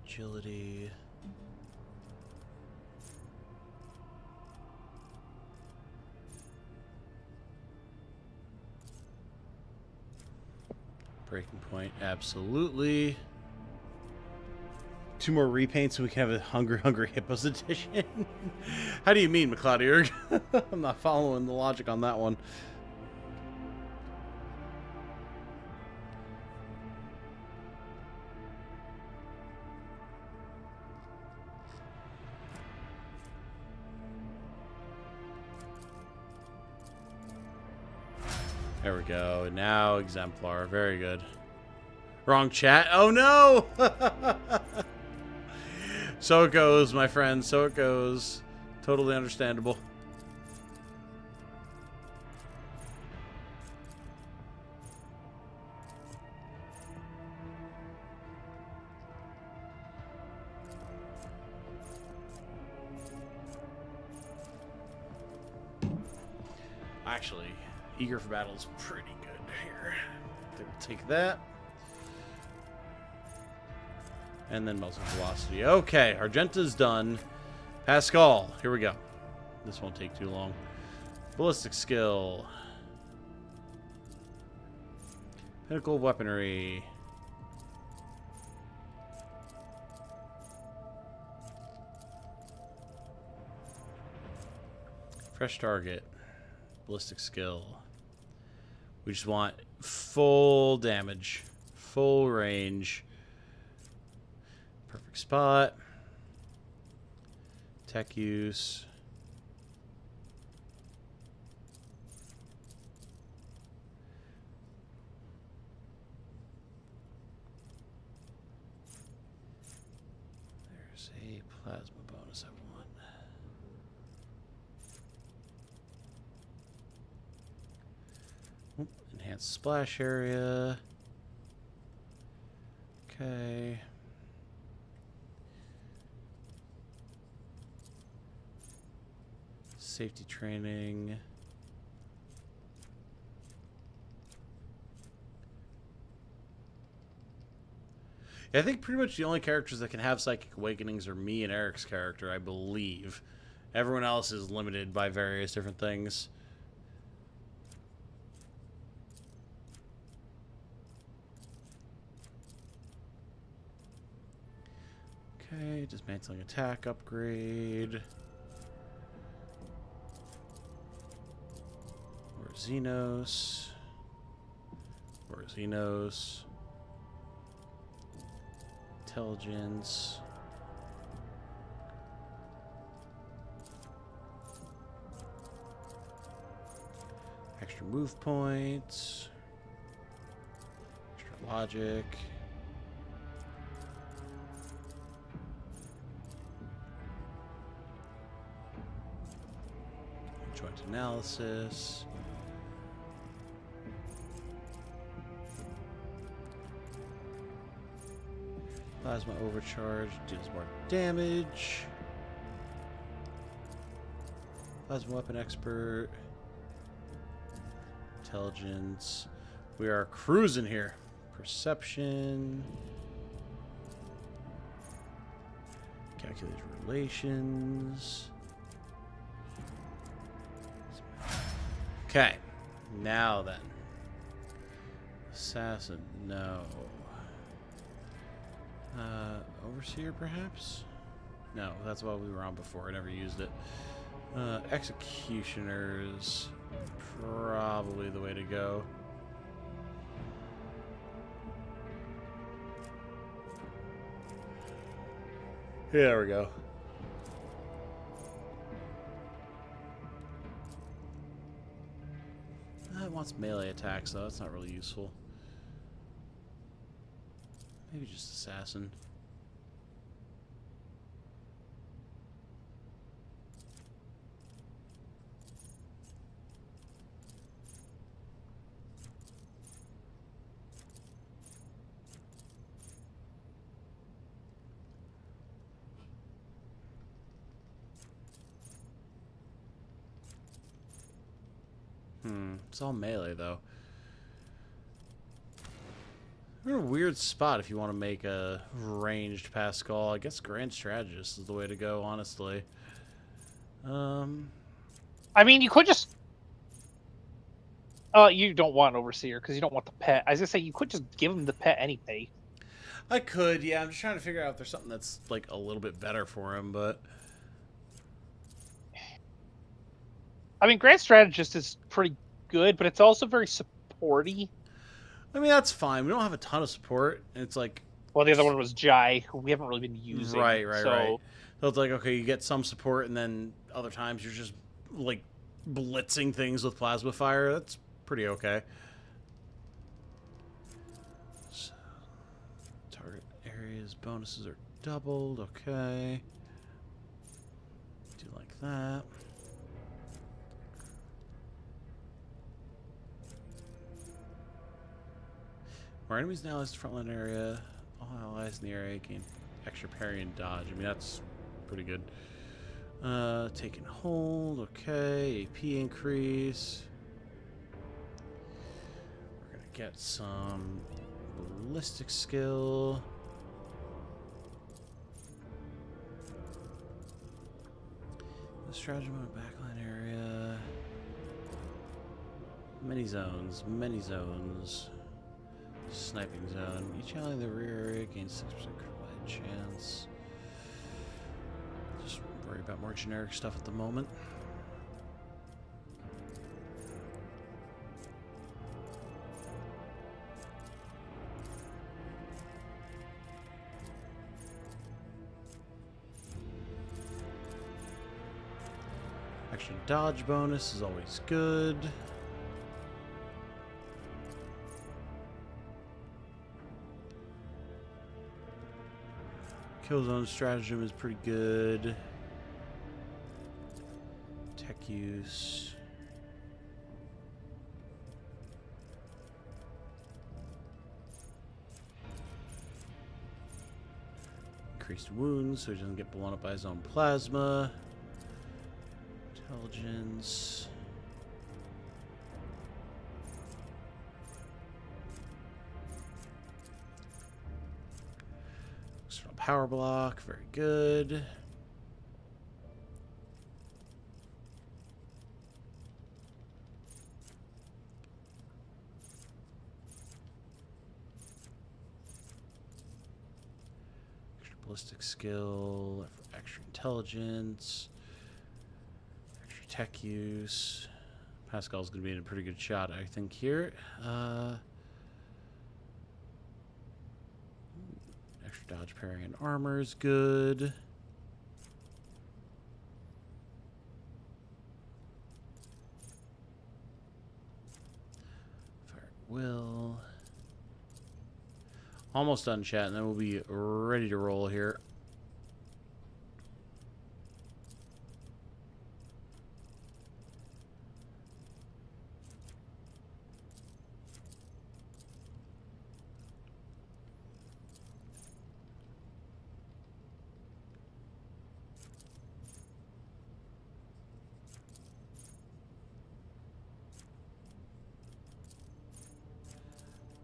Agility. Breaking point, absolutely. 2 more repaints so we can have a Hungry Hippos edition. How do you mean, McCloudierg? I'm not following the logic on that one. There we go. Now Exemplar. Very good. Wrong chat. Oh no! So it goes, my friend. So it goes. Totally understandable. Actually, Eager for Battle is pretty good here. Take that. And then Melting Velocity. Okay, Argenta's done. Pascal, here we go. This won't take too long. Ballistic Skill. Pinnacle of Weaponry. Fresh target. Ballistic Skill. We just want full damage. Full range. Perfect spot. Tech use. There's a plasma bonus I want. Oop, enhanced splash area. Okay. Safety training. Yeah, I think pretty much the only characters that can have Psychic Awakenings are me and Eric's character, I believe. Everyone else is limited by various different things. Okay, dismantling attack upgrade. Or Xenos. Or Xenos. Intelligence. Extra move points. Extra logic. Joint analysis. Plasma overcharge deals more damage. Plasma weapon expert. Intelligence. We are cruising here. Perception. Calculated relations. Okay. Now then. Assassin. No. Overseer, perhaps? No, that's what we were on before. I never used it. Executioners. Probably the way to go. Yeah, there we go. It wants melee attacks, though. That's not really useful. Maybe just assassin. It's all melee, though. You're in a weird spot if you want to make a ranged Pascal. I guess Grand Strategist is the way to go, honestly. I mean, you could just... you don't want Overseer because you don't want the pet. I was gonna say you could just give him the pet anyway. I could, yeah. I'm just trying to figure out if there's something that's like a little bit better for him, but I mean, Grand Strategist is pretty good, but it's also very supporty. I mean that's fine. We don't have a ton of support. It's like, well, the other one was Jai, who we haven't really been using. Right. So it's like, okay, you get some support, and then other times you're just like blitzing things with plasma fire. That's pretty okay. So, target areas bonuses are doubled. Okay. Do like that. Our enemies now is the frontline area. All allies in the area gain extra parry and dodge. I mean, that's pretty good. Taking hold. Okay. AP increase. We're going to get some ballistic skill. The strategy mode backline area. Many zones. Many zones. Sniping zone. Each ally in the rear area gains 6% critical hit chance. Just worry about more generic stuff at the moment. Extra dodge bonus is always good. Killzone stratagem is pretty good. Tech use. Increased wounds so he doesn't get blown up by his own plasma. Intelligence. Power block, very good. Extra ballistic skill, extra intelligence, extra tech use. Pascal's going to be in a pretty good shot, I think, here. Extra dodge, parry, and armor is good. Fire at will. Almost done, chat, and then we'll be ready to roll here.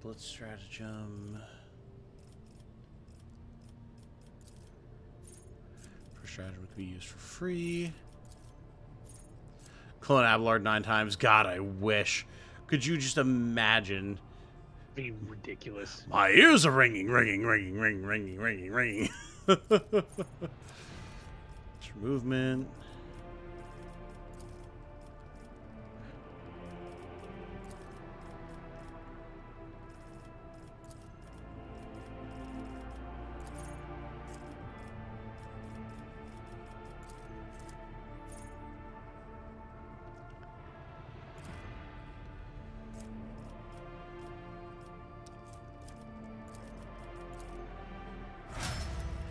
Blitz stratagem. First stratagem can be used for free. Clone Abelard 9 times. God, I wish. Could you just imagine? Be ridiculous. My ears are ringing. Movement.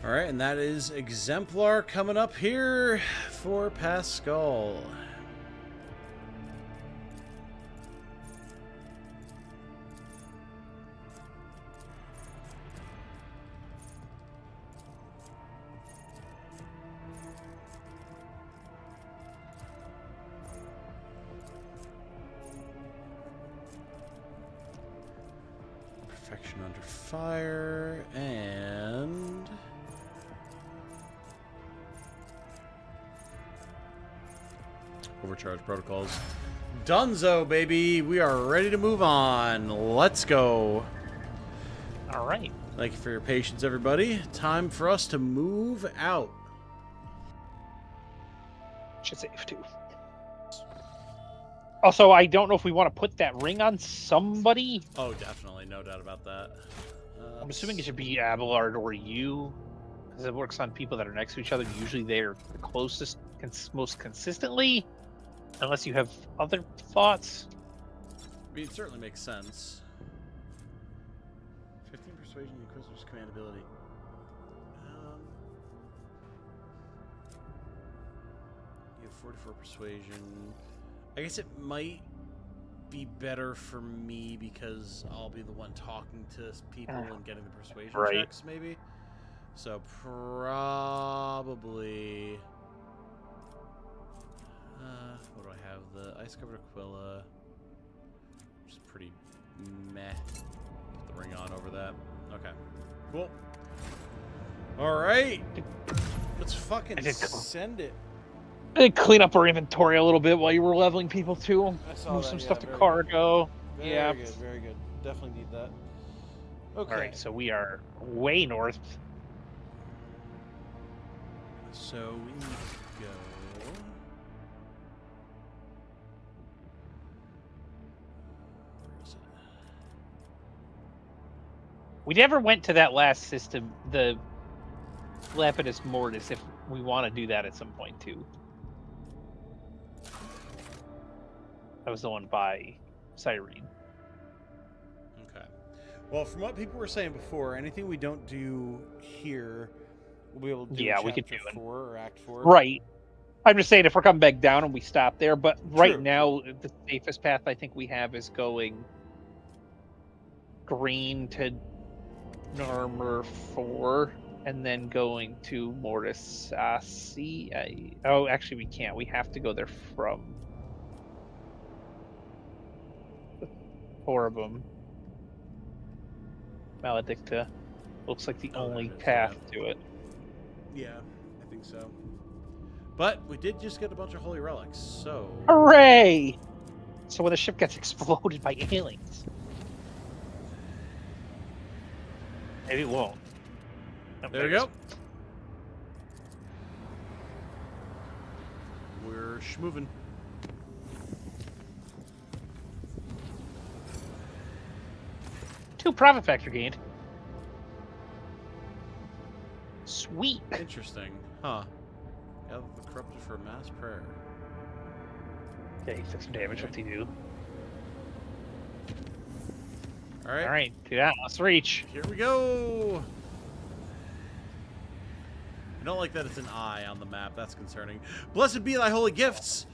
All right, and that is Exemplar coming up here for Pascal. Infection under fire, and... Overcharge protocols. Dunzo, baby! We are ready to move on. Let's go. All right. Thank you for your patience, everybody. Time for us to move out. Should save too. Also, I don't know if we want to put that ring on somebody. Oh, definitely. No doubt about that. I'm assuming it should be Abelard or you, because it works on people that are next to each other. Usually they're the closest, most consistently, unless you have other thoughts. I mean, it certainly makes sense. 15 persuasion, Inquisitor's command ability. You have 44 persuasion. I guess it might be better for me because I'll be the one talking to people and getting the persuasion checks, maybe. So probably. What do I have? The Ice Covered Aquila, which is pretty meh. Put the ring on over that. Okay, cool. All right, let's fucking send it. I did clean up our inventory a little bit while you were leveling people too. I saw Move that, some yeah, stuff to very cargo. Very yeah. good, very good. Definitely need that. Okay. All right, so we are way north. So we need to go. Where is it? We never went to that last system, the Lapidus Mortis, if we want to do that at some point too. That was the one by Cyrene. Okay. Well, from what people were saying before, anything we don't do here, we'll be able to do in we could Chapter do it. 4 or Act 4. Right. I'm just saying if we're coming back down and we stop there, but right True. now the safest path I think we have is going green to Normer 4 and then going to Mortis Assi. Oh, actually we can't. We have to go there from Horribum. Maledicta looks like the only path to it. Yeah, I think so. But we did just get a bunch of holy relics, so... Hooray! So when the ship gets exploded by aliens... Maybe it won't. There we go. We're schmoving. Two profit factor gained. Sweet. Interesting. Huh. Gather the corrupted for a mass prayer. Okay, he took some damage. What's he do? Alright. Alright, yeah, let's reach. Here we go! I don't like that it's an eye on the map. That's concerning. Blessed be thy holy gifts!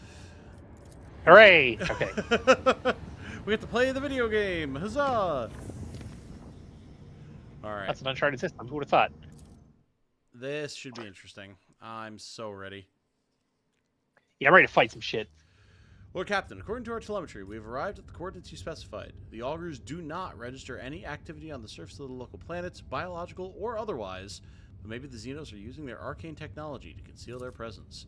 Hooray! Okay. We get to play the video game! Huzzah! Alright. That's an Uncharted system. Who would have thought? This should be interesting. I'm so ready. Yeah, I'm ready to fight some shit. Lord Captain, according to our telemetry, we have arrived at the coordinates you specified. The augurs do not register any activity on the surface of the local planets, biological or otherwise, but maybe the Xenos are using their arcane technology to conceal their presence.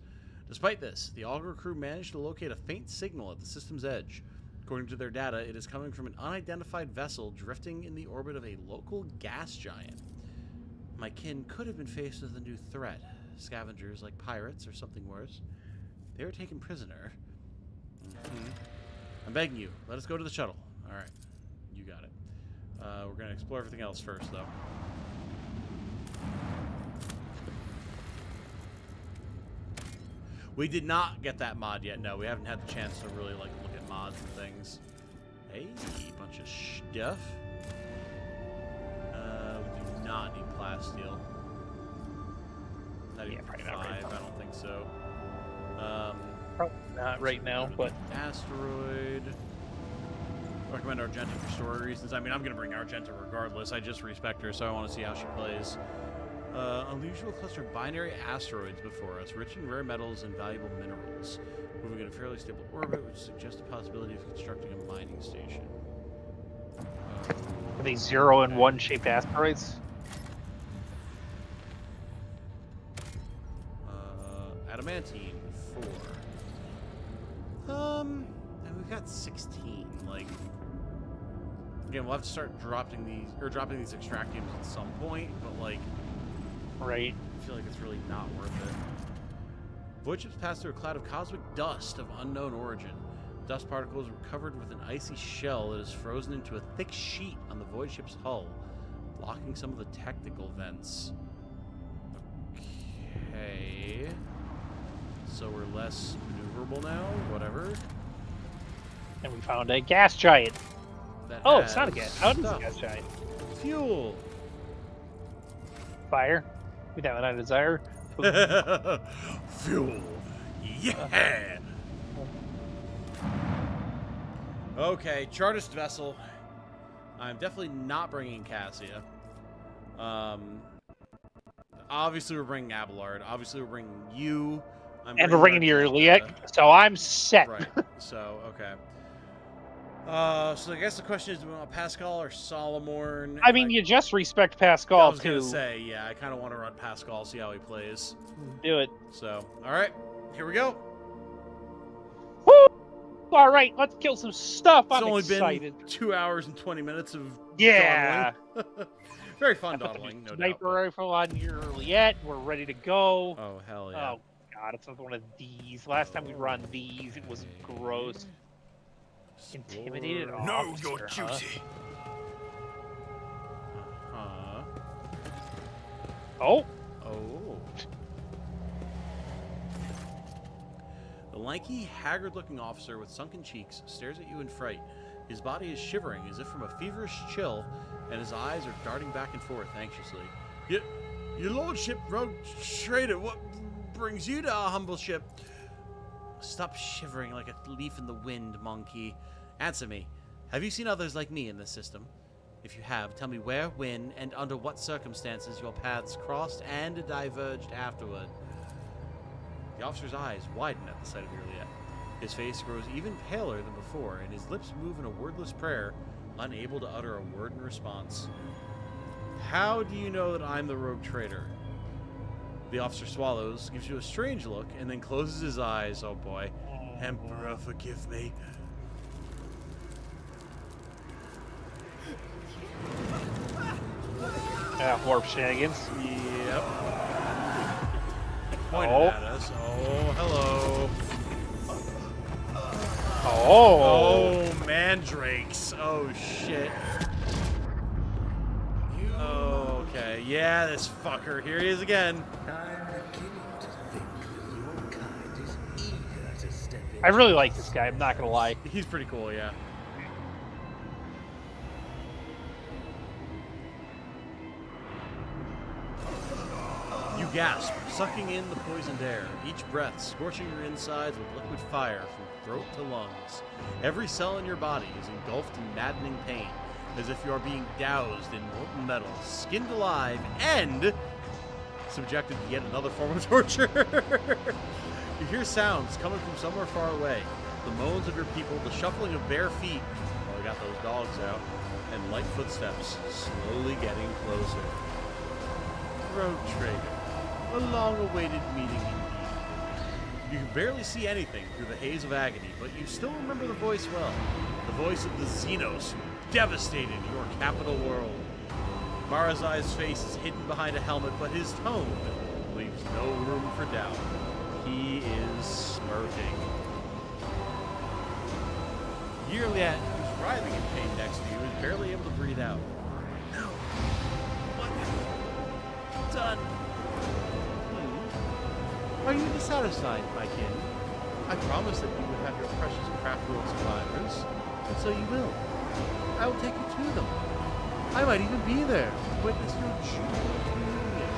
Despite this, the augur crew managed to locate a faint signal at the system's edge. According to their data, it is coming from an unidentified vessel drifting in the orbit of a local gas giant. My kin could have been faced with a new threat. Scavengers like pirates or something worse. They were taken prisoner. I'm begging you, let us go to the shuttle. Alright, you got it. We're going to explore everything else first, though. We did not get that mod yet. No, we haven't had the chance to really look at mods and things. Hey, bunch of stuff. We do not need plasteel. Not even probably 5, not right now. I don't think so. Probably not right now, but... Asteroid. Recommend Argenta for story reasons. I mean, I'm going to bring Argenta regardless. I just respect her, so I want to see how she plays. Unusual cluster of binary asteroids before us, rich in rare metals and valuable minerals. Moving in a fairly stable orbit, which suggests the possibility of constructing a mining station. Are they 0 and 1 shaped asteroids? Adamantine 4. And we've got 16. Like, again, we'll have to start dropping these extractives at some point. But like, Right. I feel like it's really not worth it. Void ships pass through a cloud of cosmic dust of unknown origin. Dust particles are covered with an icy shell that is frozen into a thick sheet on the void ship's hull, blocking some of the technical vents. Okay. So we're less maneuverable now, whatever. And we found a gas giant. That Oh, it's not a has gas. How is a stuff. gas giant? Fuel. Fire. We have an desire. Fuel. Yeah. Okay, Chartist vessel. I'm definitely not bringing Cassia. Obviously we're bringing Abelard. Obviously we're bringing you. And we're bringing your Liek, so I'm set. Right. So okay. So I guess the question is, do we want Pascal or Solomorn? I mean, you just respect I Pascal was too. gonna say, yeah, I kind of want to run Pascal, see how he plays. Do it. So, all right, here we go. Woo! All right, let's kill some stuff. It's I'm only excited. been 2 hours and 20 minutes of Yeah. dawdling. Very fun dawdling, no doubt. Sniper rifle on your Liet. We're ready to go. Oh hell yeah! Oh god, it's another one of these. Last time we run these, it was gross. Intimidated Know officer, your huh? duty. Oh, Oh. The lanky, haggard-looking officer with sunken cheeks stares at you in fright. His body is shivering as if from a feverish chill, and his eyes are darting back and forth anxiously. Your lordship, rogue trader, what brings you to our humble ship? Stop shivering like a leaf in the wind, monkey. Answer me. Have you seen others like me in this system? If you have, tell me where, when, and under what circumstances your paths crossed and diverged afterward. The officer's eyes widen at the sight of Juliet. His face grows even paler than before, and his lips move in a wordless prayer, unable to utter a word in response. How do you know that I'm the rogue traitor? The officer swallows, gives you a strange look, and then closes his eyes. Oh boy. Emperor, forgive me. yeah, warp shenanigans. Yep. Pointed Oh. at us. Oh, hello. Oh, Oh, mandrakes. Oh, shit. Oh, okay. Yeah, this fucker. Here he is again. I really like this guy. I'm not gonna lie. He's pretty cool, yeah. You gasp, sucking in the poisoned air, each breath scorching your insides with liquid fire from throat to lungs. Every cell in your body is engulfed in maddening pain, as if you are being doused in molten metal, skinned alive, and subjected to yet another form of torture. You hear sounds coming from somewhere far away, the moans of your people, the shuffling of bare feet, oh, we got those dogs out, and light footsteps slowly getting closer. Road trader. A long-awaited meeting indeed. You can barely see anything through the haze of agony, but you still remember the voice well. The voice of the Xenos who devastated your capital world. Marazai's face is hidden behind a helmet, but his tone leaves no room for doubt. He is smirking. Yearliat, who's writhing in pain next to you, is barely able to breathe out. No. What have you done? Are you dissatisfied, my kin? I promised that you would have your precious craft world survivors, and so you will. I will take you to them. I might even be there to witness your jubilant reunion.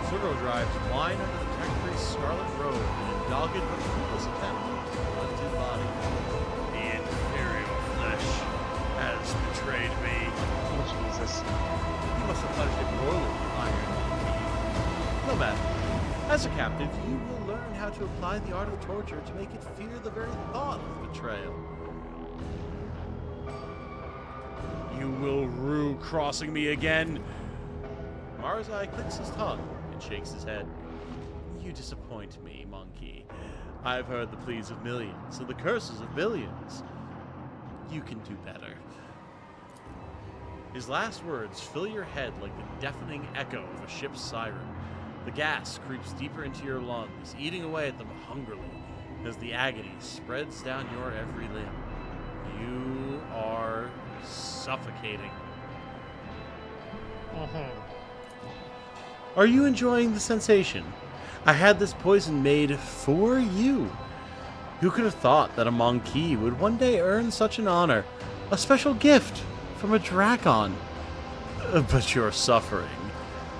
Servo drives whine under the Tech-Free Scarlet Road in a dogged but fruitless attempt to lift his body. The Imperial flesh has betrayed me. oh, Jesus. You must have punished it royally, iron. No matter. As a captive, you will learn how to apply the art of torture to make it fear the very thought of betrayal. will rue crossing me again. Marzai clicks his tongue and shakes his head. You disappoint me, monkey. I've heard the pleas of millions and the curses of billions. You can do better. His last words fill your head like the deafening echo of a ship's siren. The gas creeps deeper into your lungs, eating away at them hungrily as the agony spreads down your every limb. You are suffocating. Are you enjoying the sensation? I had this poison made for you. Who could have thought that a monkey would one day earn such an honor? A special gift from a Drakon. But you're suffering.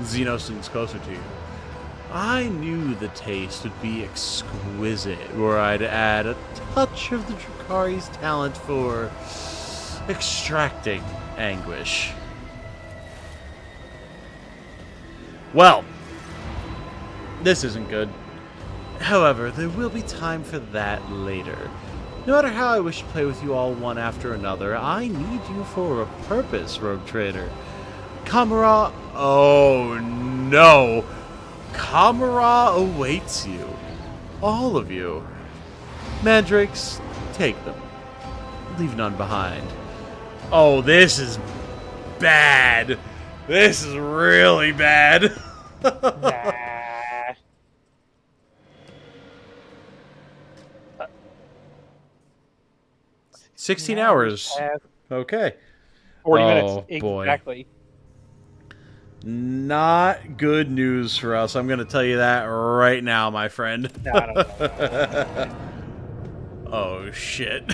Xenos seems closer to you. I knew the taste would be exquisite were I to add a touch of the Drakari's talent for extracting anguish. Well, this isn't good. However, there will be time for that later. No matter how I wish to play with you all one after another, I need you for a purpose, Rogue Trader. Kamara... Oh, no. Kamara awaits you. All of you. Mandrakes, take them. Leave none behind. Oh, this is bad. This is really bad. Nah. 16 hours. Okay. 40 Oh, minutes. boy. Exactly. Not good news for us. I'm going to tell you that right now, my friend. No. Oh, shit.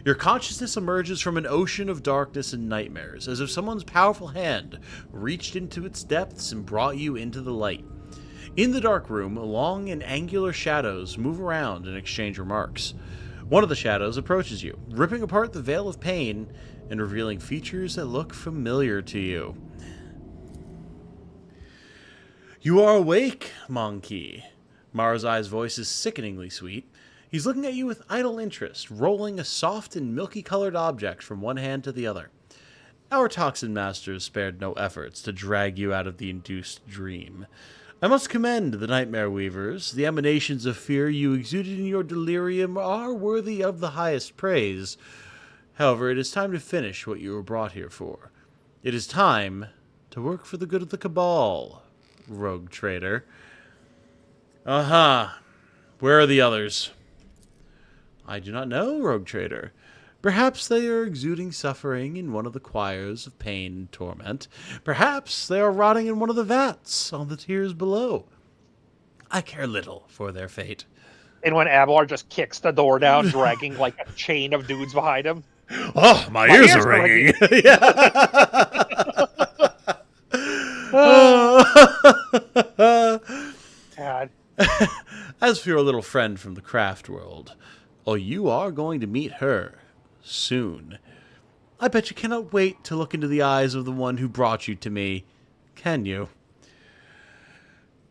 Your consciousness emerges from an ocean of darkness and nightmares, as if someone's powerful hand reached into its depths and brought you into the light. In the dark room, long and angular shadows move around and exchange remarks. One of the shadows approaches you, ripping apart the veil of pain and revealing features that look familiar to you. You are awake, monkey. Marzai's voice is sickeningly sweet. He's looking at you with idle interest, rolling a soft and milky-colored object from one hand to the other. Our toxin masters spared no efforts to drag you out of the induced dream. I must commend the Nightmare Weavers. The emanations of fear you exuded in your delirium are worthy of the highest praise. However, it is time to finish what you were brought here for. It is time to work for the good of the Cabal, Rogue Trader. Where are the others? I do not know, Rogue Trader. Perhaps they are exuding suffering in one of the choirs of pain and torment. Perhaps they are rotting in one of the vats on the tiers below. I care little for their fate. And when Ablar just kicks the door down, dragging like a chain of dudes behind him. Oh, my ears are ringing. God. As for your little friend from the craft world, you are going to meet her soon. I bet you cannot wait to look into the eyes of the one who brought you to me. Can you?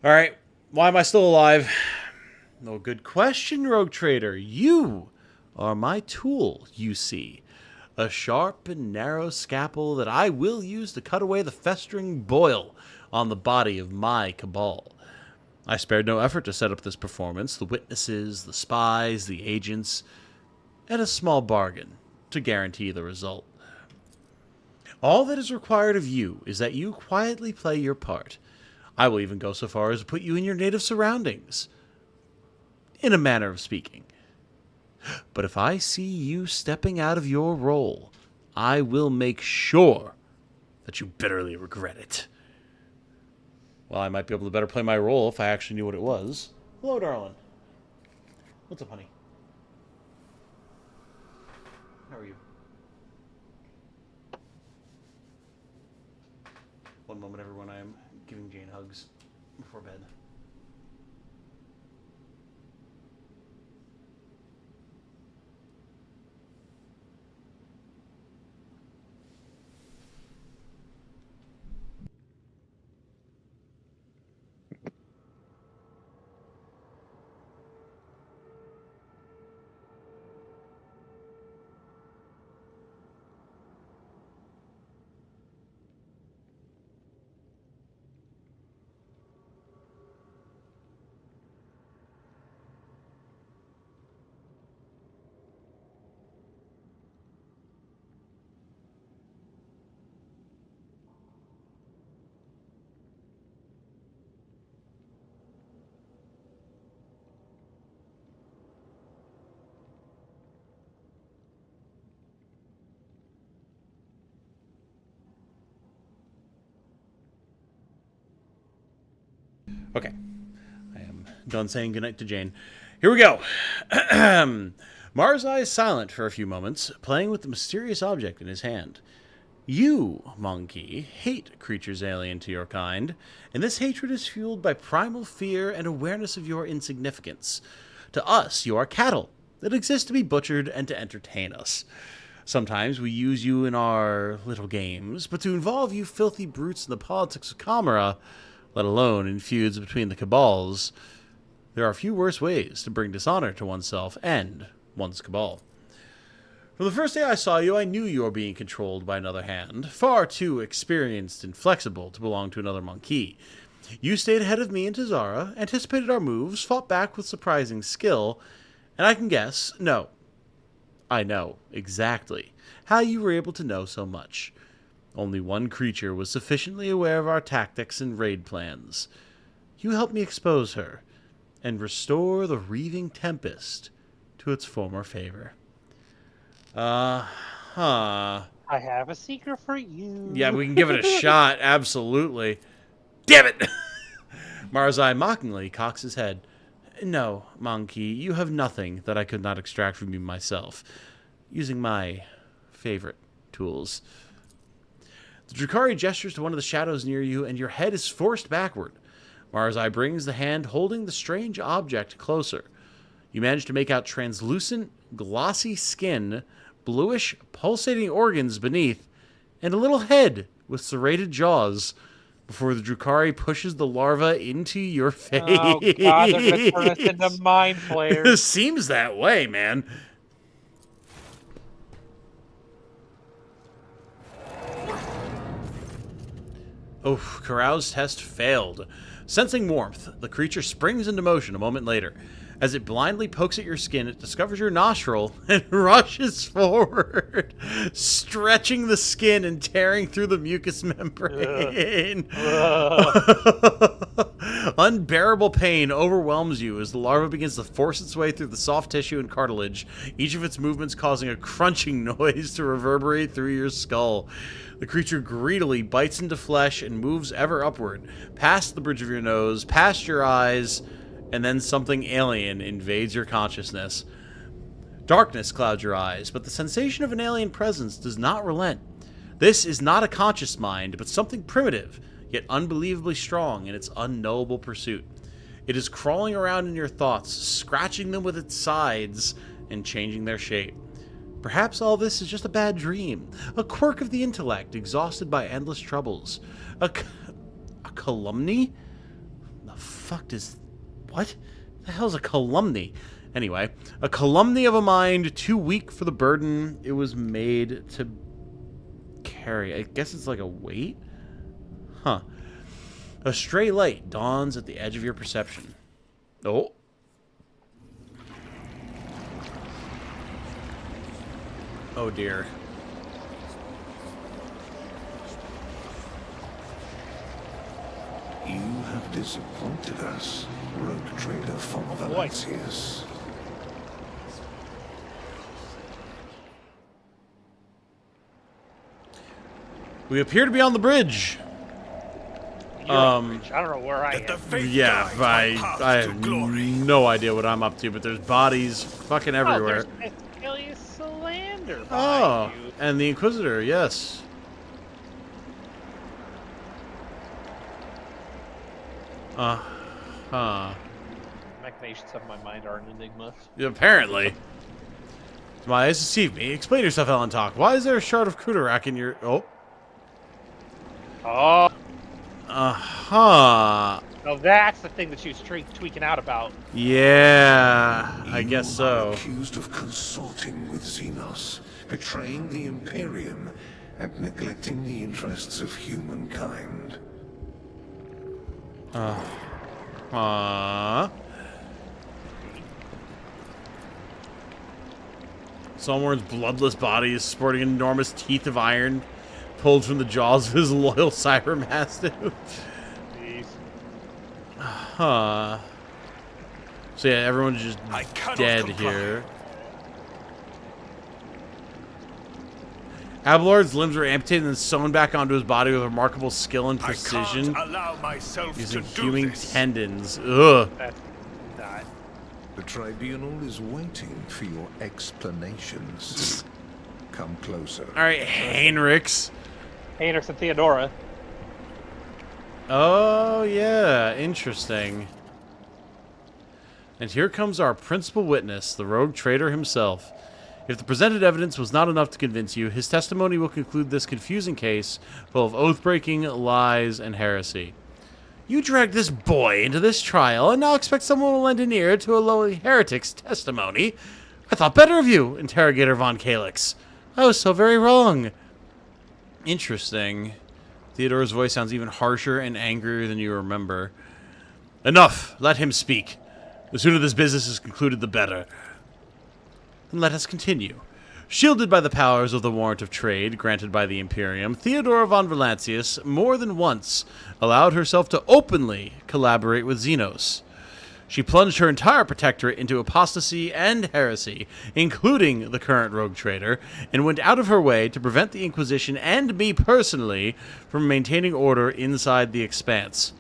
Alright, why am I still alive? No, good question, Rogue Trader. You are my tool, you see. A sharp and narrow scalpel that I will use to cut away the festering boil on the body of my cabal. I spared no effort to set up this performance, the witnesses, the spies, the agents, and a small bargain to guarantee the result. All that is required of you is that you quietly play your part. I will even go so far as to put you in your native surroundings, in a manner of speaking. But if I see you stepping out of your role, I will make sure that you bitterly regret it. Well, I might be able to better play my role if I actually knew what it was. Hello, darling. What's up, honey? How are you? One moment, everyone. I am giving Jane hugs before bed. Okay. I am done saying goodnight to Jane. Here we go. Marzai is silent for a few moments, playing with the mysterious object in his hand. You, monkey, hate creatures alien to your kind, and this hatred is fueled by primal fear and awareness of your insignificance. To us, you are cattle that exist to be butchered and to entertain us. Sometimes we use you in our little games, but to involve you filthy brutes in the politics of Kamara, let alone in feuds between the cabals, there are few worse ways to bring dishonor to oneself and one's cabal. From the first day I saw you, I knew you were being controlled by another hand, far too experienced and flexible to belong to another monkey. You stayed ahead of me and Tazara, anticipated our moves, fought back with surprising skill, and I can guess, no, I know exactly how you were able to know so much. Only one creature was sufficiently aware of our tactics and raid plans. You helped me expose her and restore the Reaving Tempest to its former favor. I have a secret for you. Yeah, we can give it a shot, absolutely. Damn it! Marzai mockingly cocks his head. No, monkey, you have nothing that I could not extract from you myself, using my favorite tools. The Drukhari gestures to one of the shadows near you, and your head is forced backward. Marzai brings the hand holding the strange object closer. You manage to make out translucent, glossy skin, bluish, pulsating organs beneath, and a little head with serrated jaws before the Drukhari pushes the larva into your face. Oh, God, they're going to turn us into mind flayers. It seems that way, man. Oh, Corral's test failed. Sensing warmth, the creature springs into motion a moment later. As it blindly pokes at your skin, it discovers your nostril and rushes forward, stretching the skin and tearing through the mucous membrane. Unbearable pain overwhelms you as the larva begins to force its way through the soft tissue and cartilage, each of its movements causing a crunching noise to reverberate through your skull. The creature greedily bites into flesh and moves ever upward, past the bridge of your nose, past your eyes, and then something alien invades your consciousness. Darkness clouds your eyes, but the sensation of an alien presence does not relent. This is not a conscious mind, but something primitive, yet unbelievably strong in its unknowable pursuit. It is crawling around in your thoughts, scratching them with its sides and changing their shape. Perhaps all this is just a bad dream, a quirk of the intellect exhausted by endless troubles. A calumny? The fuck does... What? The hell's a calumny? Anyway, a calumny of a mind too weak for the burden it was made to carry. I guess it's like a weight? Huh. A stray light dawns at the edge of your perception. Oh. Oh dear. You have disappointed us, rogue trader von Valancius. We appear to be on the bridge. You're on the bridge. I don't know where I am. Yeah, I have no idea what I'm up to, but there's bodies fucking everywhere. Oh, there's Alias Salander behind Oh, you. and the Inquisitor, yes. Machinations of my mind are an enigma. Apparently. My eyes deceive me. Explain yourself, Ellen Talk. Why is there a shard of Kudarak in your... Oh. Oh. Uh-huh. No, that's the thing that she was tweaking out about. Yeah, I guess so. Accused of consorting with Xenos, betraying the Imperium, and neglecting the interests of humankind. Someone's bloodless body is sporting enormous teeth of iron pulled from the jaws of his loyal cyber mastiff. Jeez. Huh. So yeah, everyone's just dead here. Abelard's limbs were amputated and then sewn back onto his body with remarkable skill and precision. I can't allow myself Using to do human this. tendons. Ugh. That's not. The tribunal is waiting for your explanations. Come closer. Alright, Heinrichs. Heinrichs and Theodora. Oh, yeah. Interesting. And here comes our principal witness, the rogue traitor himself. If the presented evidence was not enough to convince you, his testimony will conclude this confusing case full of oath-breaking, lies, and heresy. You dragged this boy into this trial and now expect someone will lend an ear to a lowly heretic's testimony? I thought better of you, Interrogator von Kalix. I was so very wrong. Interesting. Theodore's voice sounds even harsher and angrier than you remember. Enough! Let him speak. The sooner this business is concluded, the better. Then let us continue. Shielded by the powers of the warrant of trade granted by the Imperium, Theodora von Valancius more than once allowed herself to openly collaborate with Xenos. She plunged her entire protectorate into apostasy and heresy, including the current rogue trader, and went out of her way to prevent the Inquisition and me personally from maintaining order inside the Expanse.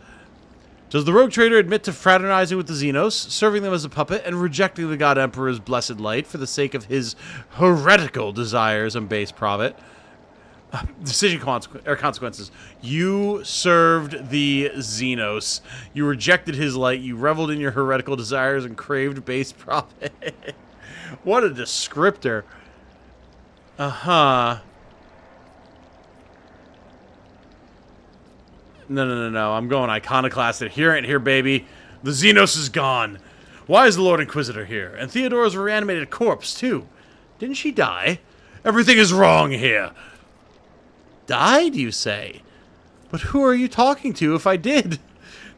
Does the rogue trader admit to fraternizing with the Xenos, serving them as a puppet, and rejecting the God Emperor's blessed light for the sake of his heretical desires and base profit? Consequences. You served the Xenos. You rejected his light. You reveled in your heretical desires and craved base profit. What a descriptor. Uh-huh. No. I'm going iconoclastic. Here, baby. The Xenos is gone. Why is the Lord Inquisitor here? And Theodora's a reanimated corpse, too. Didn't she die? Everything is wrong here. Died, you say? But who are you talking to if I did?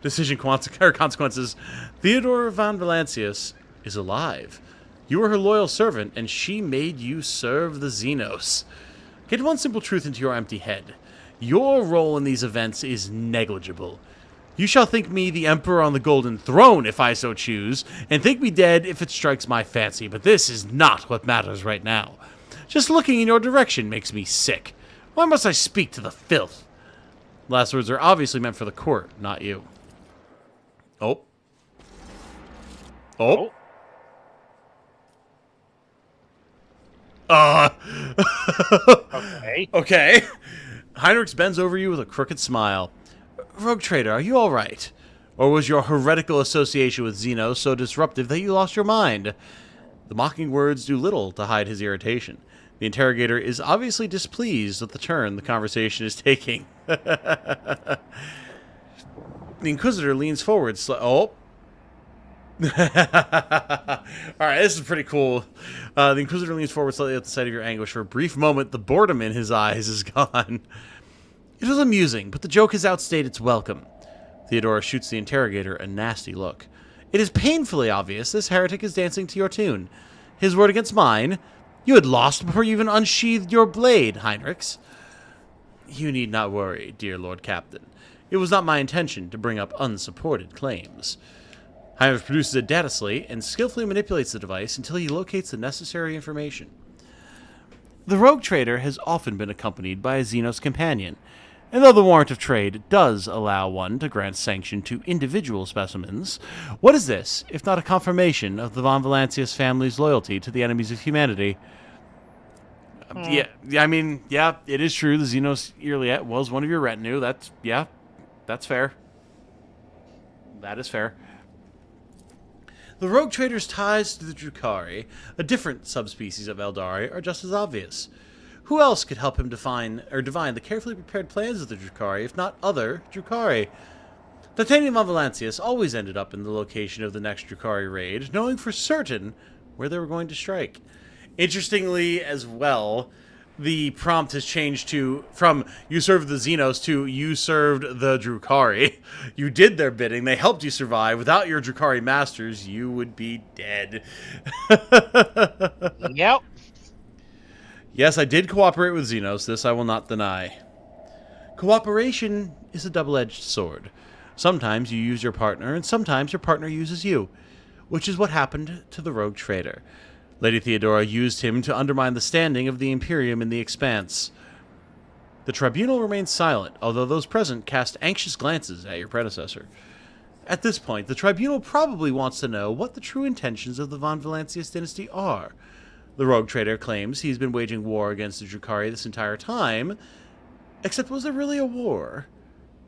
Consequences. Theodora von Valancius is alive. You were her loyal servant, and she made you serve the Xenos. Get one simple truth into your empty head. Your role in these events is negligible. You shall think me the Emperor on the Golden Throne if I so choose, and think me dead if it strikes my fancy, but this is not what matters right now. Just looking in your direction makes me sick. Why must I speak to the filth? Last words are obviously meant for the court, not you. Oh. Okay. Okay. Heinrichs bends over you with a crooked smile. Rogue Trader, are you all right? Or was your heretical association with Xenos so disruptive that you lost your mind? The mocking words do little to hide his irritation. The interrogator is obviously displeased with the turn the conversation is taking. The Inquisitor leans forward. Alright, this is pretty cool. The Inquisitor leans forward slightly at the sight of your anguish. For a brief moment, the boredom in his eyes is gone. It was amusing, but the joke has outstayed its welcome. Theodora shoots the interrogator a nasty look. It is painfully obvious this heretic is dancing to your tune. His word against mine. You had lost before you even unsheathed your blade, Heinrichs. You need not worry, dear Lord Captain. It was not my intention to bring up unsupported claims. Heinrich produces a data slate and skillfully manipulates the device until he locates the necessary information. The rogue trader has often been accompanied by a Xenos companion, and though the warrant of trade does allow one to grant sanction to individual specimens, what is this, if not a confirmation of the von Valancius family's loyalty to the enemies of humanity? Yeah, it is true. The Xenos Irliet was one of your retinue. That's fair. That is fair. The rogue trader's ties to the Drukhari, a different subspecies of Eldari, are just as obvious. Who else could help him divine the carefully prepared plans of the Drukhari, if not other Drukhari? Titanium von Valancius always ended up in the location of the next Drukhari raid, knowing for certain where they were going to strike. Interestingly, as well, the prompt has changed from you served the Xenos to you served the Drukhari. You did their bidding. They helped you survive. Without your Drukhari masters, you would be dead. Yep. Yes, I did cooperate with Xenos. This I will not deny. Cooperation is a double-edged sword. Sometimes you use your partner, and sometimes your partner uses you, which is what happened to the rogue trader. Lady Theodora used him to undermine the standing of the Imperium in the Expanse. The tribunal remained silent, although those present cast anxious glances at your predecessor. At this point, the tribunal probably wants to know what the true intentions of the Von Valancius dynasty are. The rogue trader claims he's been waging war against the Drukhari this entire time, except was it really a war?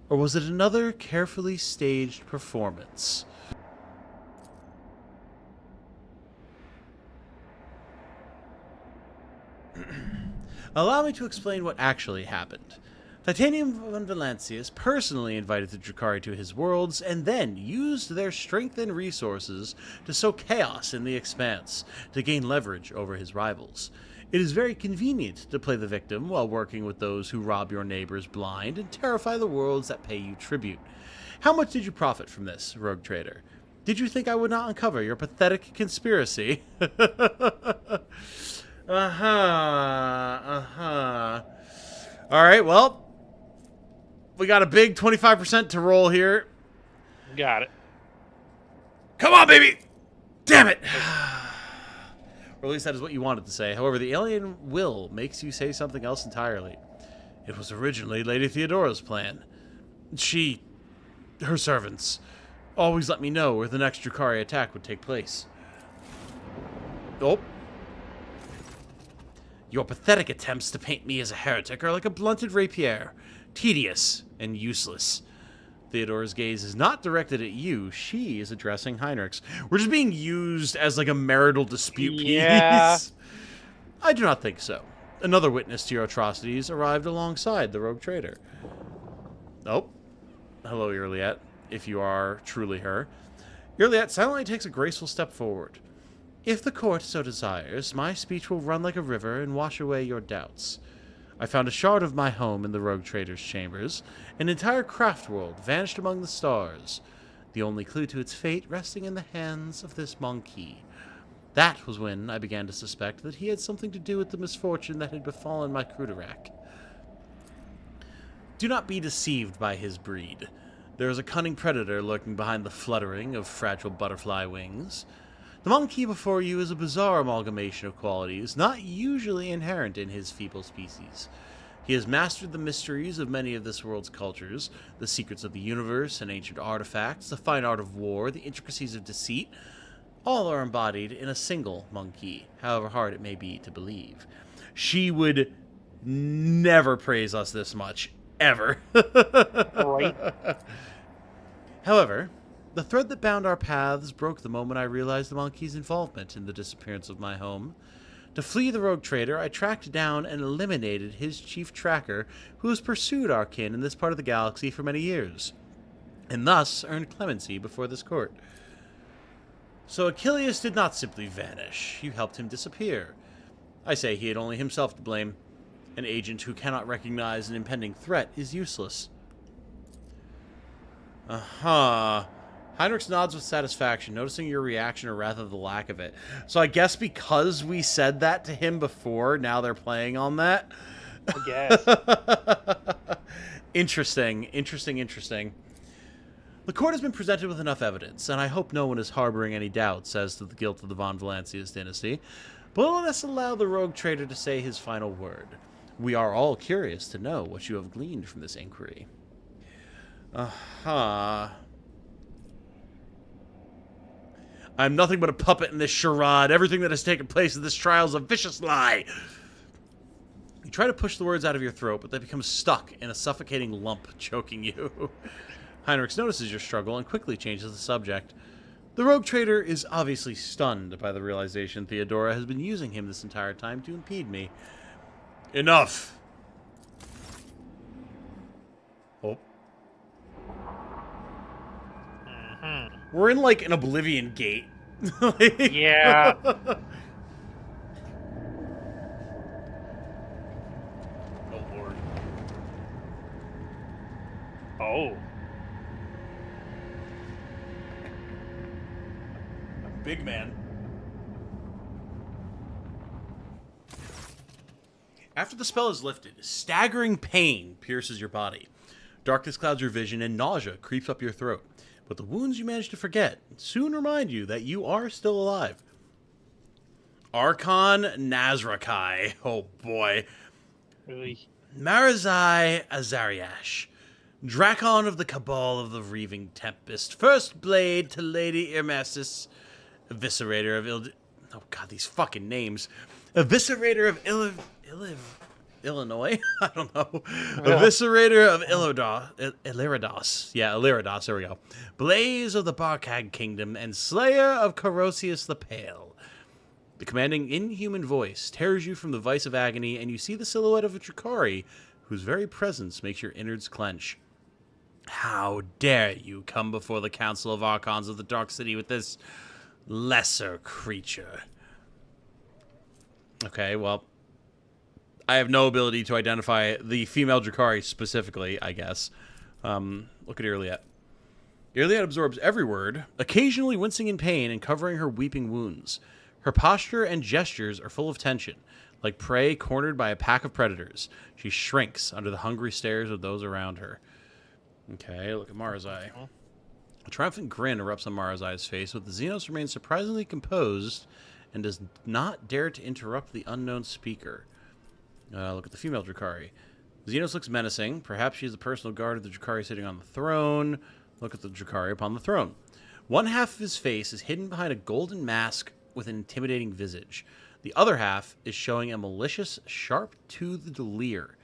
Or was it another carefully staged performance? Allow me to explain what actually happened. Titanium von Valancius personally invited the Drukhari to his worlds, and then used their strength and resources to sow chaos in the Expanse, to gain leverage over his rivals. It is very convenient to play the victim while working with those who rob your neighbors blind and terrify the worlds that pay you tribute. How much did you profit from this, rogue trader? Did you think I would not uncover your pathetic conspiracy? Alright, well, we got a big 25% to roll here. Got it. Come on, baby! Damn it! Or at least that is what you wanted to say. However, the alien will makes you say something else entirely. It was originally Lady Theodora's plan. Her servants, always let me know where the next Drukhari attack would take place. Oh. Your pathetic attempts to paint me as a heretic are like a blunted rapier, tedious and useless. Theodora's gaze is not directed at you. She is addressing Heinrichs. We're just being used as like a marital dispute piece. I do not think so. Another witness to your atrocities arrived alongside the rogue trader. Oh. Hello, Irliet, if you are truly her. Irliet silently takes a graceful step forward. If the court so desires, my speech will run like a river and wash away your doubts. I found a shard of my home in the rogue trader's chambers, an entire craft world vanished among the stars, the only clue to its fate resting in the hands of this monkey. That was when I began to suspect that he had something to do with the misfortune that had befallen my Kruderak. Do not be deceived by his breed. There is a cunning predator lurking behind the fluttering of fragile butterfly wings. The monkey before you is a bizarre amalgamation of qualities not usually inherent in his feeble species. He has mastered the mysteries of many of this world's cultures, the secrets of the universe and ancient artifacts, the fine art of war, the intricacies of deceit. All are embodied in a single monkey, however hard it may be to believe. She would never praise us this much, ever. Right. However, the thread that bound our paths broke the moment I realized the monkey's involvement in the disappearance of my home. To flee the rogue trader, I tracked down and eliminated his chief tracker, who has pursued our kin in this part of the galaxy for many years, and thus earned clemency before this court. So Achilles did not simply vanish. You helped him disappear. I say he had only himself to blame. An agent who cannot recognize an impending threat is useless. Heinrichs nods with satisfaction, noticing your reaction or rather the lack of it. So I guess because we said that to him before, now they're playing on that? I guess. Interesting. The court has been presented with enough evidence, and I hope no one is harboring any doubts as to the guilt of the Von Valancius dynasty. But let us allow the rogue trader to say his final word. We are all curious to know what you have gleaned from this inquiry. I'm nothing but a puppet in this charade. Everything that has taken place in this trial is a vicious lie. You try to push the words out of your throat, but they become stuck in a suffocating lump, choking you. Heinrichs notices your struggle and quickly changes the subject. The rogue trader is obviously stunned by the realization Theodora has been using him this entire time to impede me. Enough! Oh. We're in, like, an Oblivion gate. Yeah. Oh, Lord. Oh. Big man. After the spell is lifted, staggering pain pierces your body. Darkness clouds your vision and nausea creeps up your throat. But the wounds you manage to forget soon remind you that you are still alive. Archon Nazrakai. Oh boy. Really? Marazai Azariash. Drakon of the Cabal of the Reaving Tempest. First blade to Lady Irmasis. Eviscerator of Oh god, these fucking names. Eviscerator of Illinois? I don't know. Eviscerator of Illyridos. Yeah, Illyridos, there we go. Blaze of the Barkag Kingdom, and Slayer of Corosius the Pale. The commanding inhuman voice tears you from the vice of agony, and you see the silhouette of a Drukhari, whose very presence makes your innards clench. How dare you come before the Council of Archons of the Dark City with this lesser creature? Okay, well, I have no ability to identify the female Drukhari specifically, I guess. Look at Irliet. Irliet absorbs every word, occasionally wincing in pain and covering her weeping wounds. Her posture and gestures are full of tension, like prey cornered by a pack of predators. She shrinks under the hungry stares of those around her. Okay, look at Marazai. A triumphant grin erupts on Marazai's face, but the Xenos remains surprisingly composed and does not dare to interrupt the unknown speaker. Look at the female Drukhari. Xenos looks menacing. Perhaps she is the personal guard of the Drukhari sitting on the throne. Look at the Drukhari upon the throne. One half of his face is hidden behind a golden mask with an intimidating visage. The other half is showing a malicious, sharp-toothed leer.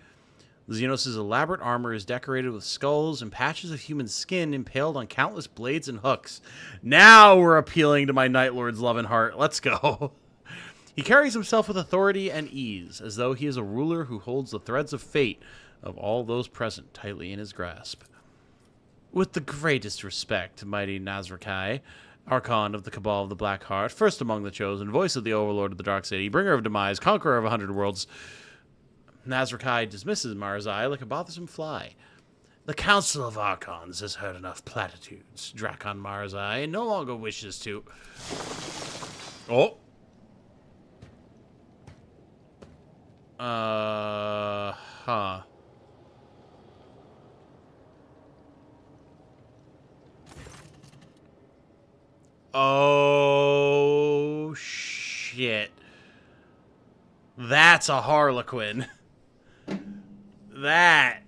The Xenos' elaborate armor is decorated with skulls and patches of human skin impaled on countless blades and hooks. Now we're appealing to my Night Lord's love and heart. Let's go. He carries himself with authority and ease, as though he is a ruler who holds the threads of fate of all those present tightly in his grasp. With the greatest respect, mighty Nazrakai, Archon of the Cabal of the Black Heart, first among the chosen, voice of the Overlord of the Dark City, bringer of demise, conqueror of 100 worlds, Nazrakai dismisses Marazai like a bothersome fly. The Council of Archons has heard enough platitudes. Drakon Marazai no longer wishes to... Oh. Huh. Oh, shit. That's a Harlequin. That.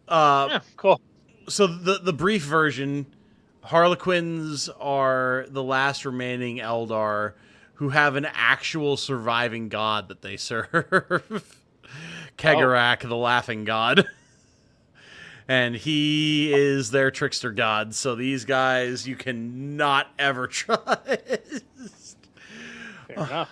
Yeah, cool. So the brief version, Harlequins are the last remaining Eldar who have an actual surviving god that they serve. Kegarak, the laughing god. And he is their trickster god. So these guys you cannot ever trust. Fair enough.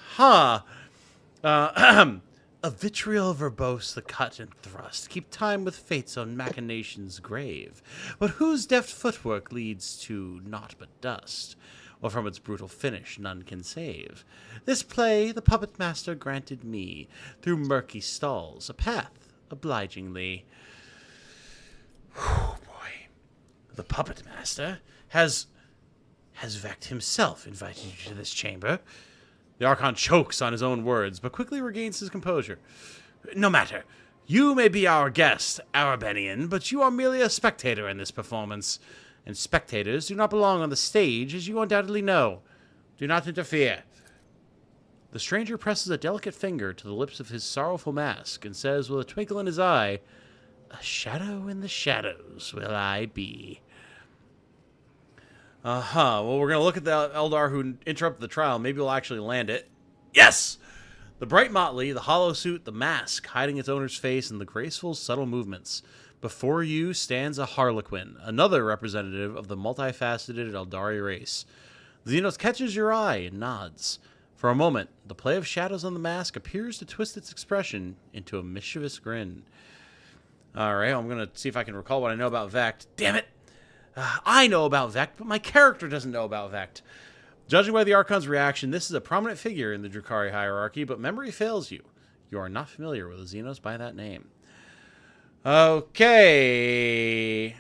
A vitriol verbose the cut and thrust, keep time with fate's own machinations grave, but whose deft footwork leads to naught but dust, or from its brutal finish none can save. This play the puppet master granted me, through murky stalls, a path obligingly. Whew, boy. The puppet master has Vect himself invited you to this chamber. The Archon chokes on his own words, but quickly regains his composure. No matter. You may be our guest, Arabenian, but you are merely a spectator in this performance. And spectators do not belong on the stage, as you undoubtedly know. Do not interfere. The stranger presses a delicate finger to the lips of his sorrowful mask and says with a twinkle in his eye, "A shadow in the shadows will I be." Well, we're going to look at the Eldar who interrupted the trial. Maybe we'll actually land it. Yes! The bright motley, the hollow suit, the mask, hiding its owner's face, and the graceful, subtle movements. Before you stands a Harlequin, another representative of the multifaceted Eldari race. Xenos catches your eye and nods. For a moment, the play of shadows on the mask appears to twist its expression into a mischievous grin. Alright, I'm going to see if I can recall what I know about Vect. Damn it! I know about Vect, but my character doesn't know about Vect. Judging by the Archon's reaction, this is a prominent figure in the Drukhari hierarchy, but memory fails you. You are not familiar with the Xenos by that name. Okay.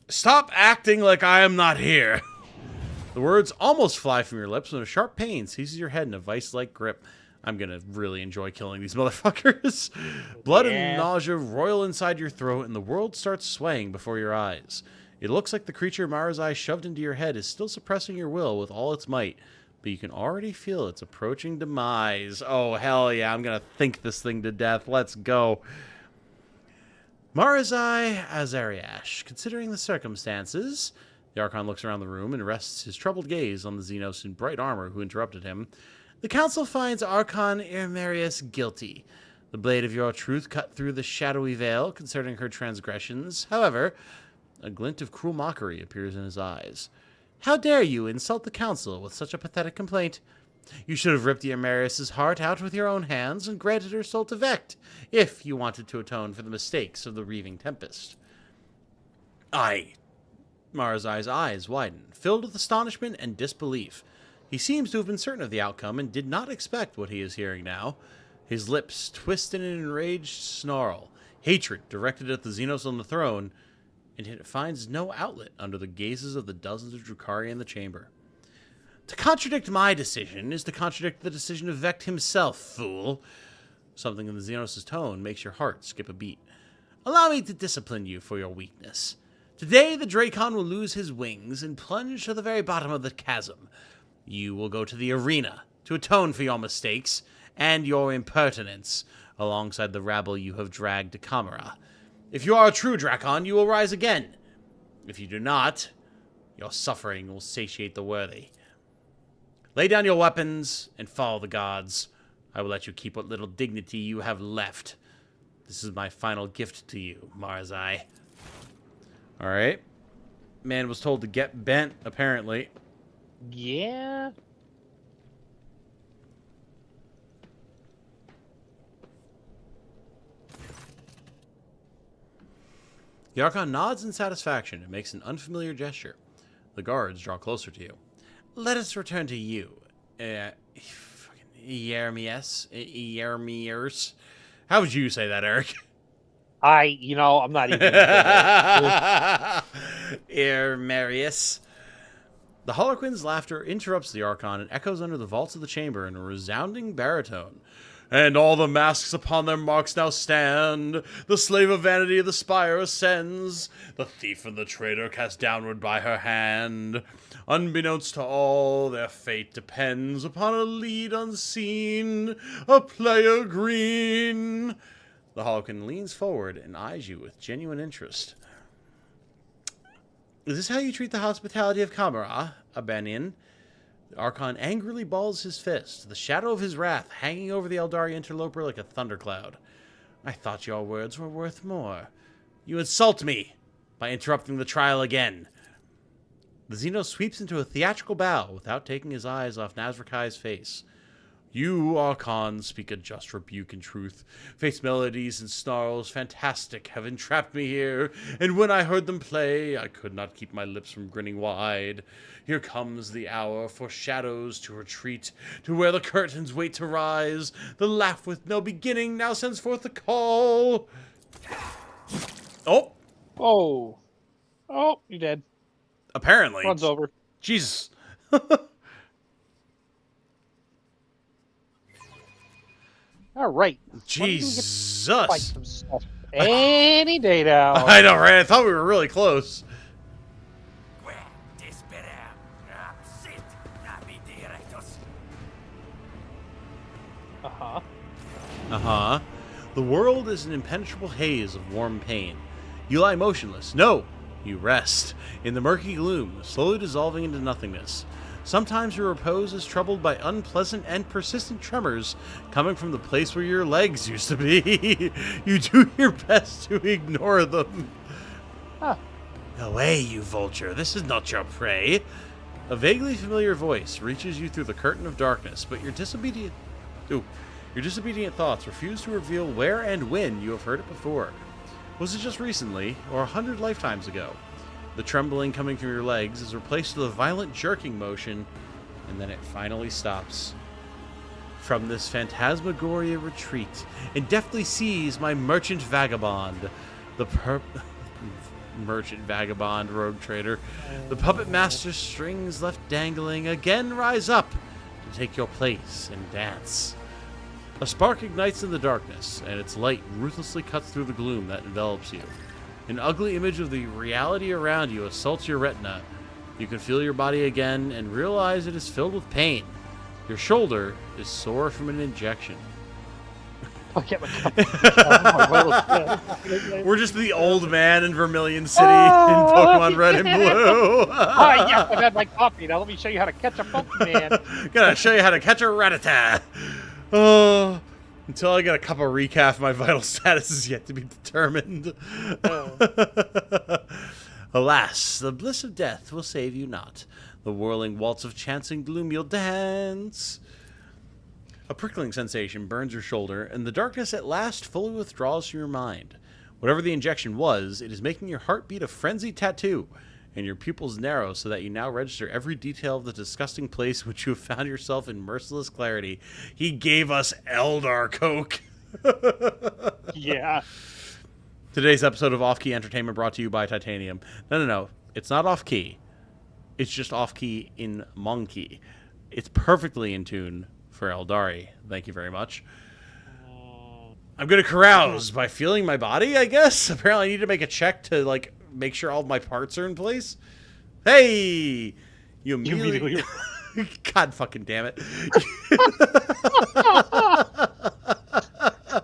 Stop acting like I am not here. The words almost fly from your lips when a sharp pain seizes your head in a vice-like grip. I'm going to really enjoy killing these motherfuckers. Blood and nausea roil inside your throat, and the world starts swaying before your eyes. It looks like the creature Marazai shoved into your head is still suppressing your will with all its might, but you can already feel its approaching demise. Oh, hell yeah, I'm going to think this thing to death. Let's go. Marazai Azariash, considering the circumstances... The Archon looks around the room and rests his troubled gaze on the Xenos in bright armor who interrupted him. The council finds Archon Irmerius guilty. The blade of your truth cut through the shadowy veil concerning her transgressions. However, a glint of cruel mockery appears in his eyes. How dare you insult the council with such a pathetic complaint? You should have ripped Irmerius' heart out with your own hands and granted her soul to Vect, if you wanted to atone for the mistakes of the Reaving Tempest. Marazai's eyes widen, filled with astonishment and disbelief. He seems to have been certain of the outcome and did not expect what he is hearing now. His lips twist in an enraged snarl, hatred directed at the Xenos on the throne, and yet it finds no outlet under the gazes of the dozens of Drukhari in the chamber. To contradict my decision is to contradict the decision of Vect himself, fool. Something in the Xenos' tone makes your heart skip a beat. Allow me to discipline you for your weakness. Today, the Dracon will lose his wings and plunge to the very bottom of the chasm. You will go to the arena to atone for your mistakes and your impertinence, alongside the rabble you have dragged to Kamara. If you are a true Dracon, you will rise again. If you do not, your suffering will satiate the worthy. Lay down your weapons and follow the gods. I will let you keep what little dignity you have left. This is my final gift to you, Marazai. Alright. Man was told to get bent, apparently. Yeah. The Archon nods in satisfaction and makes an unfamiliar gesture. The guards draw closer to you. Let us return to you. Yermiers. How would you say that, Eric? I'm not even... Irmerius. The Harlequin's laughter interrupts the Archon and echoes under the vaults of the chamber in a resounding baritone. And all the masks upon their marks now stand. The slave of vanity of the spire ascends. The thief and the traitor cast downward by her hand. Unbeknownst to all, their fate depends upon a lead unseen, a player green. The Harlequin leans forward and eyes you with genuine interest. Is this how you treat the hospitality of Kamara, Abenian? The Archon angrily balls his fist, the shadow of his wrath hanging over the Eldari interloper like a thundercloud. I thought your words were worth more. You insult me by interrupting the trial again. The Xeno sweeps into a theatrical bow without taking his eyes off Nazrakai's face. You, Archon, speak a just rebuke in truth. Fate's melodies and snarls, fantastic, have entrapped me here, and when I heard them play, I could not keep my lips from grinning wide. Here comes the hour for shadows to retreat, to where the curtains wait to rise. The laugh with no beginning now sends forth the call. Oh! Oh, you're dead. Apparently. Runs over. Jesus. All right. Jesus. Fight some stuff any day now. I know, right? I thought we were really close. Uh-huh. The world is an impenetrable haze of warm pain. You lie motionless. No, you rest. In the murky gloom, slowly dissolving into nothingness. Sometimes your repose is troubled by unpleasant and persistent tremors coming from the place where your legs used to be. You do your best to ignore them. Huh. Away, you vulture. This is not your prey. A vaguely familiar voice reaches you through the curtain of darkness, but your disobedient thoughts refuse to reveal where and when you have heard it before. Was it just recently, or 100 lifetimes ago? The trembling coming from your legs is replaced with a violent jerking motion, and then it finally stops. From this phantasmagoria retreat, and deftly seize my merchant vagabond, merchant vagabond rogue trader. The puppet master's strings left dangling again rise up to take your place and dance. A spark ignites in the darkness, and its light ruthlessly cuts through the gloom that envelops you. An ugly image of the reality around you assaults your retina. You can feel your body again and realize it is filled with pain. Your shoulder is sore from an injection. I'll get my We're just the old man in Vermilion City in Pokemon Red and Blue. Hi, yes, I've had my coffee. Now let me show you how to catch a Pokemon. Gonna show you how to catch a Rattata. Oh, until I get a cup of recaf, my vital status is yet to be determined. Alas, the bliss of death will save you not. The whirling waltz of chance and gloom you'll dance. A prickling sensation burns your shoulder, and the darkness at last fully withdraws from your mind. Whatever the injection was, it is making your heart beat a frenzied tattoo, and your pupils narrow so that you now register every detail of the disgusting place which you have found yourself in merciless clarity. He gave us Eldar Coke. Yeah. Today's episode of Off Key Entertainment brought to you by Titanium. No. It's not off key. It's just off key in Monkey. It's perfectly in tune for Eldari. Thank you very much. I'm going to carouse by feeling my body, I guess. Apparently I need to make a check to, like, make sure all of my parts are in place. Hey! You immediately... God fucking damn it.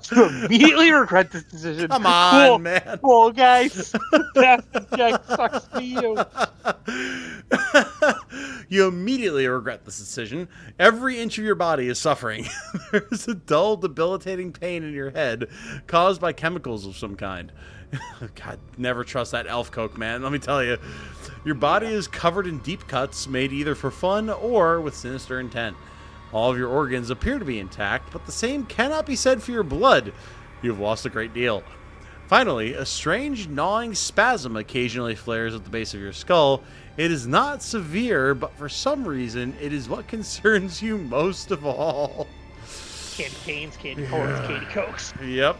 To immediately regret this decision. Come on, man. Cool, guys. That's the Jack sucks for you. You immediately regret this decision. Every inch of your body is suffering. There's a dull, debilitating pain in your head caused by chemicals of some kind. God, never trust that elf coke, man. Let me tell you. Your body is covered in deep cuts made either for fun or with sinister intent. All of your organs appear to be intact, but the same cannot be said for your blood. You have lost a great deal. Finally, a strange gnawing spasm occasionally flares at the base of your skull. It is not severe, but for some reason, it is what concerns you most of all. Candy canes, candy corns, candy cokes. Yep.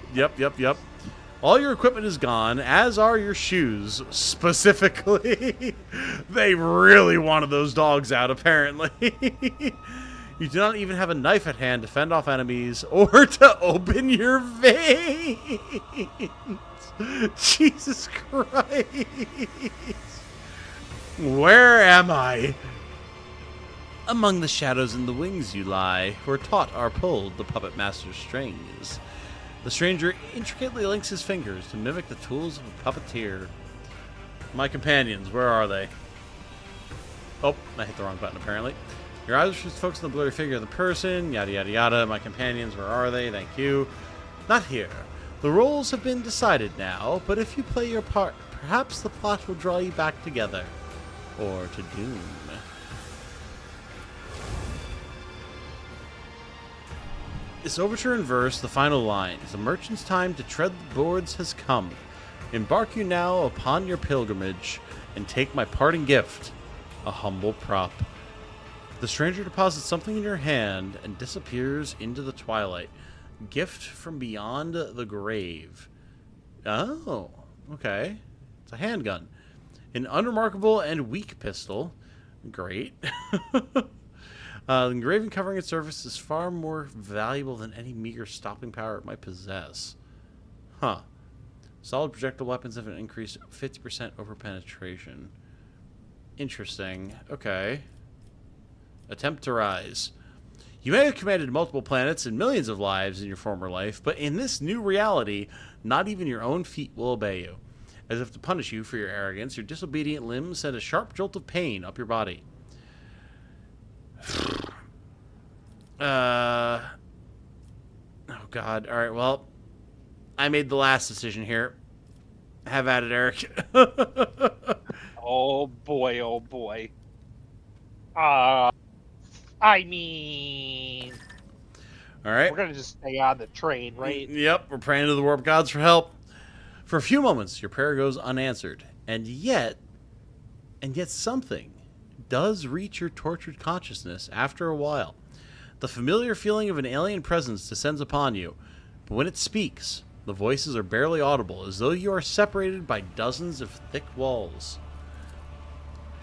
All your equipment is gone, as are your shoes, specifically. They really wanted those dogs out, apparently. You do not even have a knife at hand to fend off enemies or to open your veins. Jesus Christ. Where am I? Among the shadows and the wings you lie, where taut are pulled the puppet master's strings. The stranger intricately links his fingers to mimic the tools of a puppeteer. My companions, where are they? Oh, I hit the wrong button, apparently. Your eyes are just focused on the blurry figure of the person, yada yada yada. My companions, where are they? Thank you. Not here. The roles have been decided now, but if you play your part, perhaps the plot will draw you back together. Or to doom. This overture in verse, the final lines. The merchant's time to tread the boards has come. Embark you now upon your pilgrimage, and take my parting gift, a humble prop. The stranger deposits something in your hand and disappears into the twilight. Gift from beyond the grave. Oh, okay. It's a handgun. An unremarkable and weak pistol. Great. The engraving covering its surface is far more valuable than any meager stopping power it might possess. Huh. Solid projectile weapons have an increased 50% over penetration. Interesting. Okay. Attempt to rise. You may have commanded multiple planets and millions of lives in your former life, but in this new reality, not even your own feet will obey you. As if to punish you for your arrogance, your disobedient limbs send a sharp jolt of pain up your body. Oh God. Alright, well, I made the last decision here. Have at it, Eric. Oh boy. I mean... Alright. We're gonna just stay on the train, right? Yep, we're praying to the warp gods for help. For a few moments, your prayer goes unanswered. And yet something does reach your tortured consciousness after a while. The familiar feeling of an alien presence descends upon you. But when it speaks, the voices are barely audible, as though you are separated by dozens of thick walls.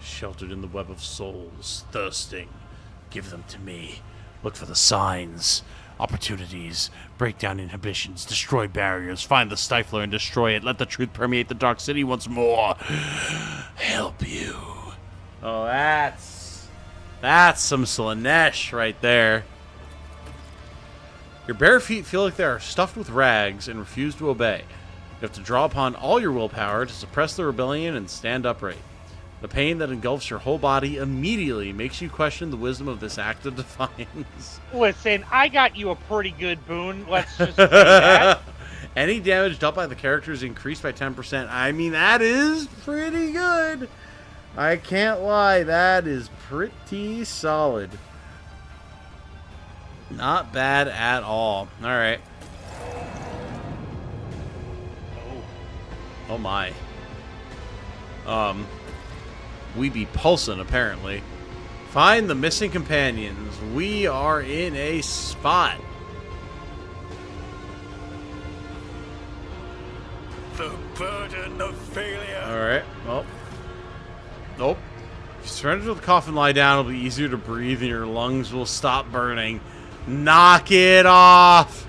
Sheltered in the web of souls, thirsting. Give them to me. Look for the signs. opportunities, break down inhibitions, destroy barriers, find the Stifler and destroy it, let the truth permeate the Dark City once more. Help you. Oh, that's some Slanesh right there. Your bare feet feel like they are stuffed with rags and refuse to obey. You have to draw upon all your willpower to suppress the rebellion and stand upright. The pain that engulfs your whole body immediately makes you question the wisdom of this act of defiance. Listen, I got you a pretty good boon. Let's just say that. Any damage dealt by the character is increased by 10%. I mean, that is pretty good. I can't lie. That is pretty solid. Not bad at all. All right. Oh my. We be pulsing, apparently. Find the missing companions. We are in a spot. The burden of failure. Alright, well. Nope. If you surrender to the coffin, lie down, it'll be easier to breathe and your lungs will stop burning. Knock it off!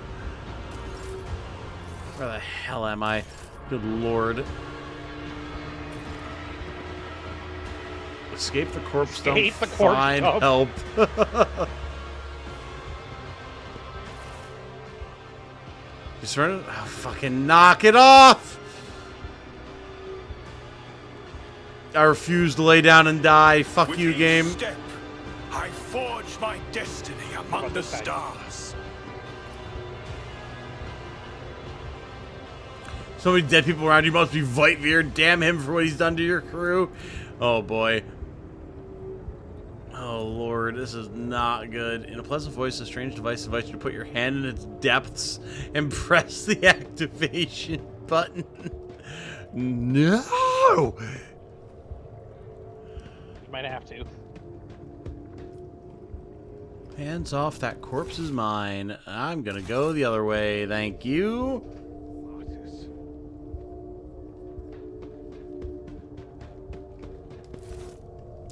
Where the hell am I? Good lord. Escape the corpse dump. Escape the corpse Find dump. help. You surrender? Oh, fucking knock it off! I refuse to lay down and die. Fuck With you, each game. step, I forge my destiny among the stars. So many dead people around you. Must be Viteveer. Damn him for what he's done to your crew. Oh boy. Oh lord, this is not good. In a pleasant voice, a strange device invites you to put your hand in its depths and press the activation button. No! You might have to. Hands off, that corpse is mine. I'm gonna go the other way, thank you.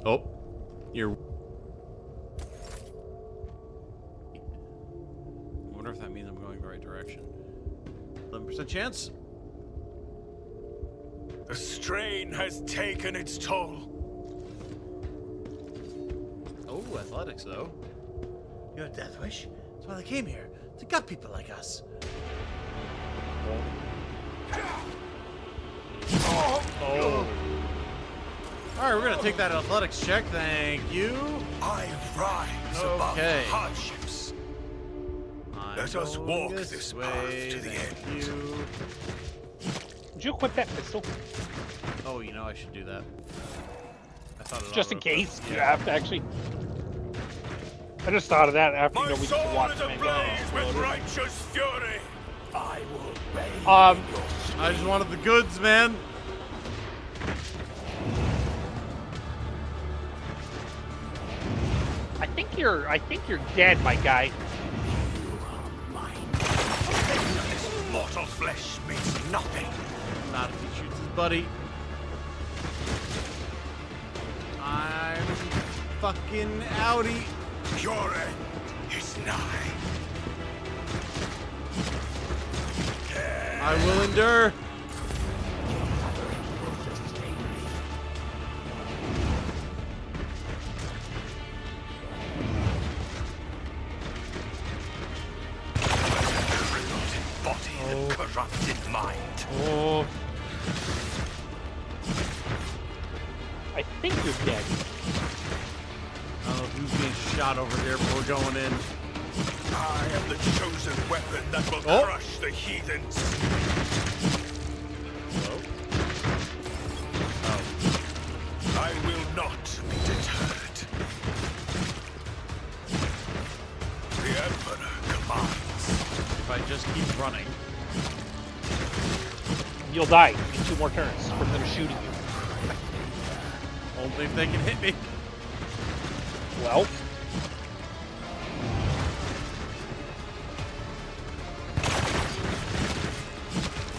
Oh, you're... I wonder if that means I'm going the right direction. 11% chance? The strain has taken its toll. Oh, athletics, though. You have a death wish? That's why they came here. To gut people like us. Oh. Alright, we're gonna take that athletics check. Thank you. I rise above Okay. hardships. I'm Let us going walk this way. path to the Thank end. you. Did you equip that pistol? Oh, you know, I should do that. I thought it Just in auto-equipped. case you have to actually. I just thought of that after My we soul watched is ablaze with righteous fury. I will bathe I just wanted the goods, man. I think you're dead, my guy. This mortal flesh means nothing. Not if he shoots his buddy. I'm fucking outie. Your end is nigh. I will endure. Body and corrupted mind. Oh. I think you're dead. Oh, who's being shot over here, but we're going in. I am the chosen weapon that will Oh. crush the heathens. I will not be deterred. The Emperor commands. If I just keep running. You'll die in 2 more turns from them shooting you. Only if they can hit me. Well,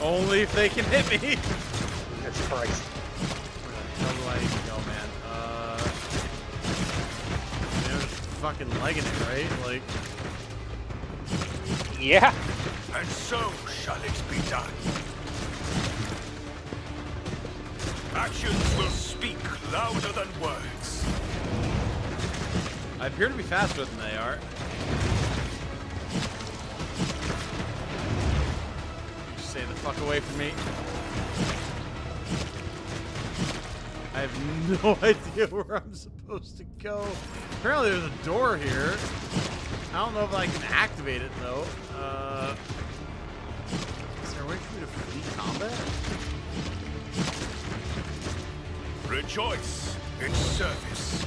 Only if they can hit me. that's Christ. Where the hell do I even go, man? They're just fucking legging it, right? Like, Yeah. And so shall it be done. Actions will speak louder than words. I appear to be faster than they are. You stay the fuck away from me. I have no idea where I'm supposed to go. Apparently there's a door here. I don't know if I can activate it though. Is there a way for me to flee combat? Rejoice in service.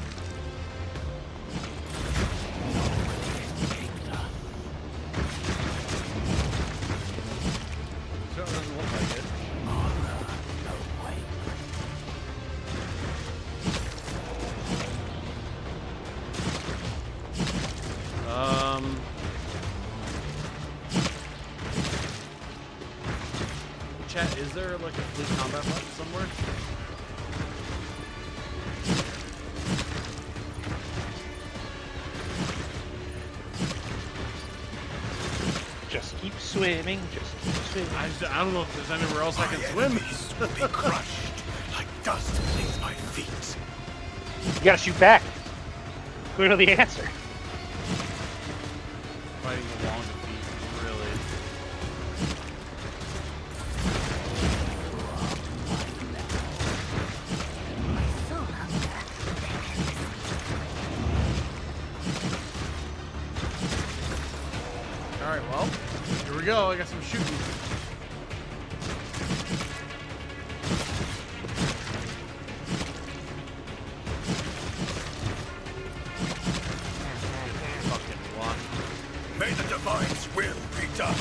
Certainly doesn't look like it. Chat, is there like a fleet combat button somewhere? Just keep swimming. Just keep swimming. I don't know if there's anywhere else I can swim. Enemies will be crushed like dust beneath my feet. You gotta shoot back. We know the answer. Fighting along the feet, really. Alright, well, here we go. I got some shooting. Fucking block. May the divine's will be done.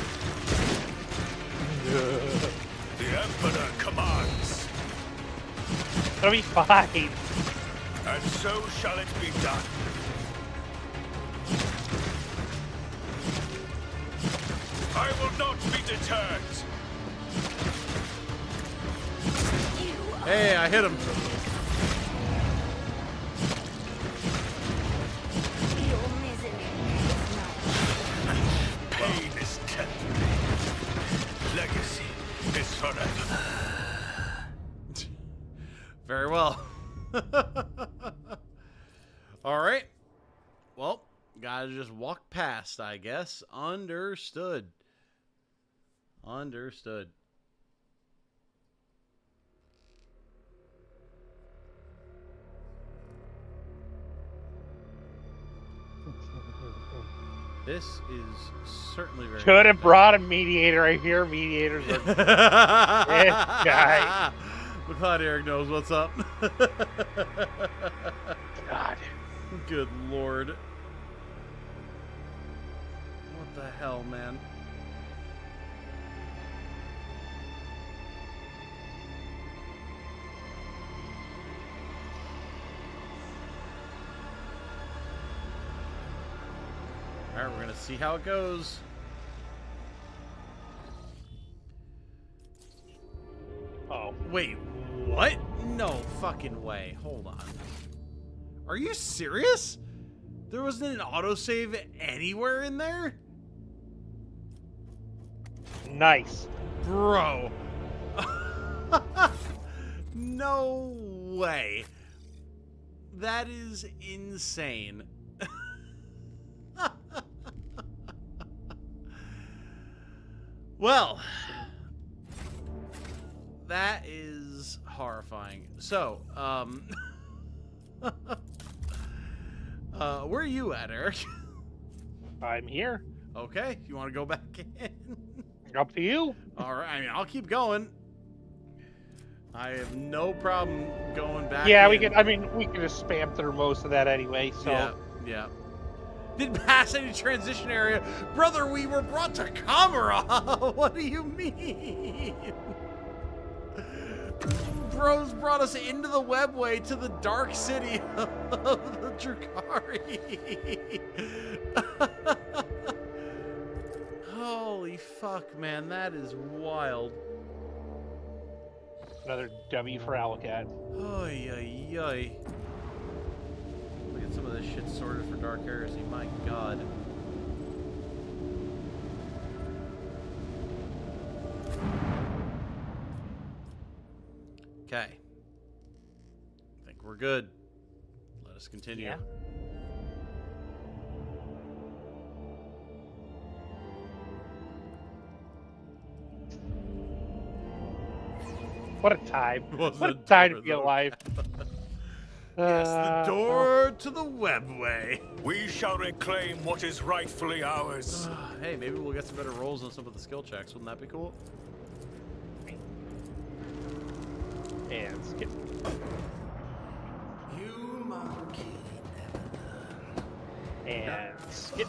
The Emperor commands, It'll be fine. and so shall it be done. I will not be deterred. Hey, I hit him. Pain is temporary. Legacy is forever. Very well. All right. Well, gotta just walk past, I guess. Understood. Understood. This is certainly very. Should have brought a mediator. I hear mediators are. This guy. I'm glad Eric knows what's up. God. Good lord. What the hell, man? Alright, we're gonna see how it goes. Oh. Wait, what? No fucking way. Hold on. Are you serious? There wasn't an autosave anywhere in there? Nice. Bro. No way. That is insane. Well, that is horrifying. So, where are you at, Eric? I'm here. Okay, you want to go back in? Up to you. All right, I mean, I'll keep going. I have no problem going back. Yeah, in. we could. I mean, we could just spam through most of that anyway. So. Yeah. Didn't pass any transition area, brother. We were brought to Kamara. What do you mean? Bros brought us into the webway to the dark city of the Drukhari. Holy fuck, man, that is wild. Another W for Alacad. Oy, oy, oy. We'll get some of this shit sorted for Dark Heresy, my god. Okay. I think we're good. Let us continue. Yeah. What a time. Was What a the time to door, be though? alive. Yes, the door to the webway. We shall reclaim what is rightfully ours. Hey, maybe we'll get some better rolls on some of the skill checks. Wouldn't that be cool? And skip. You monkey never learn. And skip.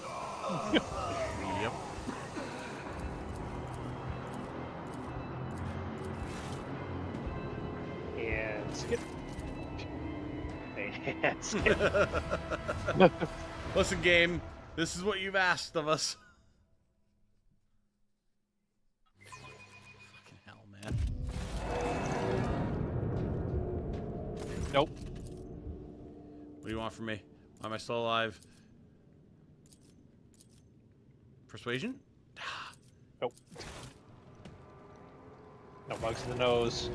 Yep. And skip. And skip. Listen, game. This is what you've asked of us. Fucking hell, man. Nope. What do you want from me? Why am I still alive? Persuasion? Nope. No bugs in the nose.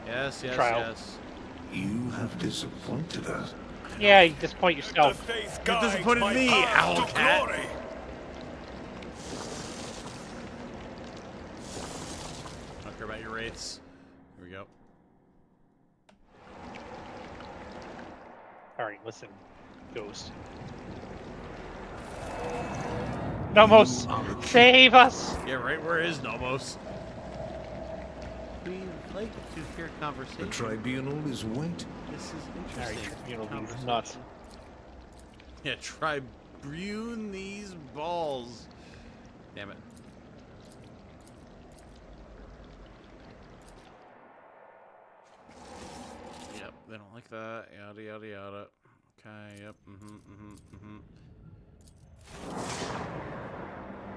Yes, yes, Trial. yes. You have disappointed us. Yeah, you disappoint The yourself. faith You guides disappointed my me, path to Owlcat. glory. I don't care about your wraiths. Here we go. Alright, listen, Ghost. Nomos! Save us! Yeah, right. Where is Nomos? We'd like to hear The conversation. tribunal is waiting. This is Alright, interesting. Tribunal these Conversation. nuts. Yeah, tribune these balls. Damn it. Yep, they don't like that. Yada yada yada. Okay. Yep.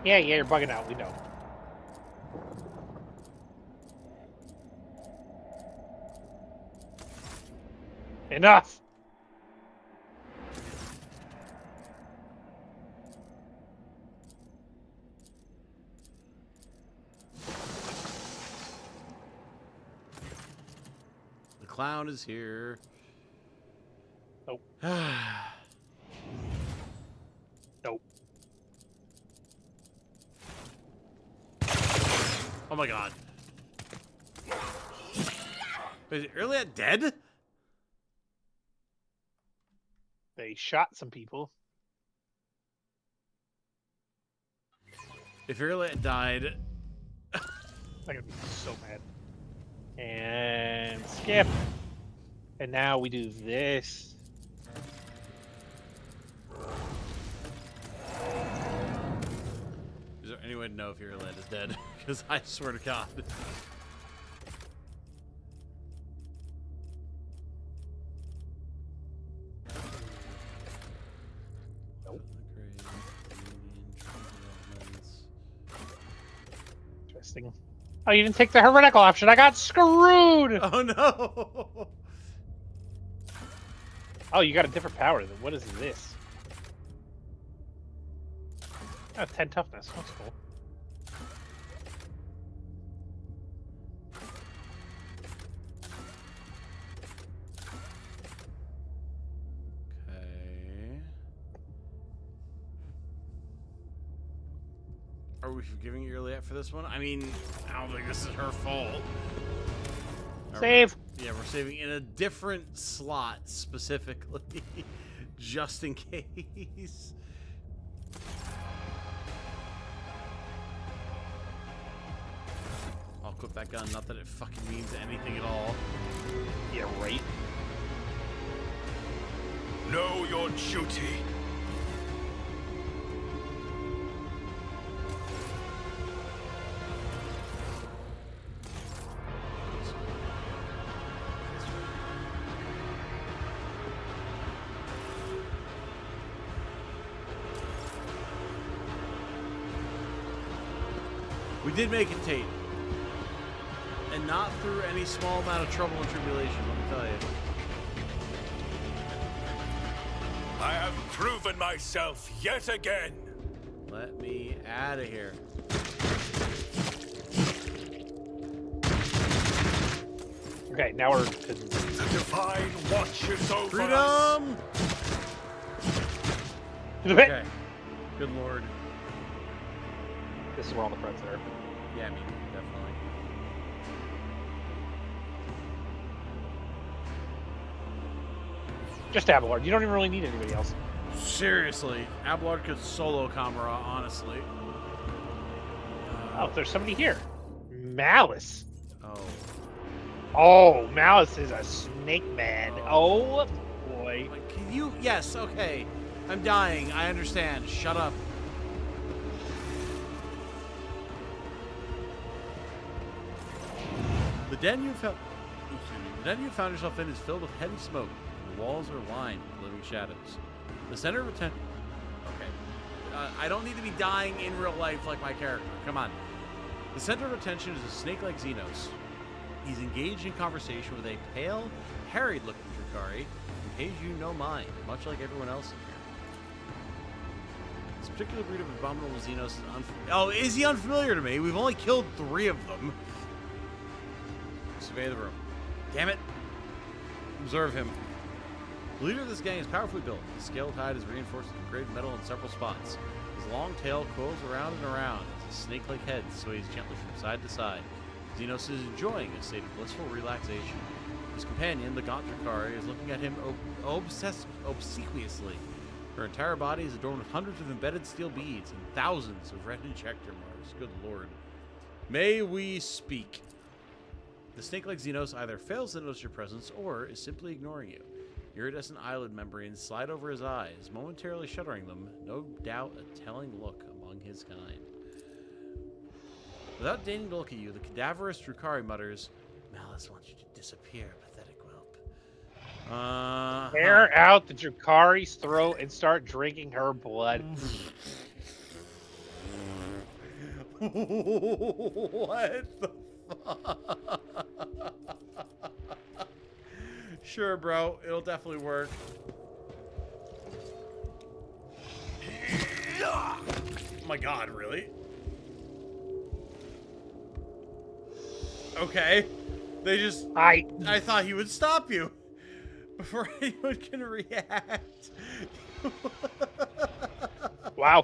Yeah, you're bugging out, we know. Enough! The clown is here. Nope. Oh Nope. my god. Is Irliet dead? They shot some people. If Irliet died, I'm gonna be so mad. And skip. And now we do this. is there any way to know if Irliet is dead? Because I swear to God. Nope. Interesting. Oh, you didn't take the heretical option. I got screwed! Oh no! Oh, you got a different power. Then what is this? Oh, 10 toughness. That's cool. Okay. Are we forgiving Irliet for this one? I mean, I don't think this is her fault. Save! Yeah, we're saving in a different slot specifically, just in case. I'll equip that gun, not that it fucking means anything at all. Yeah, right. Know your duty. We did make it, Tate. And not through any small amount of trouble and tribulation, let me tell you. I have proven myself yet again. Let me out of here. Okay, now we're... The divine watches over us. Freedom! To the pit! Okay. Good lord. This is where all the friends are. Yeah, I mean, definitely. Just Abelard. You don't even really need anybody else. Seriously, Abelard could solo Kamara, honestly. Oh, there's somebody here. Malice. Oh. Oh, Malice is a snake man. Oh, boy. Like, can you? Yes, okay. I'm dying. I understand. Shut up. The den you found. The den you found yourself in is filled with heavy smoke. And the walls are lined with living shadows. The center of attention. Okay. I don't need to be dying in real life like my character. Come on. The center of attention is a snake-like Xenos. He's engaged in conversation with a pale, harried-looking Drakari who pays you no mind, much like everyone else in here. This particular breed of abominable Xenos is is he unfamiliar to me? We've only killed 3 of them. Survey the room. Damn it! Observe him. The leader of this gang is powerfully built. His scaled hide is reinforced with engraved metal in several spots. His long tail coils around and around as his snake-like head sways gently from side to side. Xenos is enjoying a state of blissful relaxation. His companion, the Gaunt Drakari, is looking at him obsequiously. Her entire body is adorned with hundreds of embedded steel beads and thousands of red injector marks. Good lord. May we speak. The snake-like Xenos either fails to notice your presence or is simply ignoring you. Iridescent eyelid membranes slide over his eyes, momentarily shuttering them, no doubt a telling look among his kind. Without deigning to look at you, the cadaverous Drakari mutters, "Malice wants you to disappear, pathetic whelp." Tear out the Drakari's throat and start drinking her blood. What the fuck? Sure, bro. It'll definitely work. Oh my god, really? Okay. They just... I thought he would stop you. Before anyone can react. Wow.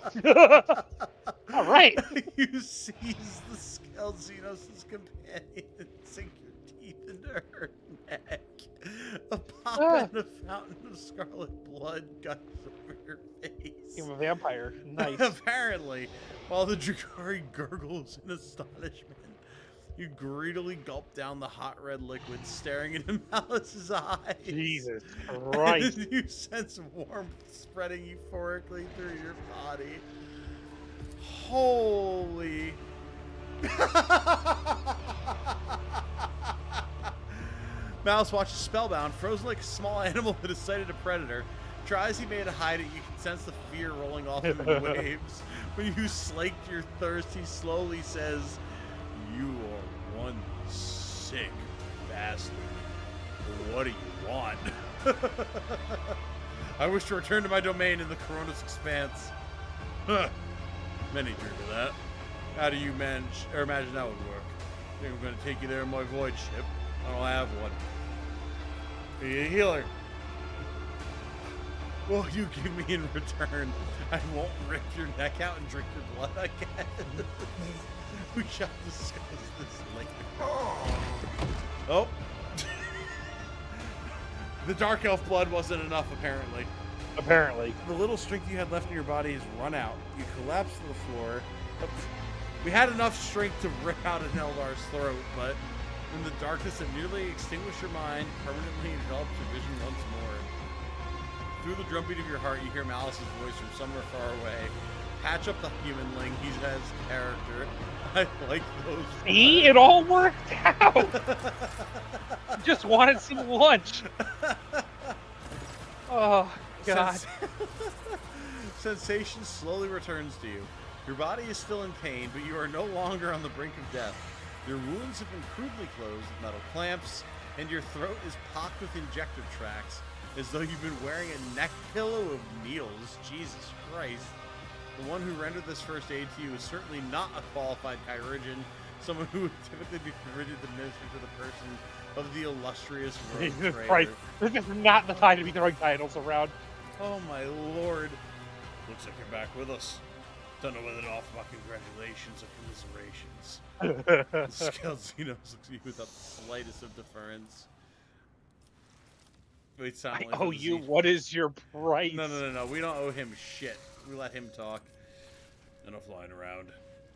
All right. You seize the scaled Xenos' companion and sink your teeth into her neck. A pop and a fountain of scarlet blood guts over your face. I'm a vampire. Nice. Apparently, while the Drakari gurgles in astonishment, you greedily gulp down the hot red liquid, staring into Malice's eyes. Jesus Christ. And you sense warmth spreading euphorically through your body. Holy... Malice watches spellbound, frozen like a small animal that has sighted a predator. Try as he may to hide it, you can sense the fear rolling off him in waves. When you slaked your thirst, he slowly says, "You are one sick bastard. What do you want?" I wish to return to my domain in the Corona's expanse. Huh. Many dream of that. How do you imagine that would work? Think I'm going to take you there in my void ship? I don't have one. Are you a healer? What will you give me in return? I won't rip your neck out and drink your blood again. We shall discuss this later. Oh. The Dark Elf blood wasn't enough, apparently. Apparently. The little strength you had left in your body has run out. You collapse to the floor. We had enough strength to rip out an Eldar's throat, but in the darkness that nearly extinguished your mind, permanently enveloped your vision once more. Through the drumbeat of your heart, you hear Malice's voice from somewhere far away. Patch up the humanling. He has character. I like those. See, it all worked out. Just wanted some lunch. Oh, God. Sensation slowly returns to you. Your body is still in pain, but you are no longer on the brink of death. Your wounds have been crudely closed with metal clamps, and your throat is pocked with injector tracks, as though you've been wearing a neck pillow of needles. Jesus Christ. The one who rendered this first aid to you is certainly not a qualified Kyrigian, someone who would typically be permitted to minister to the person of the illustrious road Jesus trader. Christ. This is not the time to be throwing titles around. Oh my lord. Looks like you're back with us. Don't know whether to offer my congratulations or commiserations. Scalzinos looks at you without the slightest of deference. Wait, I silently. owe you. What is your price? No. We don't owe him shit. We let him talk. Enough lying around.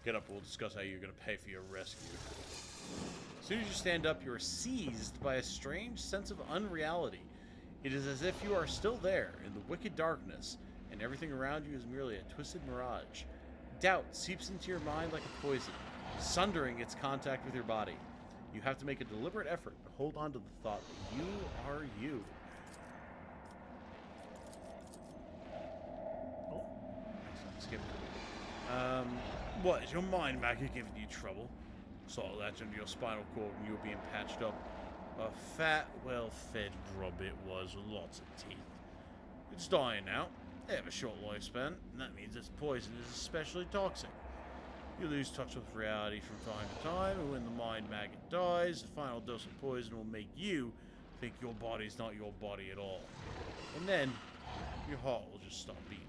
Get up, we'll discuss how you're going to pay for your rescue. As soon as you stand up, you are seized by a strange sense of unreality. It is as if you are still there, in the wicked darkness, and everything around you is merely a twisted mirage. Doubt seeps into your mind like a poison, sundering its contact with your body. You have to make a deliberate effort to hold on to the thought that you are you. Oh, skip. What, is your mind maggot giving you trouble? Saw that under your spinal cord when you were being patched up. A fat, well-fed grub it was with lots of teeth. It's dying now. They have a short lifespan, and that means its poison is especially toxic. You lose touch with reality from time to time, and when the mind maggot dies, the final dose of poison will make you think your body's not your body at all. And then, your heart will just stop beating.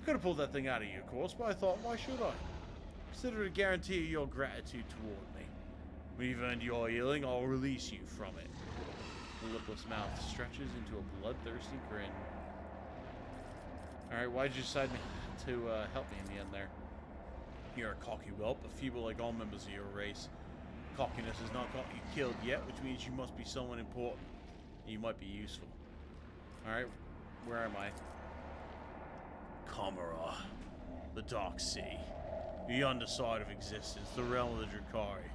I could have pulled that thing out of you, of course, but I thought, why should I? Consider it a guarantee of your gratitude toward me. When you've earned your healing, I'll release you from it. The lipless mouth stretches into a bloodthirsty grin. Alright, why'd you decide to help me in the end there? You're a cocky whelp, a feeble like all members of your race. Cockiness has not got you killed yet, which means you must be someone important. And you might be useful. Alright, where am I? Kamara. The Dark Sea. The underside of existence, the realm of the Drakari.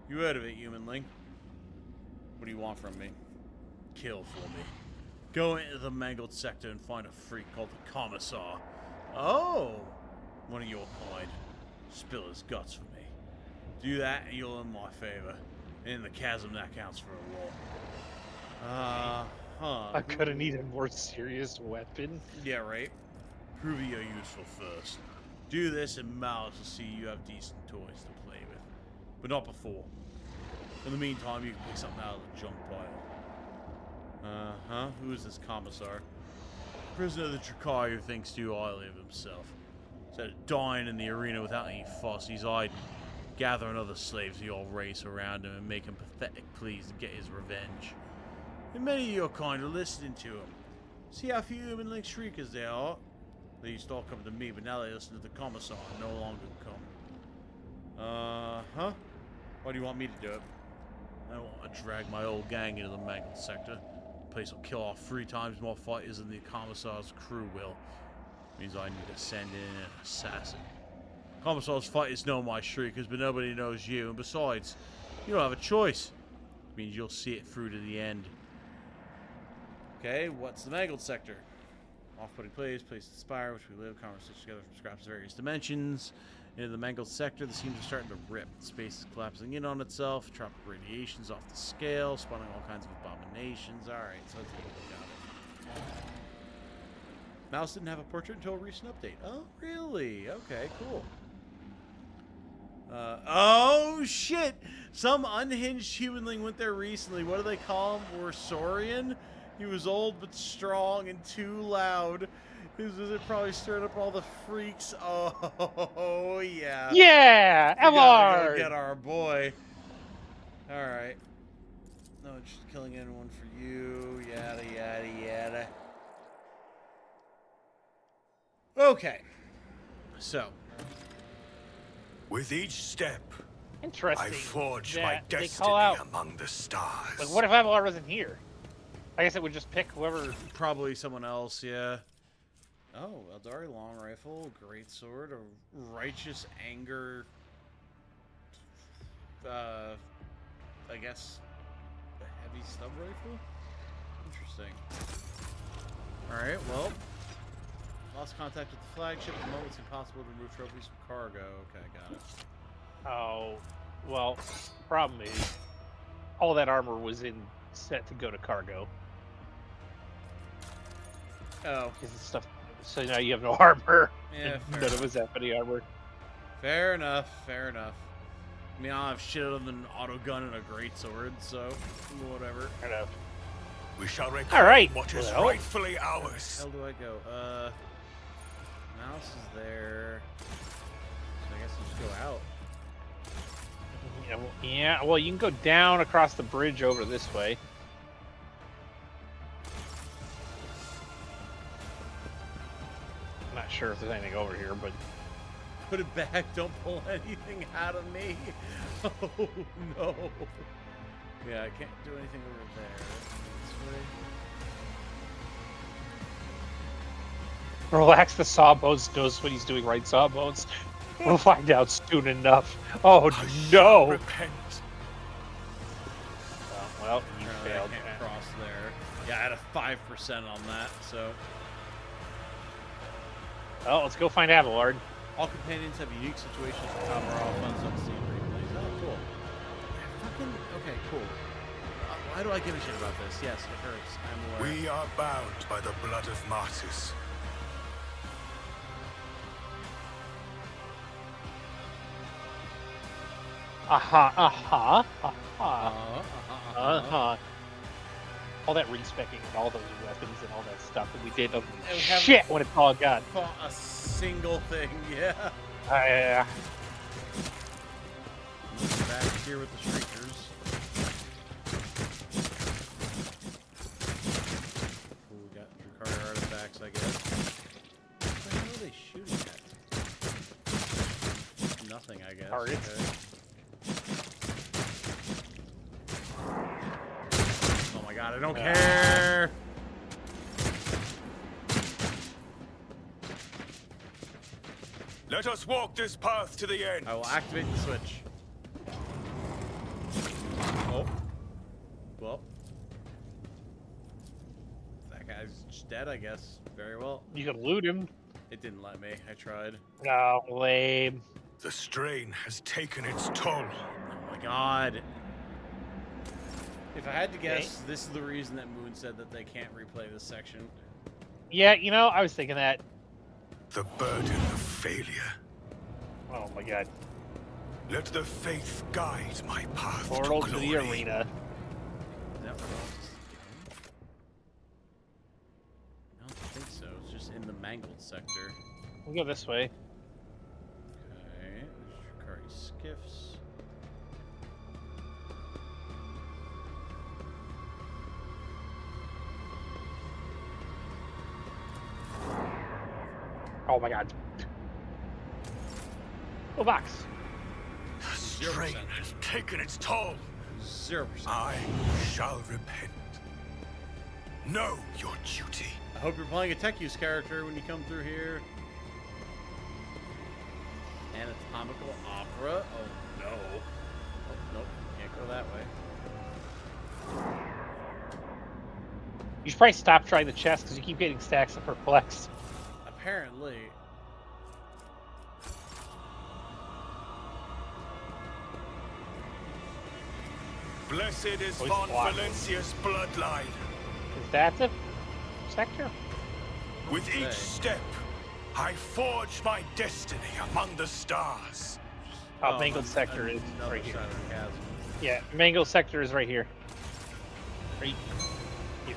You heard of it, humanling? What do you want from me? Kill for me. Go into the mangled sector and find a freak called the Commissar. Oh! One of your kind. Spill his guts for me. Do that and you'll earn my favor. In the chasm, that counts for a lot. I could have needed a more serious weapon. Yeah, right. Prove you're useful first. Do this and Malice will see you have decent toys to play with. But not before. In the meantime, you can pick something out of the junk pile. Who is this Commissar? Prisoner of the Drakari who thinks too highly of himself. Instead of dying in the arena without any fuss, he's hiding, gathering other slaves of your race around him and making pathetic pleas to get his revenge. And many of your kind are listening to him. See how few human-link shriekers there are? They used to all come to me, but now they listen to the Commissar and no longer come. Why do you want me to do it? I don't want to drag my old gang into the mangled sector. The place will kill off 3 times more fighters than the Commissar's crew will. Means I need to send in an assassin. Commissar's fighters know my shriekers, but nobody knows you. And besides, you don't have a choice. It means you'll see it through to the end. Okay, what's the mangled sector? Off-putting place to spire, which we live, conversations together from scraps of various dimensions. Into the mangled sector, the seams are starting to rip. The space is collapsing in on itself. Tropic radiation's off the scale, spawning all kinds of abominations. Alright, so let's got it. Mouse didn't have a portrait until a recent update. Oh, really? Okay, cool. Oh, shit! Some unhinged humanling went there recently. What do they call him? Orsorian? He was old but strong and too loud. His visit probably stirred up all the freaks. Oh, yeah. Yeah! We gotta go MR! get our boy. Alright. No, just killing anyone for you. Yada, yada, yada. Okay. So. With each step, Interesting. I forge my that they destiny call out. among the stars. Like, what if Avalar wasn't here? I guess it would just pick whoever. Probably someone else, yeah. Oh, Eldari long rifle, greatsword, a righteous anger. I guess a heavy stub rifle. Interesting. All right, well, lost contact with the flagship. At the moment, it's impossible to remove trophies from cargo. Okay, got it. Oh, well, problem is, all that armor was set to go to cargo. Oh, Because it's stuff So now you have no armor. Yeah, None of us have any armor. Fair enough, fair enough. I mean, I don't have shit other than an auto gun and a greatsword, so whatever. Fair enough. We shall reclaim All right. what is Well. rightfully ours. Where the hell do I go? Mouse is there. So I guess I'll just go out. Yeah, well, you can go down across the bridge over this way. I'm not sure if there's anything over here, but Put it back, don't pull anything out of me. Oh no. Yeah, I can't do anything over there. This way. relax. The Sawbones knows what he's doing, right, Sawbones? We'll find out soon enough. Oh I shall no! repent. Well, you Apparently failed. I can't cross there. Yeah, I had a 5% on that, so. Well, let's go find Abelard. All companions have unique situations at the top of our offense on scene replays. Oh, cool. Fucking, okay, cool. Why do I give a shit about this? Yes, it hurts. I'm aware. We are bound by the blood of martyrs. All that respecing and all those weapons and all that stuff that we did doesn't And we haven't shit when it's all gone. Fought a single thing, yeah. Back here with the Shriekers. Ooh, we got Drukhari artifacts, I guess. What the hell are they shooting at? Nothing, I guess. Targets. Okay. Oh my god, I don't care! Let us walk this path to the end. I will activate the switch. Oh. Well. That guy's just dead, I guess. Very well. You can loot him. It didn't let me. I tried. No, lame. The strain has taken its toll. Oh my god. If I had to guess, this is the reason that Moon said that they can't replay this section. Yeah, you know, I was thinking that. The burden of failure. Oh my god. Let the faith guide my path Portal to to glory. the arena. That was... I don't think so. It's just in the mangled sector. We'll go this way. Okay. Drukhari skiffs. Oh my god. Go box. The strain has taken its toll. 0%. I shall repent. Know your duty. I hope you're playing a tech use character when you come through here. Anatomical opera? Oh no. Oh, nope. Can't go that way. You should probably stop trying the chest because you keep getting stacks of perplexed. Apparently. Blessed is Voice Von block. Valencia's bloodline. Is that the sector? With Okay. each step, I forge my destiny among the stars. Oh, Mangled sector is another right here. side of the chasm. Yeah, Mangled sector is right here. Right here.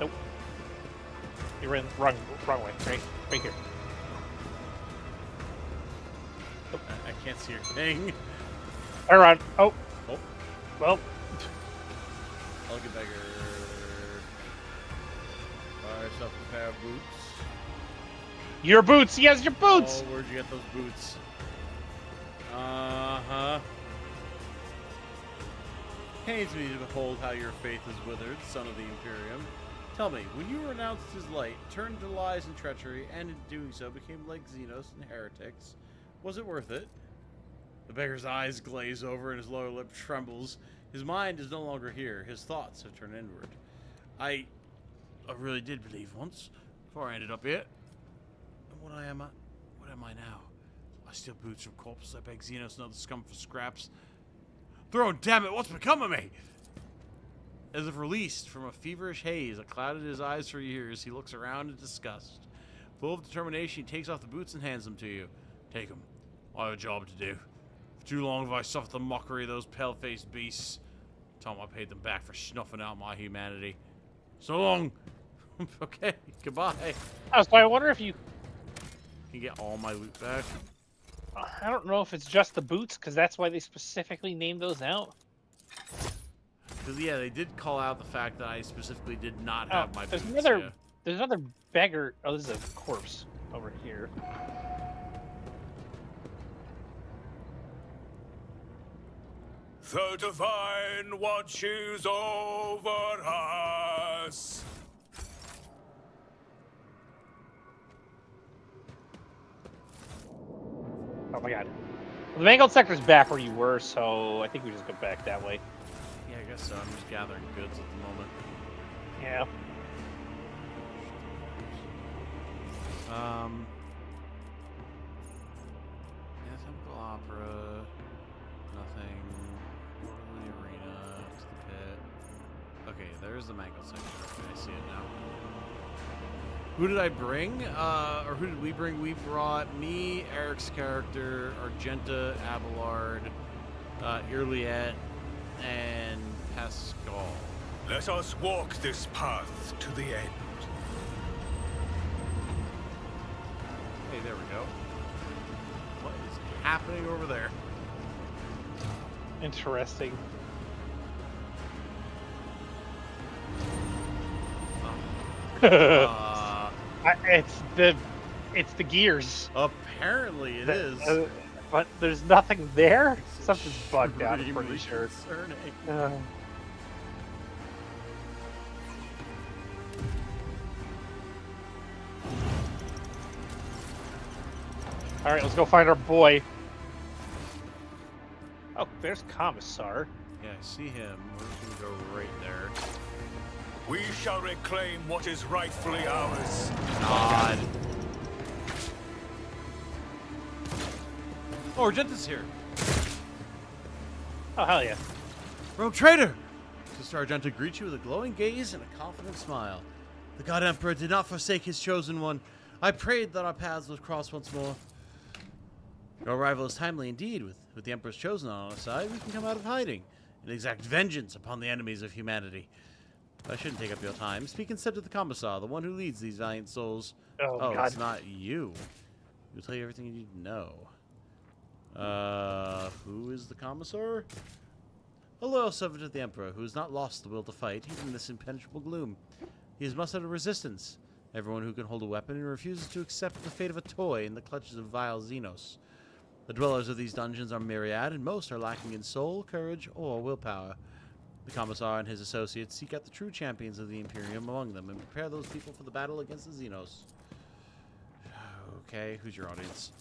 Nope. You're in wrong way. Right here. I can't see your thing. Around. Oh. Oh. Well. I'll get beggar. Buy yourself a pair of boots. Your boots. He has your boots. Oh, where'd you get those boots? Uh-huh. Pains me to behold how your faith is withered, son of the Imperium. Tell me, when you renounced his light, turned to lies and treachery, and in doing so became like Xenos and heretics, was it worth it? The beggar's eyes glaze over and his lower lip trembles. His mind is no longer here. His thoughts have turned inward. I really did believe once, before I ended up here. And what am I now? I steal boots from corpses. I beg Xenos and other scum for scraps. Throne, damn it, what's become of me? As if released from a feverish haze that clouded his eyes for years, he looks around in disgust. Full of determination, he takes off the boots and hands them to you. Take them. I have a job to do. For too long have I suffered the mockery of those pale-faced beasts. Tell them I paid them back for snuffing out my humanity. So long. Okay, goodbye. Oh, so I wonder if you... Can get all my loot back. I don't know if it's just the boots, because that's why they specifically named those out. Because, yeah, they did call out the fact that I specifically did not have my boots. There's another beggar. Oh, this is a corpse over here. The divine watches over us. Oh my god. Well, the mangled sector's back where you were, so I think we just go back that way. Yeah, I guess so. I'm just gathering goods at the moment. Yeah. Yeah, Temple Opera. Nothing. Go to the arena. To the pit. Okay, there's the mangled sector. Okay, I see it now. Who did I bring? Or who did we bring? We brought me, Eric's character, Argenta, Abelard, Irliet, and Pascal. Let us walk this path to the end. Hey, there we go. What is happening over there? Interesting. It's the gears. Apparently it is. But there's nothing there. Something's bugged out. I'm pretty sure. All right, let's go find our boy. Oh, there's Commissar. Yeah, I see him. We're just gonna go right there. We shall reclaim what is rightfully ours. God. Oh, Argenta's here. Oh, hell yeah. Rogue Trader! Sister Argenta greets you with a glowing gaze and a confident smile. The God Emperor did not forsake his chosen one. I prayed that our paths would cross once more. Your arrival is timely indeed. With the Emperor's chosen on our side, we can come out of hiding and exact vengeance upon the enemies of humanity. But I shouldn't take up your time. Speak instead to the Commissar, the one who leads these valiant souls. Oh, God. It's not you. He'll tell you everything you need to know. Who is the Commissar? A loyal servant of the Emperor who has not lost the will to fight, even in this impenetrable gloom. He has mustered a resistance. Everyone who can hold a weapon and refuses to accept the fate of a toy in the clutches of vile Xenos. The dwellers of these dungeons are myriad, and most are lacking in soul, courage, or willpower. The Commissar and his associates seek out the true champions of the Imperium among them and prepare those people for the battle against the Xenos. Okay, who's your audience?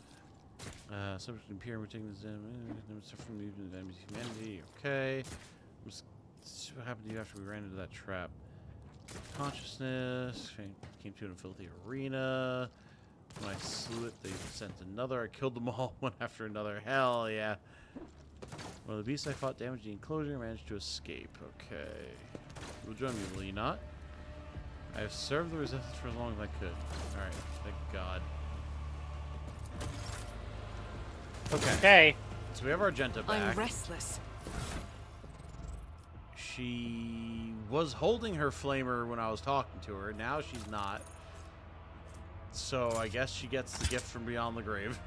Subject to Imperium taking this from the enemies of humanity. Okay. What happened to you after we ran into that trap? Consciousness. Came to in a filthy arena. When I slew it, they sent another. I killed them all, one after another. Hell yeah. One of the beasts I fought damaged the enclosure and managed to escape. Okay. You'll join me, will you not? I have served the resistance for as long as I could. Alright, thank God. Okay. So we have Argenta back. I'm restless. She was holding her flamer when I was talking to her. Now she's not. So I guess she gets the gift from beyond the grave.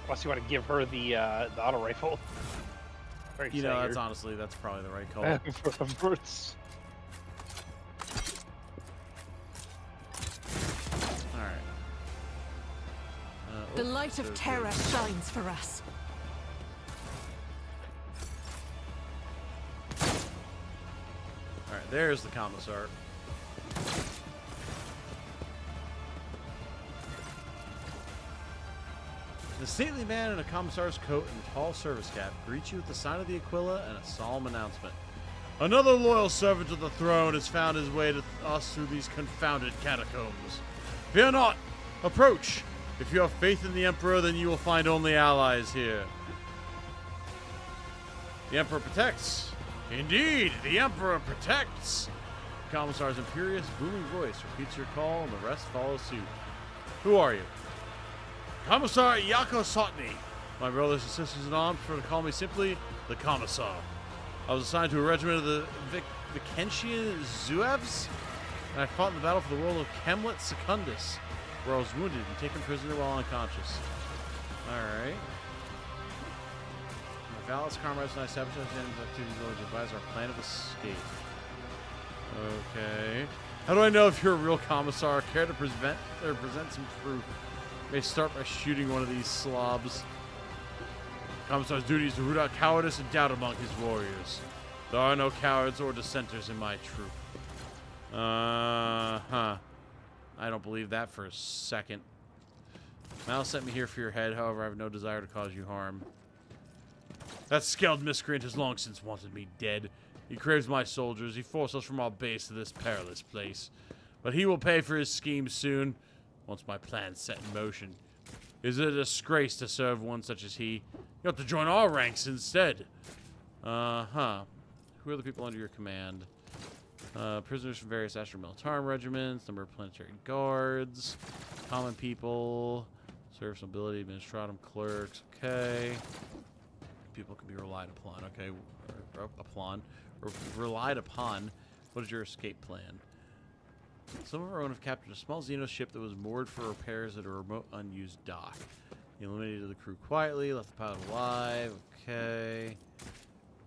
Unless you want to give her the auto rifle. You know, that's probably the right call. Alright. The light of terror shines for us. Alright, there's the Commissar. The stately man in a commissar's coat and tall service cap greets you with the sign of the Aquila and a solemn announcement. Another loyal servant of the throne has found his way to us through these confounded catacombs. Fear not! Approach! If you have faith in the Emperor, then you will find only allies here. The Emperor protects, Indeed, the Emperor protects. The Commissar's imperious, booming voice repeats your call, and the rest follow suit. Who are you? Commissar Yako Sotny. My brothers and sisters in arms prefer to call me simply the Commissar. I was assigned to a regiment of the Vicentian Zouaves, and I fought in the battle for the world of Kemlet Secundus, where I was wounded and taken prisoner while unconscious. Alright. My Valis comrades and I sabotaged the enemy's activities in order to advise our plan of escape. Okay. How do I know if you're a real Commissar? Care to present some proof? May start by shooting one of these slobs. Commissar's duty is to root out cowardice and doubt among his warriors. There are no cowards or dissenters in my troop. I don't believe that for a second. Mal sent me here for your head, however, I have no desire to cause you harm. That scaled miscreant has long since wanted me dead. He craves my soldiers. He forced us from our base to this perilous place. But he will pay for his scheme soon, once my plan's set in motion. Is it a disgrace to serve one such as he? You have to join our ranks instead. Who are the people under your command? Prisoners from various Astral Militarum regiments, number of planetary guards, common people, service nobility, administratum, clerks, okay. People can be relied upon, okay. Relied upon. What is your escape plan? Some of our own have captured a small Xenos ship that was moored for repairs at a remote unused dock. He eliminated the crew quietly, left the pilot alive, okay.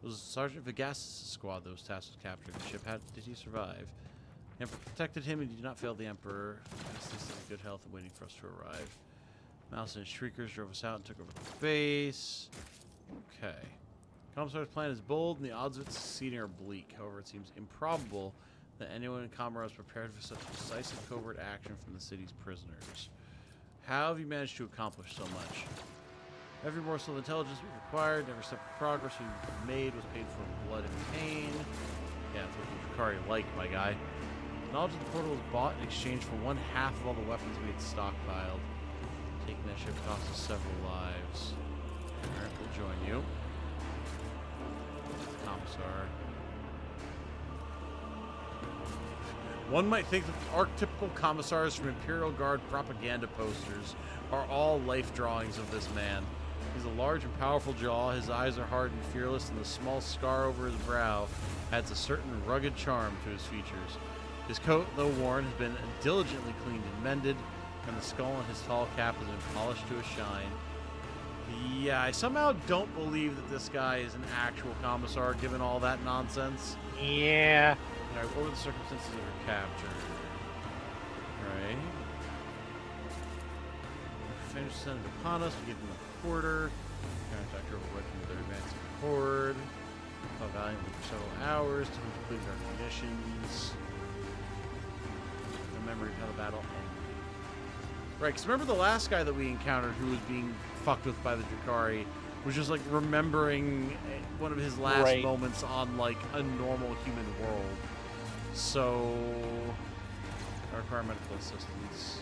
It was Sergeant Vegas' squad that was tasked with capturing the ship. How did he survive? The Emperor protected him and he did not fail the Emperor. He's in good health and waiting for us to arrive. Mouse and his Shriekers drove us out and took over the base. Okay. Commissar's plan is bold and the odds of it succeeding are bleak. However, it seems improbable that anyone in Commodore is prepared for such decisive covert action from the city's prisoners. How have you managed to accomplish so much? Every morsel of intelligence we've acquired, every step of progress we've made was paid for in blood and pain. Yeah, that's what the Drakari like, my guy. Knowledge of the portal was bought in exchange for 1/2 of all the weapons we had stockpiled. Taking that ship cost us several lives. Alright, we'll join you. Commissar. One might think that the archetypical commissars from Imperial Guard propaganda posters are all life drawings of this man. He's a large and powerful jaw, his eyes are hard and fearless, and the small scar over his brow adds a certain rugged charm to his features. His coat, though worn, has been diligently cleaned and mended, and the skull on his tall cap has been polished to a shine. Yeah, I somehow don't believe that this guy is an actual commissar, given all that nonsense. Yeah. Alright, what were the circumstances of your capture? Right. Finish sending upon us, we give them a quarter. Contact over working with their advancing cord. How valuable for several hours to complete our conditions. The memory of how the battle ended. Right, because remember the last guy that we encountered who was being fucked with by the Drakari was just like remembering one of his last moments on like a normal human world. So I require medical assistance.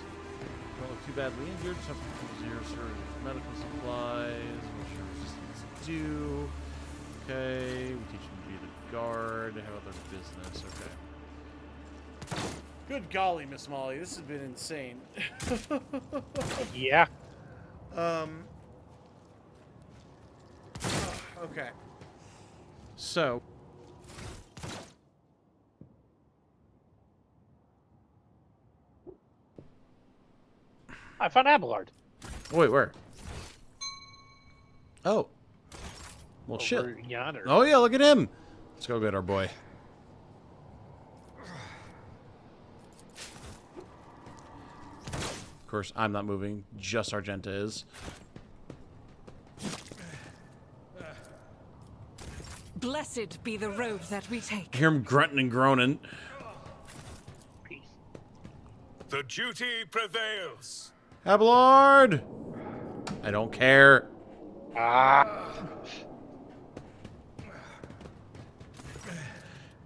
Don't look too badly injured, just have to zero surge medical supplies. What your resistance do? Okay, we teach him to be the guard. How about their business? Okay. Good golly, Miss Molly, this has been insane. Yeah. Okay. So. I found Abelard. Wait, where? Oh. Well, shit. Over yonder. Oh, yeah, look at him. Let's go get our boy. Of course, I'm not moving. Just Argenta is. Blessed be the road that we take. I hear him grunting and groaning. Peace. The duty prevails. Abelard! I don't care.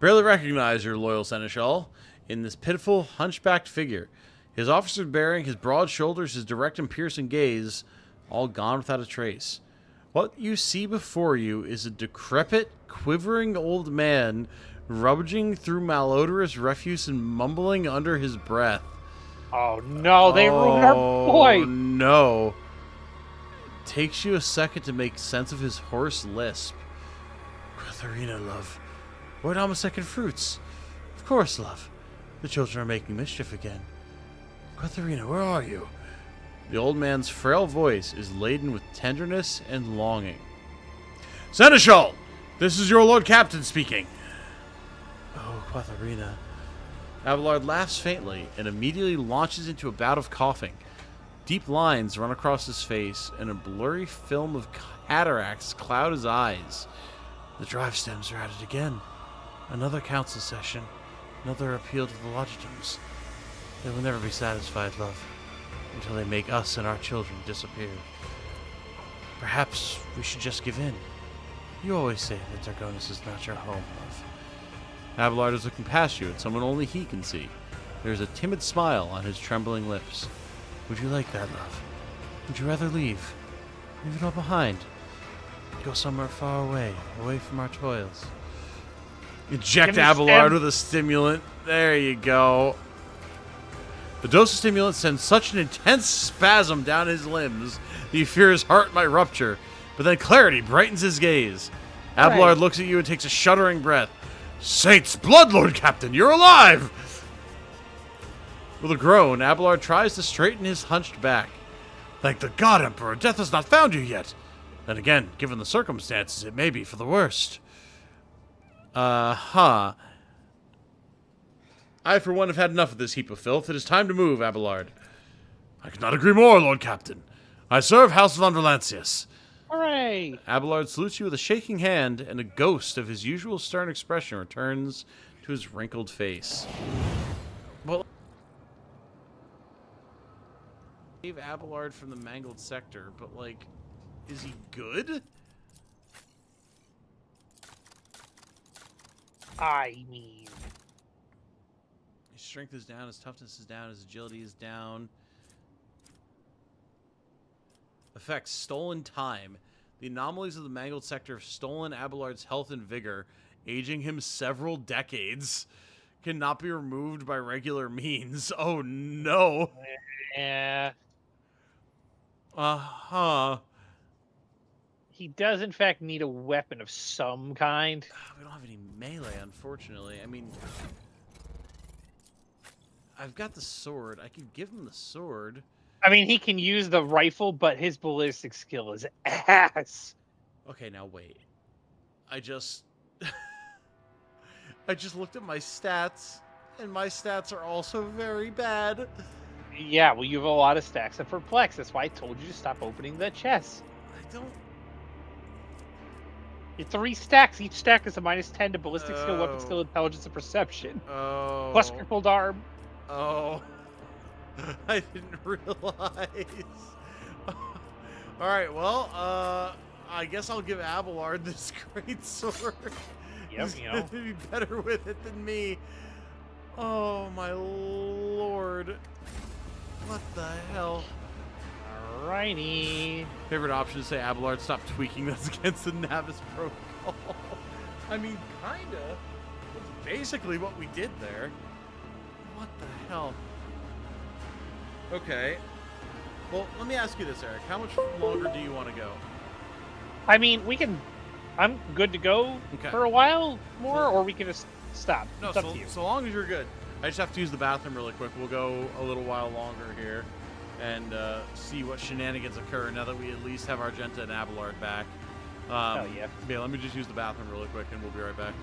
Barely recognize your loyal seneschal in this pitiful, hunchbacked figure. His officer's bearing, his broad shoulders, his direct and piercing gaze, all gone without a trace. What you see before you is a decrepit, quivering old man rummaging through malodorous refuse and mumbling under his breath. Oh no, they ruined our boy! Oh no. It takes you a second to make sense of his hoarse lisp. Katharina, love. Where'd Amasek and fruits? Of course, love. The children are making mischief again. Katharina, where are you? The old man's frail voice is laden with tenderness and longing. Seneschal! This is your Lord Captain speaking. Oh, Katharina. Abelard laughs faintly and immediately launches into a bout of coughing. Deep lines run across his face, and a blurry film of cataracts cloud his eyes. The drive stems are at it again. Another council session. Another appeal to the logitums. They will never be satisfied, love, until they make us and our children disappear. Perhaps we should just give in. You always say that Dargonis is not your home, love. Abelard is looking past you at someone only he can see. There is a timid smile on his trembling lips. Would you like that, love? Would you rather leave? Leave it all behind? Go somewhere far away, away from our toils. Inject Abelard with a stimulant. There you go. The dose of stimulant sends such an intense spasm down his limbs that you fear his heart might rupture. But then clarity brightens his gaze. Abelard looks at you and takes a shuddering breath. Saints' blood, Lord Captain, you're alive! With a groan, Abelard tries to straighten his hunched back. Thank the God, Emperor, death has not found you yet. Then again, given the circumstances, it may be for the worst. I, for one, have had enough of this heap of filth. It is time to move, Abelard. I could not agree more, Lord Captain. I serve House von Valancius. Hooray! Abelard salutes you with a shaking hand, and a ghost of his usual stern expression returns to his wrinkled face. Well, save Abelard from the mangled sector, but, like, is he good? I mean... His strength is down, his toughness is down, his agility is down. Effects: stolen time. The anomalies of the mangled sector have stolen Abelard's health and vigor, aging him several decades. Cannot be removed by regular means. Oh no. Yeah. He does, in fact, need a weapon of some kind. We don't have any melee, unfortunately. I mean, I've got the sword. I could give him the sword. I mean, he can use the rifle, but his ballistic skill is ass. Okay, now wait. I just looked at my stats, and my stats are also very bad. Yeah, well, you have a lot of stacks of perplex. That's why I told you to stop opening the chest. I don't... It's 3 stacks. Each stack is a -10 to ballistic skill, weapon skill, intelligence, and perception. Oh. Plus crippled arm. Oh. I didn't realize. Alright, well, I guess I'll give Abelard this great sword. Yep, He's you know. gonna be better with it than me. Oh, my lord. What the hell? Alrighty. Favorite option to say Abelard, stop tweaking. That's against the Navis protocol. I mean, kinda. That's basically what we did there. What the hell? Okay. Well, let me ask you this, Eric. How much longer do you want to go? I mean, we can... I'm good to go for a while more, or we can just stop. No, it's up to you. So long as you're good. I just have to use the bathroom really quick. We'll go a little while longer here and see what shenanigans occur now that we at least have Argenta and Abelard back. Oh, yeah. Yeah, let me just use the bathroom really quick and we'll be right back.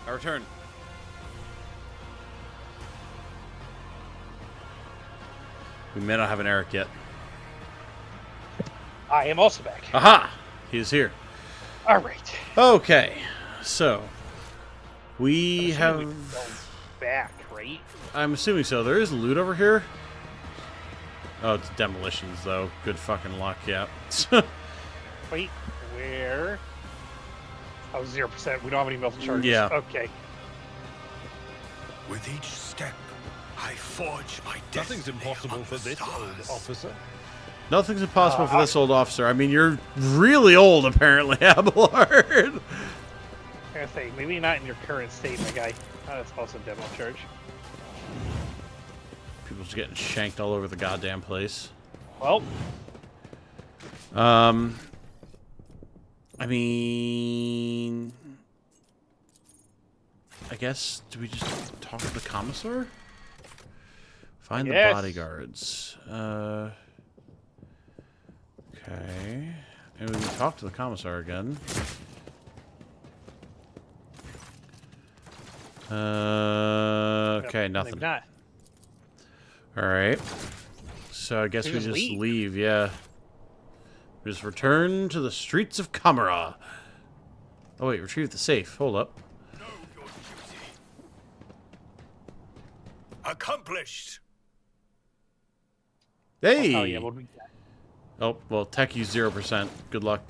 I return. We may not have an Eric yet. I am also back. Aha! He is here. All right. Okay, so we I'm have. assuming we go back, right? I'm assuming so. There is loot over here. Oh, it's demolitions though. Good fucking luck, yeah. Wait, where? Oh, 0%. We don't have any melted charges. Yeah. Okay. With each step, I forge my destiny. Nothing's impossible for this old officer. Nothing's impossible for this old officer. I mean, you're really old, apparently, Abelard. I gotta say, maybe not in your current state, my guy. Oh, that's also demo charge. People just getting shanked all over the goddamn place. Well, I mean, I guess, do we just talk to the commissar? Find the Yes. bodyguards. Okay. And we can talk to the commissar again. Okay, nothing. maybe not. Alright. So I guess We we just just leave. leave, yeah. We just return to the streets of Camera. Oh wait, retrieve the safe. Hold up. Know your duty. Accomplished. Hey! Oh, yeah, what do we got? Oh, well, tech use 0%. Good luck.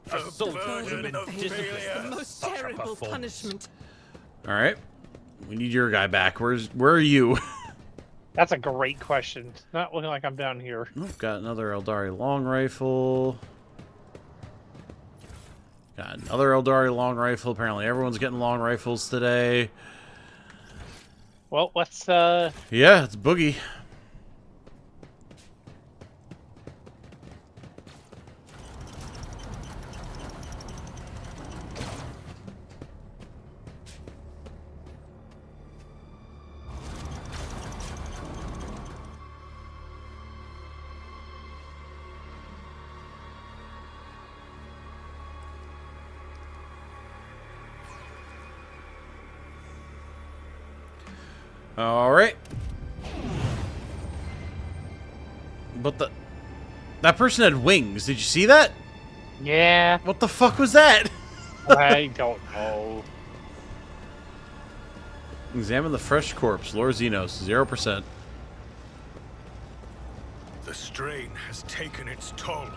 The Assault burden has of been The failure. most Such a terrible performance. punishment. Alright. We need your guy back. Where are you? That's a great question. It's not looking like I'm down here. Oh, got another Eldari long rifle. Got another Eldari long rifle. Apparently everyone's getting long rifles today. Well, let's, Yeah, it's Boogie. Alright. But that person had wings. Did you see that? yeah, What the fuck was that? I don't know. Examine the fresh corpse. Lore Xenos, 0%. The strain has taken its toll.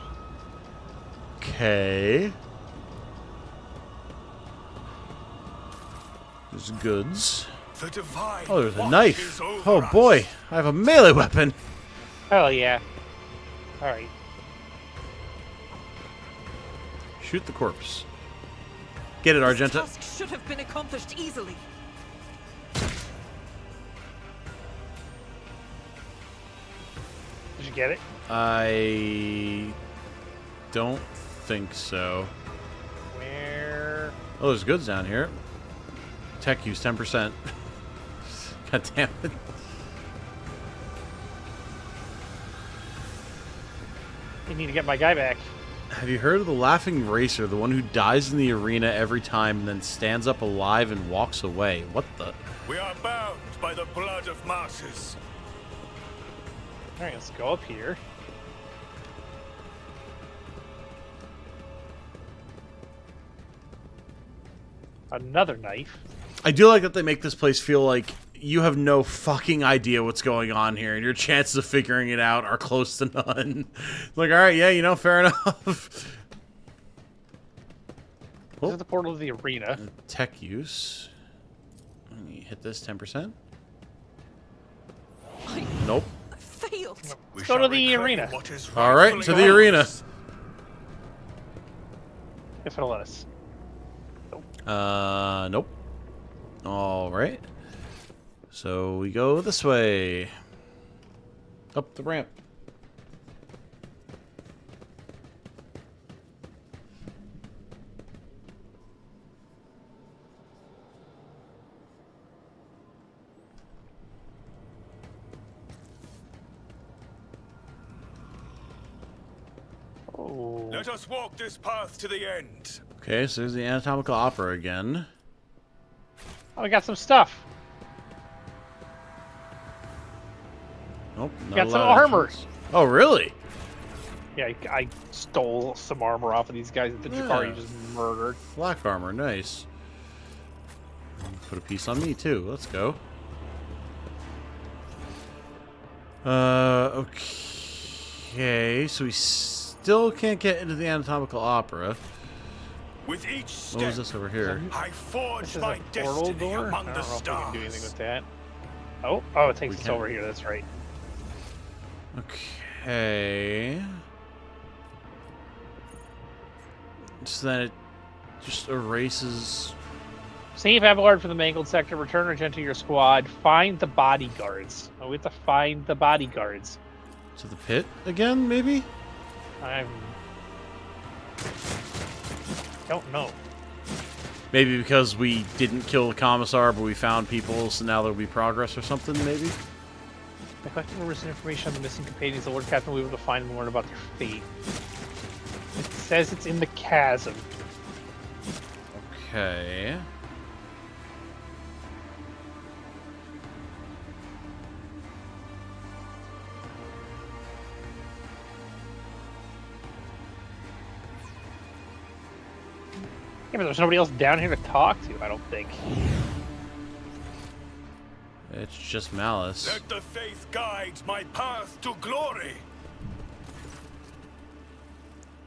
Okay. There's goods. The divine Oh, there's a watches knife. over Oh us. boy, I have a melee weapon. Hell yeah. Alright. Shoot the corpse. Get it, This Argenta. task should have been accomplished easily. Did you get it? I don't think so. Where? Oh, there's goods down here. Tech use 10%. God damn it. I need to get my guy back. Have you heard of the Laughing Racer, the one who dies in the arena every time and then stands up alive and walks away? What the? We are bound by the blood of martyrs. Alright, let's go up here. Another knife. I do like that they make this place feel like you have no fucking idea what's going on here, and your chances of figuring it out are close to none. Like, alright, yeah, you know, fair enough. This is the portal to the arena. Tech use. Let me hit this 10%. I Nope. failed. We Go to shall the reclaim arena. what is All right, rightfully to the arena. ours. If it'll let us. Nope. Alright. So we go this way. Up the ramp. Oh. Let us walk this path to the end. Okay, so there's the anatomical opera again. Oh, we got some stuff. Nope. We got some armor. Oh, really? Yeah, I stole some armor off of these guys that the Jakari just murdered. Black armor, nice. Put a piece on me too. Let's go. Okay, so we still can't get into the anatomical opera. With each step, What was this over here? I forge This is my a portal destiny door? among I the don't know if we can do anything stars. with that. Oh, it takes We us can. over here. That's right. Okay. So then it just erases. Save Abelard from the mangled sector. Return Argent to your squad. Find the bodyguards. Oh, we have to find the bodyguards. To the pit again, maybe? I don't know. Maybe because we didn't kill the commissar, but we found people, so now there'll be progress or something, maybe? By collecting numerous information on the missing companions, the Lord Captain will be able to find and learn about their fate. It says it's in the chasm. Okay. Yeah, but there's nobody else down here to talk to, I don't think. It's just Malice. Let the faith guide my path to glory.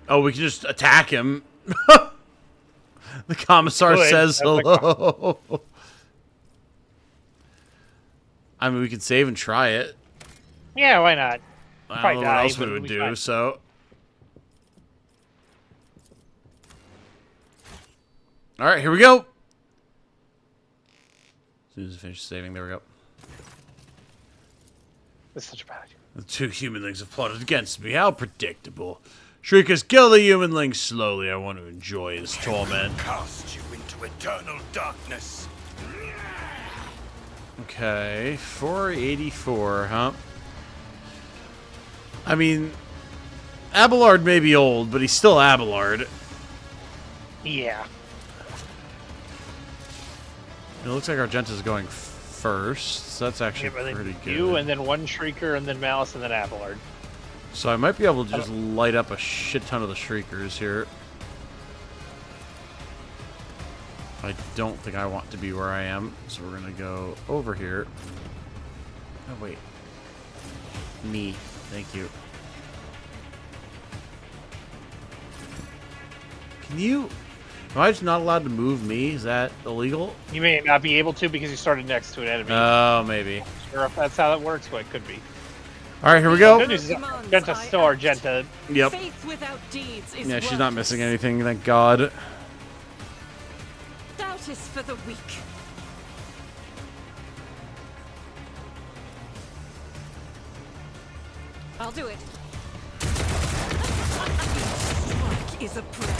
Oh, we can just attack him. The commissar Good. says That's like- hello. I mean, we could save and try it. Yeah, why not? I don't Probably know what die, else but we would it'll be do, fine. so... Alright, here we go! As soon as I finish saving, there we go. This is such a bad idea. The two humanlings have plotted against me. How predictable. Shriekers, kill the humanling slowly. I want to enjoy his torment. Cast you into eternal darkness. Okay, 484, huh? I mean, Abelard may be old, but he's still Abelard. Yeah. It looks like Argenta's going first, so that's actually Yeah, but then pretty good. you, and then one Shrieker, and then Malice, and then Abelard. So I might be able to just light up a shit ton of the Shriekers here. I don't think I want to be where I am, so we're gonna go over here. Oh, wait. Me. Thank you. Can you... Am I just not allowed to move me? Is that illegal? You may not be able to because you started next to an enemy. Oh, maybe. Sure, if that's how that works, but it could be. Alright, here we Good go. news is Argenta's still Argenta. Yep. Faith without deeds is Yeah, she's not worthless. missing anything, thank God. Doubt is for the weak. I'll do it. Strike is a prayer.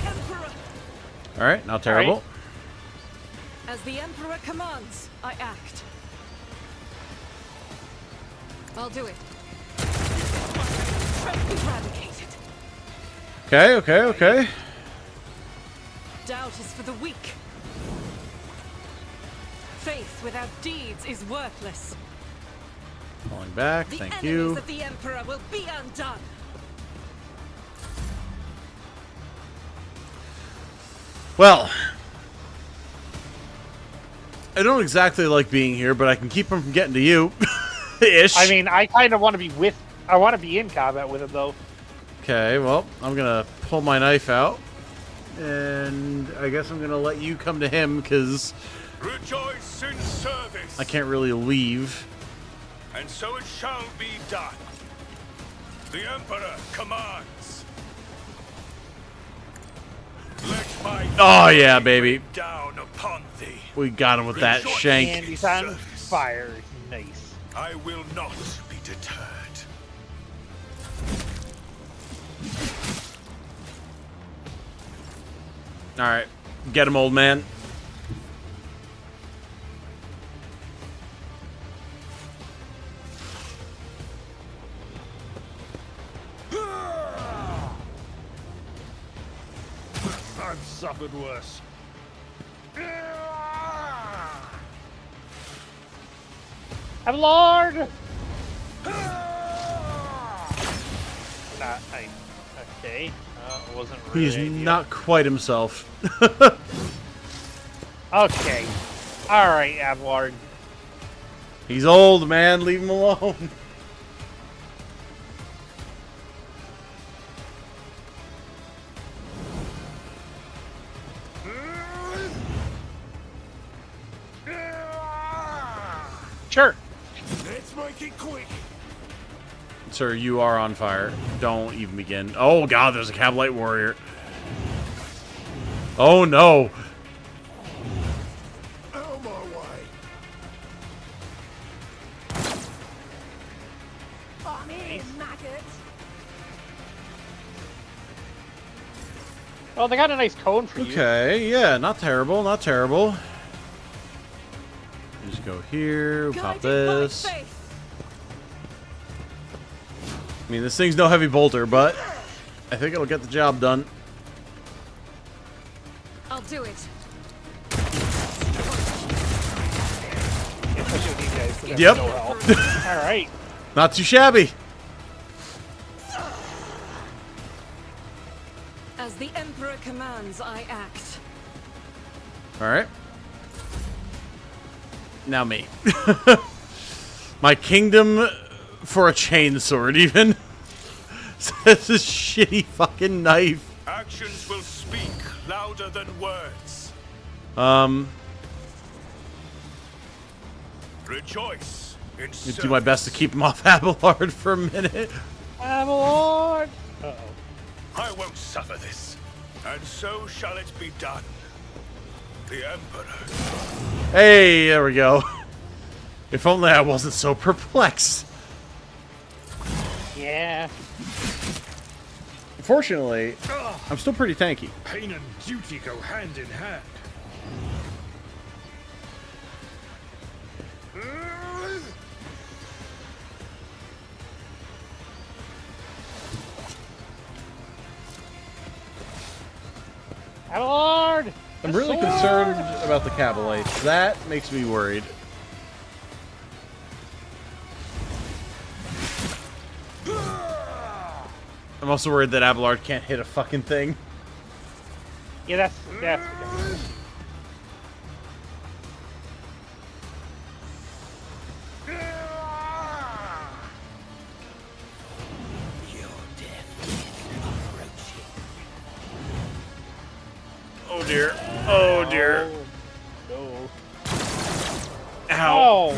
Emperor. Alright, not terrible. Alright. As the Emperor commands, I act. I'll do it. Eradicated. Okay. Doubt is for the weak. Faith without deeds is worthless. Falling back, The thank enemies you. of the Emperor will be undone. Well, I don't exactly like being here, but I can keep him from getting to you. Ish. I mean, I kind of want to be I want to be in combat with him, though. Okay, well, I'm gonna pull my knife out, and I guess I'm gonna let you come to him because Rejoice in service. I can't really leave. And so it shall be done. The Emperor commands. Let my Oh yeah, baby, down upon thee. we got him with that Rejoice. shank. And he's on fire. Nice. I will not be deterred. All right, get him, old man. I've suffered worse. Lord! Okay. Wasn't really He's ideal. not quite himself. Okay. Alright, Abelard. He's old, man. Leave him alone. Sure. Let's make it quick. Sir, you are on fire. Don't even begin. Oh, God, there's a Cabalite warrior. Oh, no. Out of my way. I'm in, maggot. Well, they got a nice cone for you. Okay, yeah, not terrible, not terrible. Just go here, pop Guided by this. faith. I mean, this thing's no heavy bolter, but I think it'll get the job done. I'll do it. Especially with these guys. They have Yep. no help. Alright. Not too shabby. As the Emperor commands, I act. All right. Now me. My kingdom for a chainsword, even. That's a shitty fucking knife. Actions will speak louder than words. Rejoice in I do my best to keep him off Abelard for a minute. Abelard! Uh-oh. I won't suffer this, and so shall it be done. The Emperor. Hey, there we go. If only I wasn't so perplexed. Yeah. Fortunately, I'm still pretty tanky. Pain and duty go hand in hand. Abelard! I'm really concerned about the Cabalites. That makes me worried. I'm also worried that Abelard can't hit a fucking thing. Yeah, that's the guy. Oh dear. Oh dear. No. Ow. Oh.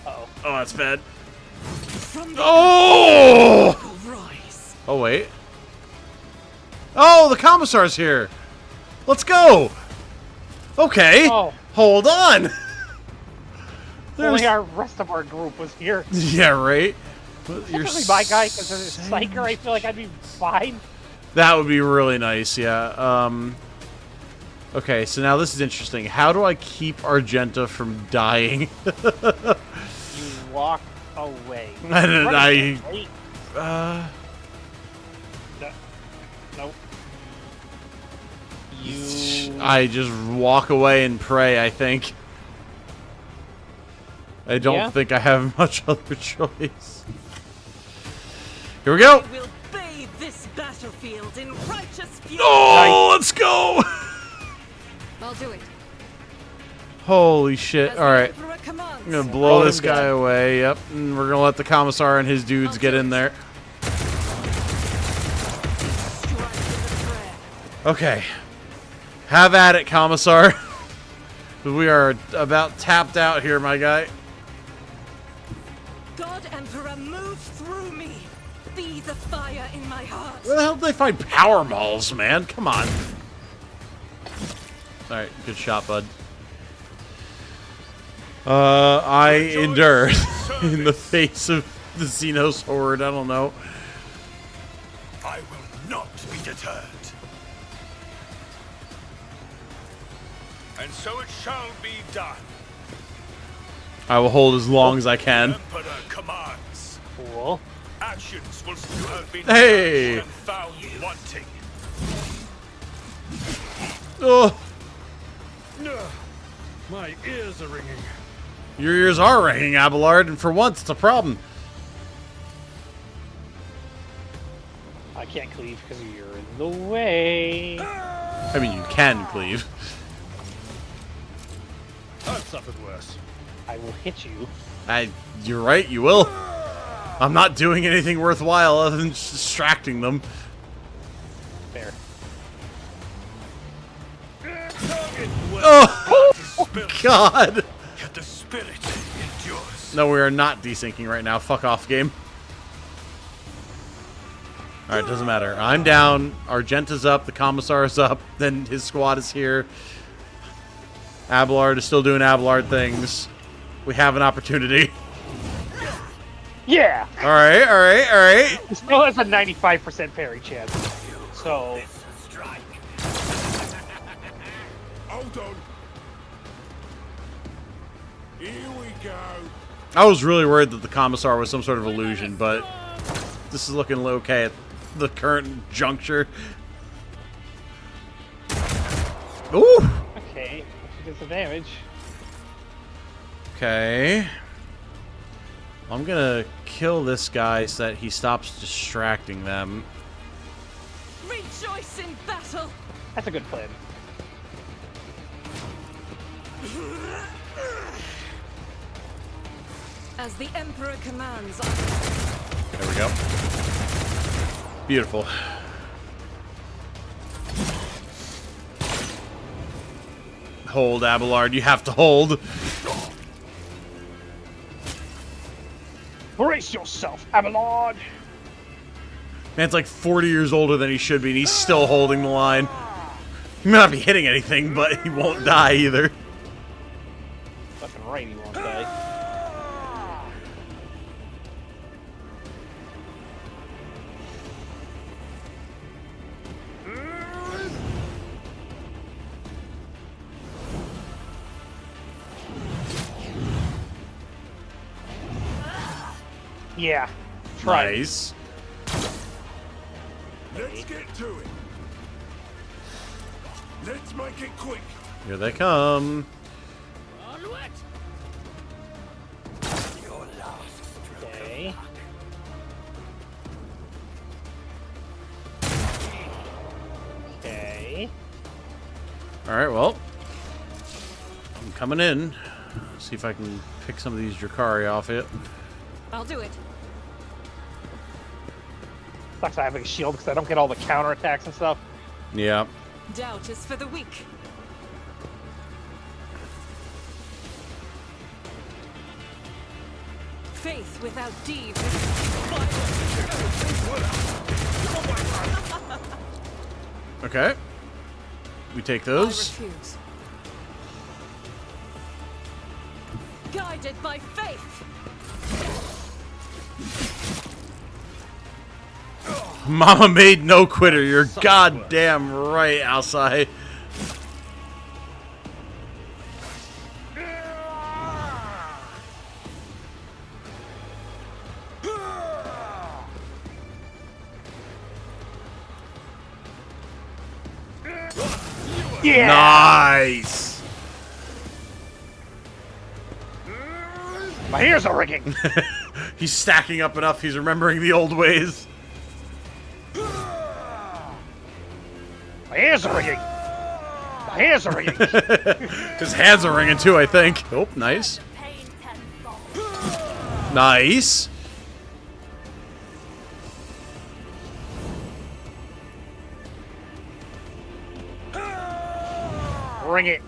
Uh-oh. Oh, that's bad. From the Oh! rise. Oh, wait. Oh, the commissar's here. Let's go. Okay. Oh. Hold on. Only our rest of our group was here. Yeah, right? You're Especially my guy, because as a psyker, I feel like I'd be fine. That would be really nice, yeah. Okay, so now this is interesting. How do I keep Argenta from dying? You walk away. I Nope. You. I just walk away and pray, I think. I don't think I have much other choice. Here we go! We'll bathe this battlefield in righteous fury. Oh, let's go! I'll do it. Holy shit. As the Alright. Emperor commands. I'm gonna blow Blow this him guy down. away, yep. And we're gonna let the commissar and his dudes I'll get do in it. there. Strike with a prayer. Okay. Have at it, commissar. We are about tapped out here, my guy. God Emperor, move through me. Be the fire in my heart. Where the hell did they find power malls, man? Come on. Alright, good shot, bud. I endured in the face of the Xenos horde. I don't know. I will not be deterred. And so it shall be done. I will hold as long as I The can. Emperor commands. Cool. Actions will have been Hey! judged and found wanting. Oh, My ears are ringing. Your ears are ringing, Abelard, and for once, it's a problem. I can't cleave because you're in the way. I mean, you can cleave. I've suffered worse. I will hit you. You're right, you will. I'm not doing anything worthwhile other than just distracting them. Fair. Oh, God. Yet the spirit endures. No, we are not desyncing right now. Fuck off, game. Alright, doesn't matter. I'm down. Argenta's up. The Commissar is up. Then his squad is here. Abelard is still doing Abelard things. We have an opportunity. Yeah. Alright, alright, alright. It still has a 95% parry chance. So. Hold on. Here we go. I was really worried that the Commissar was some sort of illusion, but this is looking okay at the current juncture. Ooh! Okay. She gets the damage. Okay. I'm gonna kill this guy so that he stops distracting them. Rejoice in battle. That's a good plan. As the Emperor commands. There we go. Beautiful. Hold, Abelard. You have to hold. Brace yourself, Abelard. Man's like 40 years older than he should be, and he's still holding the line. He may not be hitting anything, but he won't die either. Fucking right, he won't die. Yeah. Try it. Nice. Let's get to it. Let's make it quick. Here they come. Okay. Okay. Alright, well. I'm coming in. See if I can pick some of these Drakari off it. I'll do it. Sucks I have a shield because I don't get all the counterattacks and stuff. Yeah. Doubt is for the weak. Faith without deed. Okay. We take I those. refuse. Guided by faith. Mama made no quitter. You're goddamn right, outside. Yeah. Nice. My ears are ringing. He's stacking up enough. He's remembering the old ways. My ears are ringing. My ears are ringing. His hands are ringing too, I think. Oh, nice. Nice. Ring it.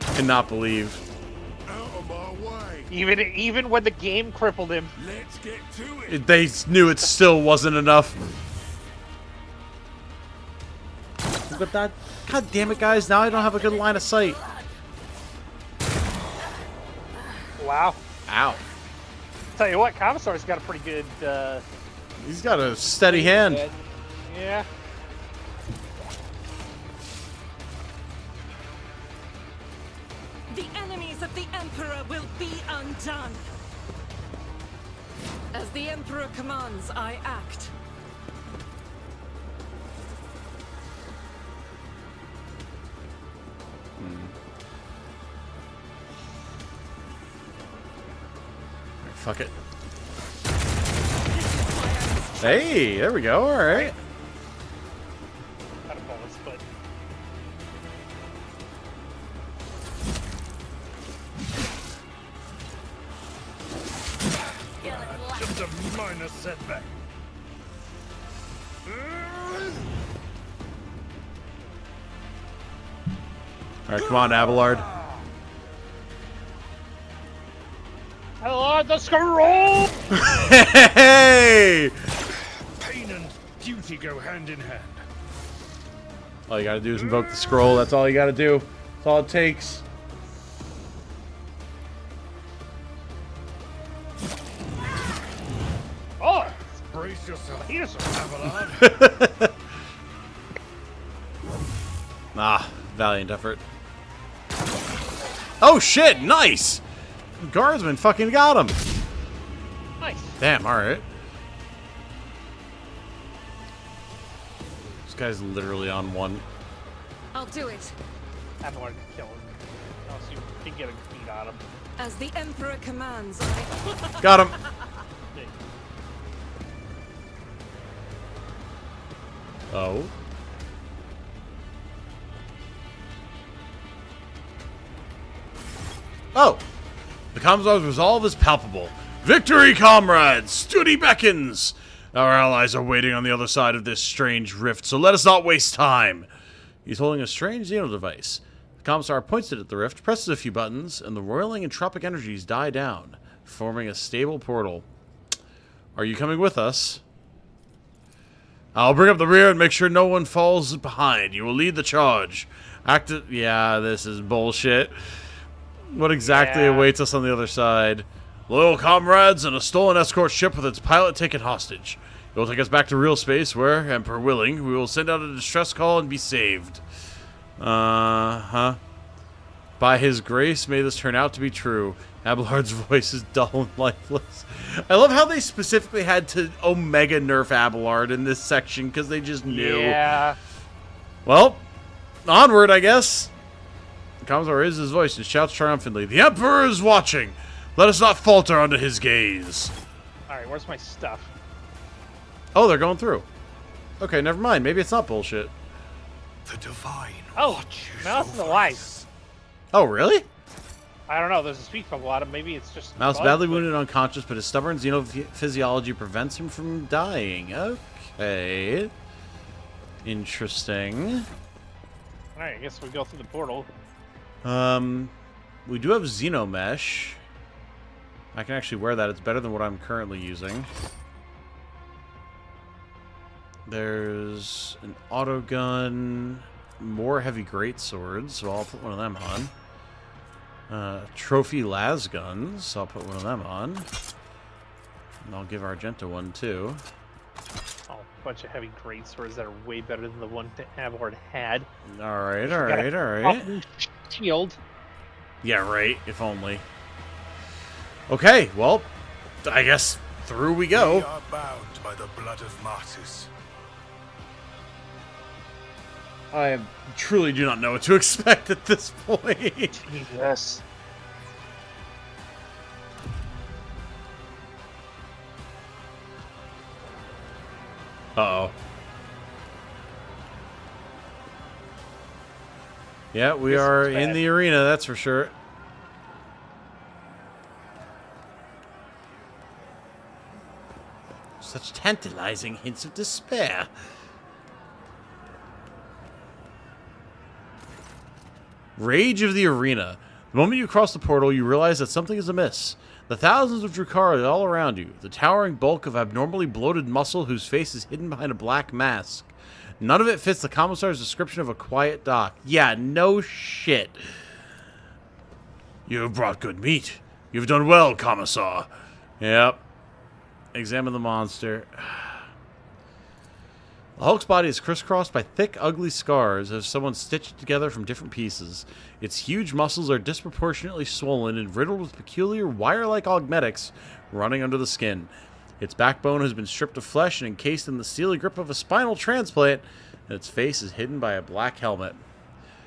Cannot believe. Out of my way. Even when the game crippled him. Let's get to it. They knew it still wasn't enough. But that, god damn it, guys! Now I don't have a good line of sight. Wow. Ow. Tell you what, Commissar's got a pretty good. He's got a steady hand. Yeah. The enemies of the Emperor will be undone. As the Emperor commands, I act. fuck it. Hey, there we go. All right. Got a bonus, but Just a minor setback. All right, come on, Abelard. hello, the scroll. Hey! Pain and duty go hand in hand. All you gotta do is invoke the scroll. That's all you gotta do. That's all it takes. Oh, Brace yourself, here's Abelard. Ah, valiant effort. Oh shit! Nice. Guardsman fucking got him. nice. Damn. All right. This guy's literally on one. I'll do it. Abelard can kill him. Else you can get a beat on him. As the Emperor commands, I... Got him. Oh. Oh. The Commodor's resolve is palpable. Victory, comrades! Studi beckons! Our allies are waiting on the other side of this strange rift, so let us not waste time. He's holding a strange Xeno device. The Commissar points it at the rift, presses a few buttons, and the roiling and tropic energies die down, forming a stable portal. Are you coming with us? I'll bring up the rear and make sure no one falls behind. You will lead the charge. Yeah, this is bullshit. What exactly awaits us on the other side? Loyal comrades and a stolen escort ship with its pilot taken hostage. It will take us back to real space where, Emperor willing, we will send out a distress call and be saved. Uh-huh. By his grace, may this turn out to be true. Abelard's voice is dull and lifeless. I love how they specifically had to Omega nerf Abelard in this section because they just knew. Yeah. Well, onward, I guess. The Commodore raises his voice and shouts triumphantly, "The Emperor is watching! Let us not falter under his gaze!" Alright, where's my stuff? Oh, they're going through. Okay, never mind. Maybe it's not bullshit. The divine Oh, watches Mouse is over alive. us. Oh, really? I don't know, there's a speak bubble on him. Maybe it's just... Mouse bugs, badly but- wounded and unconscious, but his stubborn xenophysiology prevents him from dying. Okay. Interesting. Alright, I guess we go through the portal. We do have Xenomesh. I can actually wear that. It's better than what I'm currently using. There's an autogun, more heavy greatswords, so I'll put one of them on. Trophy las guns, so I'll put one of them on. And I'll give Argenta one too. Oh, a bunch of heavy greatswords that are way better than the one that Abelard had. Alright, Got alright, a alright. fucking shield. Yeah, right, if only. Okay, well, I guess through we We go. are bound by the blood of martyrs. I truly do not know what to expect at this point. Jesus. Uh-oh. Yeah, we This are is in bad. the arena, that's for sure. Such tantalizing hints of despair. Rage of the arena. The moment you cross the portal, you realize that something is amiss. The thousands of Drukhari all around you, the towering bulk of abnormally bloated muscle whose face is hidden behind a black mask. None of it fits the Commissar's description of a quiet dock. Yeah, no shit. You have brought good meat. You've done well, Commissar. Yep. Examine the monster. The Hulk's body is crisscrossed by thick, ugly scars as if someone stitched it together from different pieces. Its huge muscles are disproportionately swollen and riddled with peculiar wire-like augmetics running under the skin. Its backbone has been stripped of flesh and encased in the steely grip of a spinal transplant, and its face is hidden by a black helmet.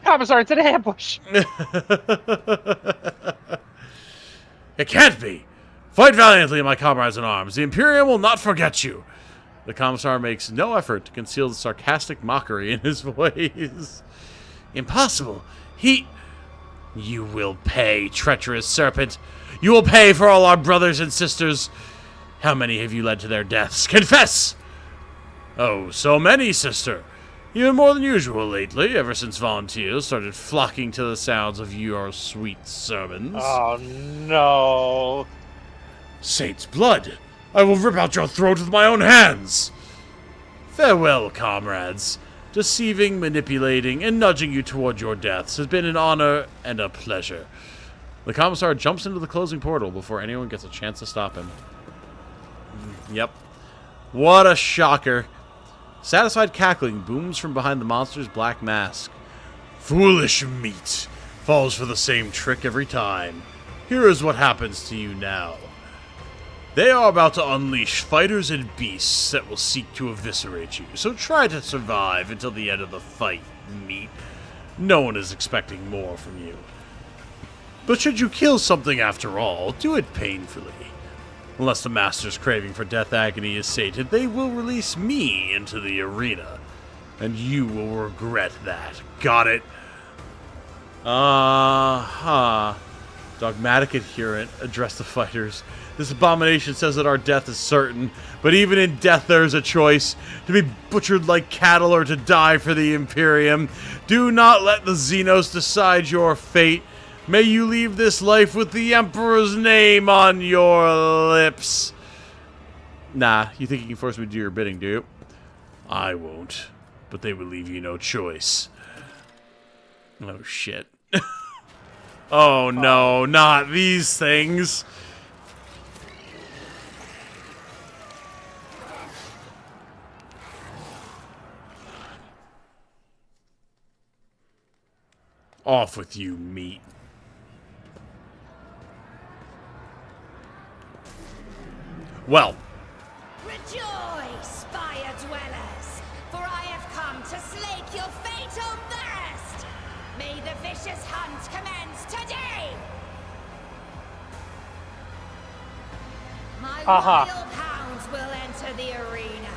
Commissar, it's an ambush! It can't be! Fight valiantly, my comrades in arms. The Imperium will not forget you. The Commissar makes no effort to conceal the sarcastic mockery in his voice. Impossible. You will pay, treacherous serpent. You will pay for all our brothers and sisters. How many have you led to their deaths? Confess! Oh, so many, sister. Even more than usual lately, ever since volunteers started flocking to the sounds of your sweet sermons. Oh, no. Saint's blood! I will rip out your throat with my own hands! Farewell, comrades. Deceiving, manipulating, and nudging you toward your deaths has been an honor and a pleasure. The Commissar jumps into the closing portal before anyone gets a chance to stop him. Yep. What a shocker. Satisfied cackling booms from behind the monster's black mask. Foolish meat falls for the same trick every time. Here is what happens to you now. They are about to unleash fighters and beasts that will seek to eviscerate you, so try to survive until the end of the fight, meat. No one is expecting more from you. But should you kill something after all, do it painfully. Unless the Master's craving for death agony is sated, they will release me into the arena. And you will regret that. Got it? Dogmatic adherent, address the fighters. This abomination says that our death is certain, but even in death there is a choice, to be butchered like cattle or to die for the Imperium. Do not let the Xenos decide your fate. May you leave this life with the Emperor's name on your lips. Nah, you think you can force me to do your bidding, do you? I won't, but they will leave you no choice. Oh, shit. Oh, no, not these things. Off with you, meat. Well. Rejoice, spire dwellers, for I have come to slake your fatal thirst. May the vicious hunt commence today. My wild hounds will enter the arena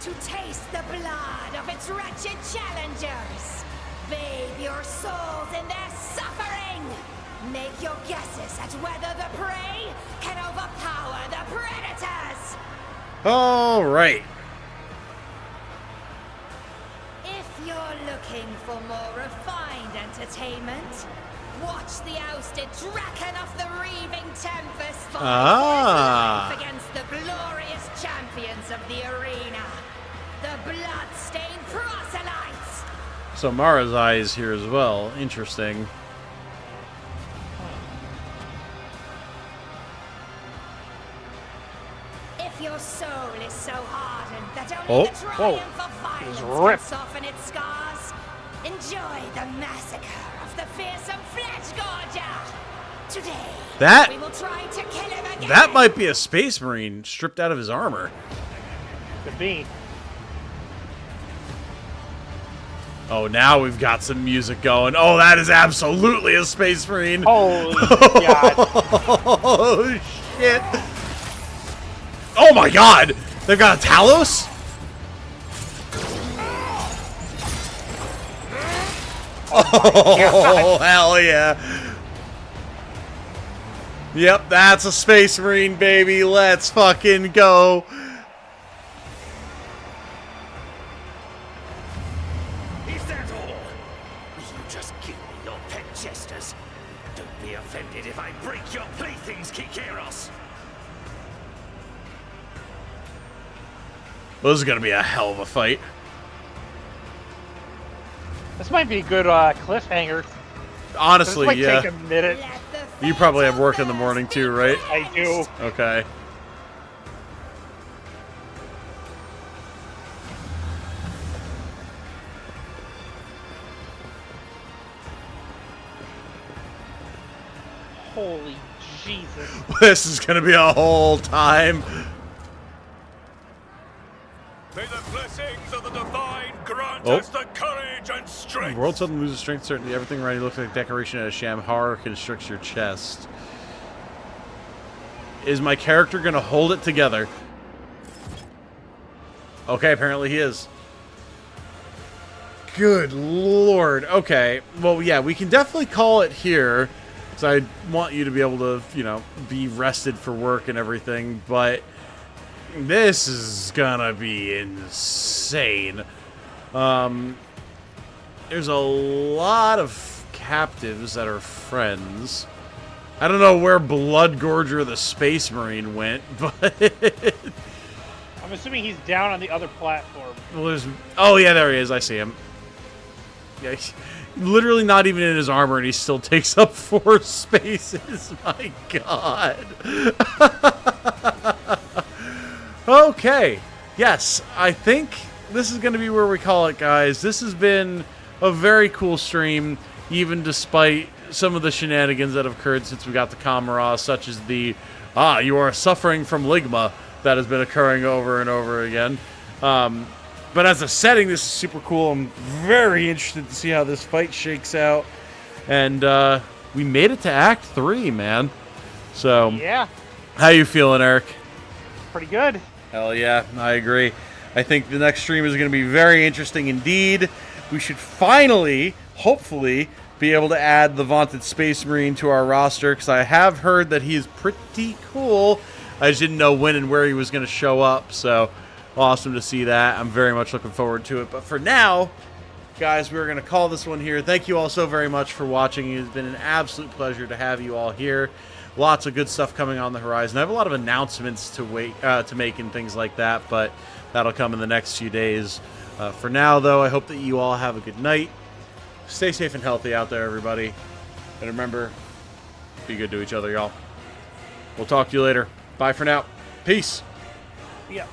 to taste the blood of its wretched challengers. Bathe your souls in their suffering. Make your guesses at whether the prey can overpower the predators. All right. If you're looking for more refined entertainment, watch the ousted Draken of the Reaving Tempest fight for his life against the glorious champions of the arena, the blood-stained proselytes. So Mara's eye is here as well. Interesting. If your soul is so hardened that only the triumph of violence can soften its scars, enjoy the massacre of the fearsome Flesh Gorger. Today, we will try to kill him again. That might be a Space Marine stripped out of his armor. Could be. Oh, now we've got some music going. Oh, that is absolutely a Space Marine. Holy God. Oh, shit. Oh, my God. They've got a Talos? Oh, hell yeah. Yep, that's a Space Marine, baby. Let's fucking go. Is that all? Will you just give me your pet jesters? Don't be offended if I break your playthings, Kikeros. Well, this is gonna be a hell of a fight. This might be a good cliffhanger. Honestly, this might yeah. take a minute. You probably have work in the morning too, right? I do. Okay. Holy Jesus. This is gonna be a whole time. May the blessings of the divine grant us the courage and strength. The world suddenly loses strength, certainty. Everything around you looks like decoration at a sham. Horror constricts your chest. Is my character going to hold it together? Okay, apparently he is. Good lord. Okay. Well, yeah, we can definitely call it here. Because I want you to be able to, you know, be rested for work and everything. But this is gonna be insane. There's a lot of captives that are friends. I don't know where Bloodgorger the Space Marine went, but... I'm assuming he's down on the other platform. Well, there's... Oh, yeah, there he is. I see him. Yeah, he's literally not even in his armor, and he still takes up 4 spaces. My God. Okay. Yes, I think this is going to be where we call it, guys. This has been a very cool stream, even despite some of the shenanigans that have occurred since we got the Kamara, such as the, you are suffering from Ligma, that has been occurring over and over again. But as a setting, this is super cool. I'm very interested to see how this fight shakes out. And we made it to Act 3, man. So, yeah. How you feeling, Eric? Pretty good. Hell yeah, I agree. I think the next stream is going to be very interesting indeed. We should finally, hopefully, be able to add the vaunted Space Marine to our roster, because I have heard that he is pretty cool. I just didn't know when and where he was going to show up, so awesome to see that. I'm very much looking forward to it. But for now, guys, we're going to call this one here. Thank you all so very much for watching. It has been an absolute pleasure to have you all here. Lots of good stuff coming on the horizon. I have a lot of announcements to make and things like that, but that'll come in the next few days. For now, though, I hope that you all have a good night. Stay safe and healthy out there, everybody. And remember, be good to each other, y'all. We'll talk to you later. Bye for now. Peace. Yeah.